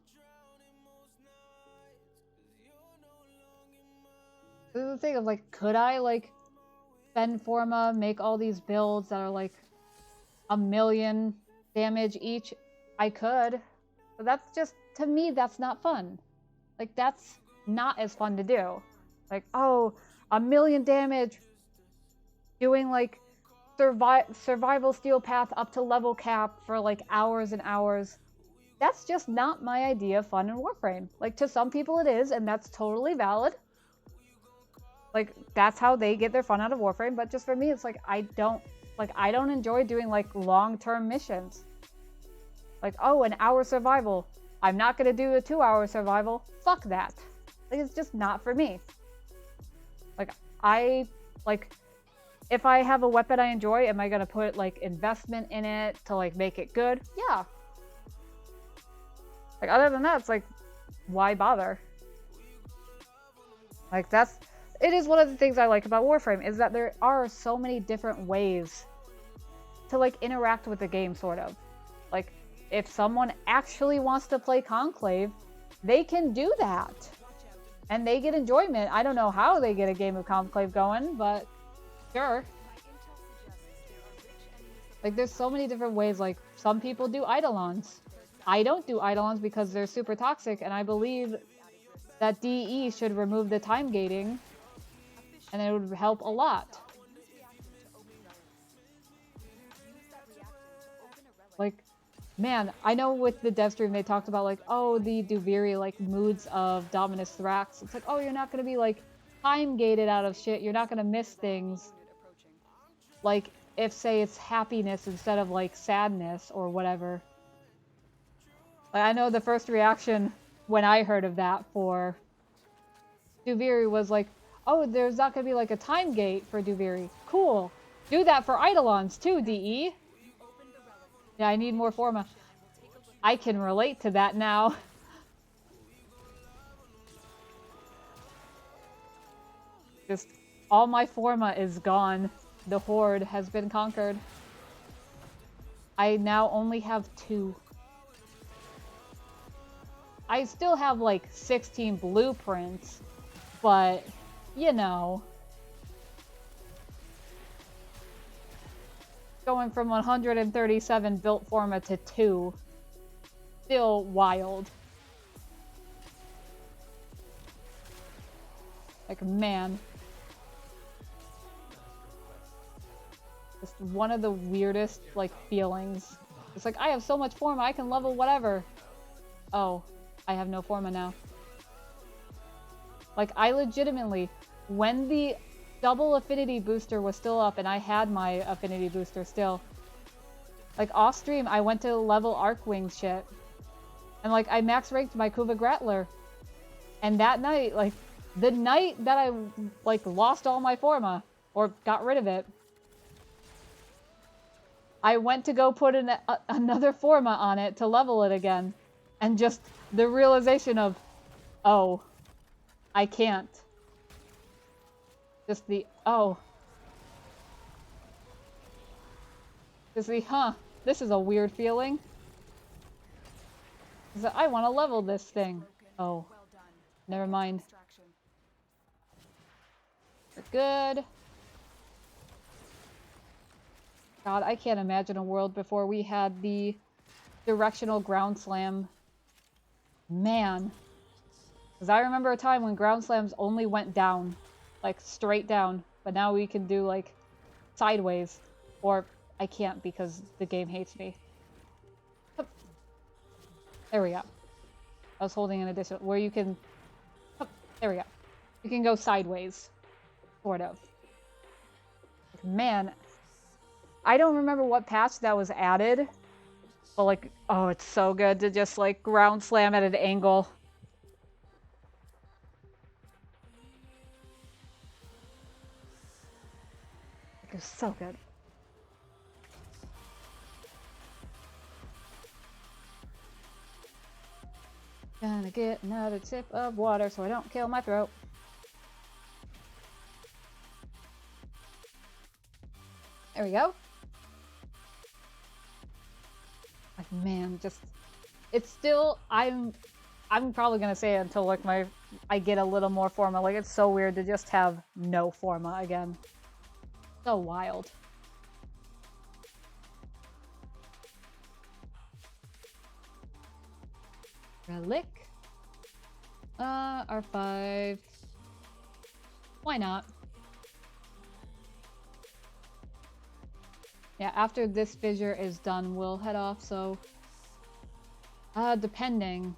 This is the thing of, like, could I, like, spend Forma, make all these builds that are, like, 1 million damage each? I could. But that's just, to me, that's not fun. Like, that's not as fun to do. Like, oh, 1 million damage, doing, like, survival steel path up to level cap for, like, hours and hours. that's just not my idea of fun in Warframe. Like, to some people it is, and that's totally valid. Like, that's how they get their fun out of Warframe, but just for me, it's like, I don't enjoy doing, like, long-term missions. Like, oh, an hour survival. I'm not gonna do a 2-hour survival. Fuck that. Like, it's just not for me. Like, if I have a weapon I enjoy, am I gonna put, like, investment in it to, like, make it good? Yeah. Like, other than that, it's like, why bother? Like, it is one of the things I like about Warframe, is that there are so many different ways to, like, interact with the game, sort of. Like, if someone actually wants to play Conclave, they can do that. And they get enjoyment. I don't know how they get a game of Conclave going, but sure. Like, there's so many different ways. Like, some people do Eidolons. I don't do Eidolons because they're super toxic, and I believe that DE should remove the time gating, and it would help a lot. Like, man, I know with the dev stream they talked about, like, oh, the Duviri, like, moods of Dominus Thrax. It's like, oh, you're not gonna be, like, time gated out of shit. You're not gonna miss things. Like, if, say, it's happiness instead of, like, sadness or whatever. Like, I know the first reaction when I heard of that for Duviri was like, oh, there's not gonna be, like, a time gate for Duviri. Cool. Do that for Eidolons too, DE. Yeah, I need more Forma. I can relate to that now. Just all my Forma is gone. The Horde has been conquered. I now only have 2. I still have like 16 blueprints, but you know. Going from 137 built Forma to 2. Still wild. Like, man. Just one of the weirdest, like, feelings. It's like, I have so much Forma, I can level whatever. Oh, I have no Forma now. Like, I legitimately, when the double affinity booster was still up, and I had my affinity booster still, like, off stream, I went to level Arcwing shit. And, like, I max ranked my Kuva Grattler. And that night, like, the night that I, like, lost all my Forma, or got rid of it, I went to go put another Forma on it to level it again. And just the realization of, oh, I can't. Just the, oh. Just the, huh, this is a weird feeling. So I want to level this thing. Oh, never mind. We're good. God, I can't imagine a world before we had the directional ground slam. Man. Because I remember a time when ground slams only went down. Like, straight down. But now we can do, like, sideways. Or I can't because the game hates me. There we go. I was holding an additional... Where you can... There we go. You can go sideways. Sort of. Man. I don't remember what patch that was added. But, like, oh, it's so good to just, like, ground slam at an angle. It was so good. Gonna get another sip of water so I don't kill my throat. There we go. Like, man, just... It's still... I'm probably gonna say it until, like, I get a little more Forma. Like, it's so weird to just have no Forma again. So wild. Relic. R5. Why not? Yeah, after this fissure is done, we'll head off, so... Depending.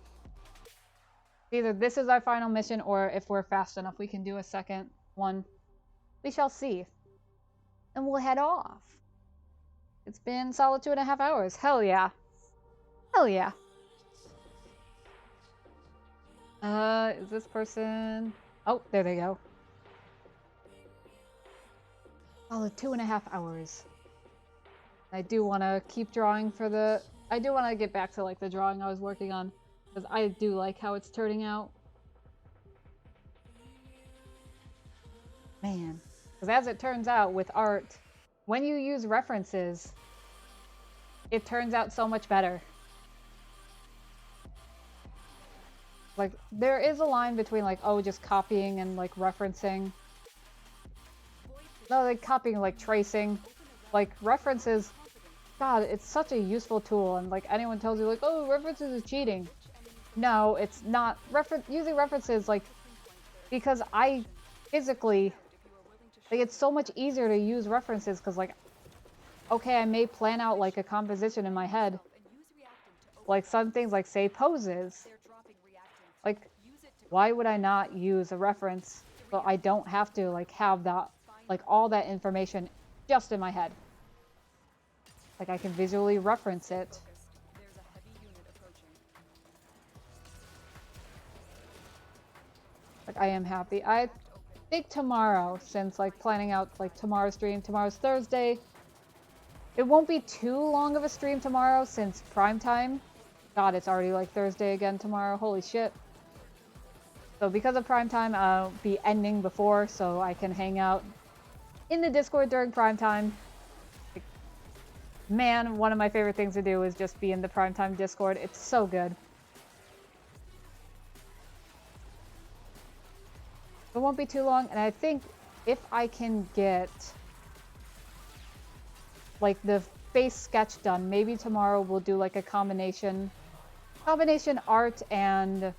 Either this is our final mission, or if we're fast enough, we can do a second one. We shall see. And we'll head off. It's been solid 2.5 hours. Hell yeah. Hell yeah. Is this person... Oh, there they go. Solid 2.5 hours. I do want to keep drawing for the... I do want to get back to, like, the drawing I was working on. Because I do like how it's turning out. Man. Because as it turns out with art, when you use references, it turns out so much better. Like, there is a line between, like, oh, just copying and, like, referencing. No, like, copying, like, tracing. Like, references, God, it's such a useful tool, and, like, anyone tells you, like, oh, references is cheating. No, it's not. Using references, like, because I physically, like, it's so much easier to use references, because, like, okay, I may plan out, like, a composition in my head. Like, some things, like, say, poses. Like, why would I not use a reference so I don't have to, like, have that, like, all that information just in my head? Like, I can visually reference it. Like, I am happy. I think tomorrow, since, like, planning out, like, tomorrow's stream, tomorrow's Thursday, it won't be too long of a stream tomorrow since prime time. God, it's already, like, Thursday again tomorrow. Holy shit. So because of prime time, I'll be ending before, so I can hang out in the Discord during prime time. Like, man, one of my favorite things to do is just be in the prime time Discord. It's so good. It won't be too long, and I think if I can get, like, the face sketch done, maybe tomorrow we'll do, like, a combination art and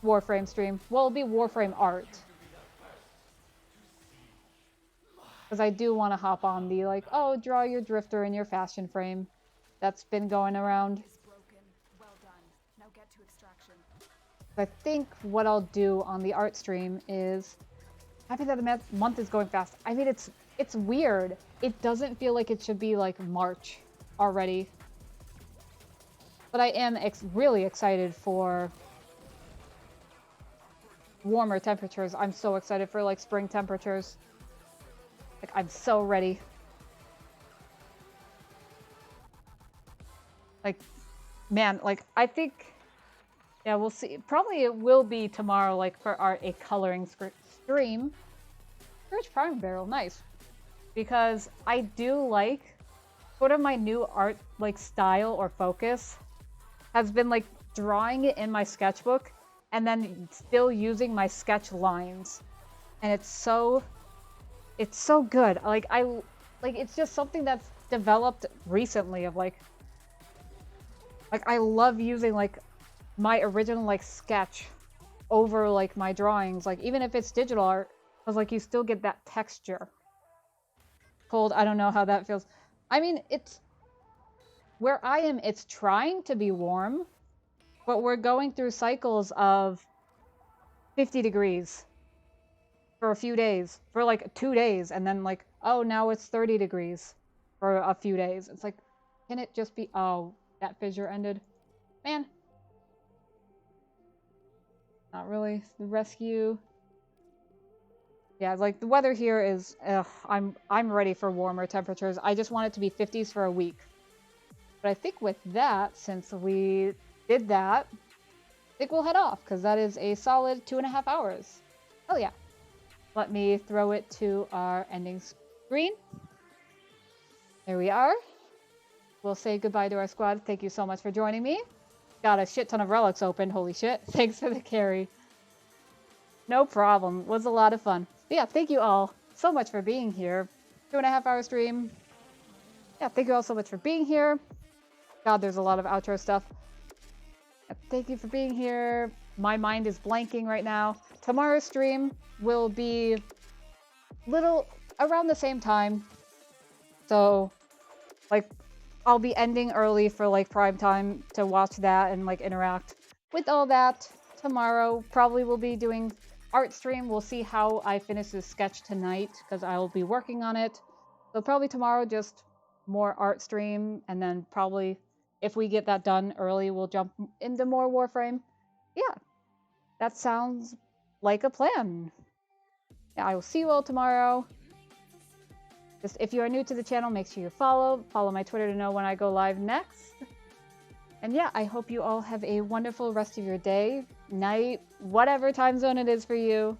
Warframe stream. Well, it'll be Warframe art. Because I do want to hop on the, like, oh, draw your drifter in your fashion frame. That's been going around. I think what I'll do on the art stream is... Happy that the month is going fast. I mean, it's weird. It doesn't feel like it should be, like, March already. But I am really excited for warmer temperatures. I'm so excited for, like, spring temperatures. Like, I'm so ready. Like, man, like, I think... Yeah, we'll see. Probably it will be tomorrow, like, for a coloring stream. Rich Prime Barrel, nice. Because I do like, sort of my new art, like, style or focus has been, like, drawing it in my sketchbook and then still using my sketch lines. And it's so good. Like, it's just something that's developed recently of, like, I love using, like, my original, like, sketch over, like, my drawings. Like, even if it's digital art, because, like, you still get that texture. Cold, I don't know how that feels. I mean, it's... Where I am, it's trying to be warm, but we're going through cycles of 50 degrees for a few days. For, like, 2 days, and then, like, oh, now it's 30 degrees for a few days. It's like, can it just be... Oh, that fissure ended. Man. Not really. The rescue. Yeah, like, the weather here is... Ugh, I'm ready for warmer temperatures. I just want it to be 50s for a week. But I think with that, since we did that, I think we'll head off, because that is a solid 2.5 hours. Oh yeah. Let me throw it to our ending screen. There we are. We'll say goodbye to our squad. Thank you so much for joining me. Got a shit ton of relics open. Holy shit. Thanks for the carry. No problem. Was a lot of fun. But yeah, thank you all so much for being here. 2.5 hour stream. Yeah, thank you all so much for being here. God, there's a lot of outro stuff. Thank you for being here. My mind is blanking right now. Tomorrow's stream will be around the same time. So, like, I'll be ending early for like prime time to watch that and like interact with all that tomorrow. Probably will be doing art stream. We'll see how I finish this sketch tonight because I will be working on it. So probably tomorrow just more art stream, and then probably if we get that done early, we'll jump into more Warframe. Yeah, that sounds like a plan. Yeah, I will see you all tomorrow. Just if you are new to the channel, make sure you follow my Twitter to know when I go live next. And yeah, I hope you all have a wonderful rest of your day, night, whatever time zone it is for you.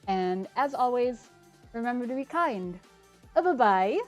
And as always, remember to be kind. Bye-bye.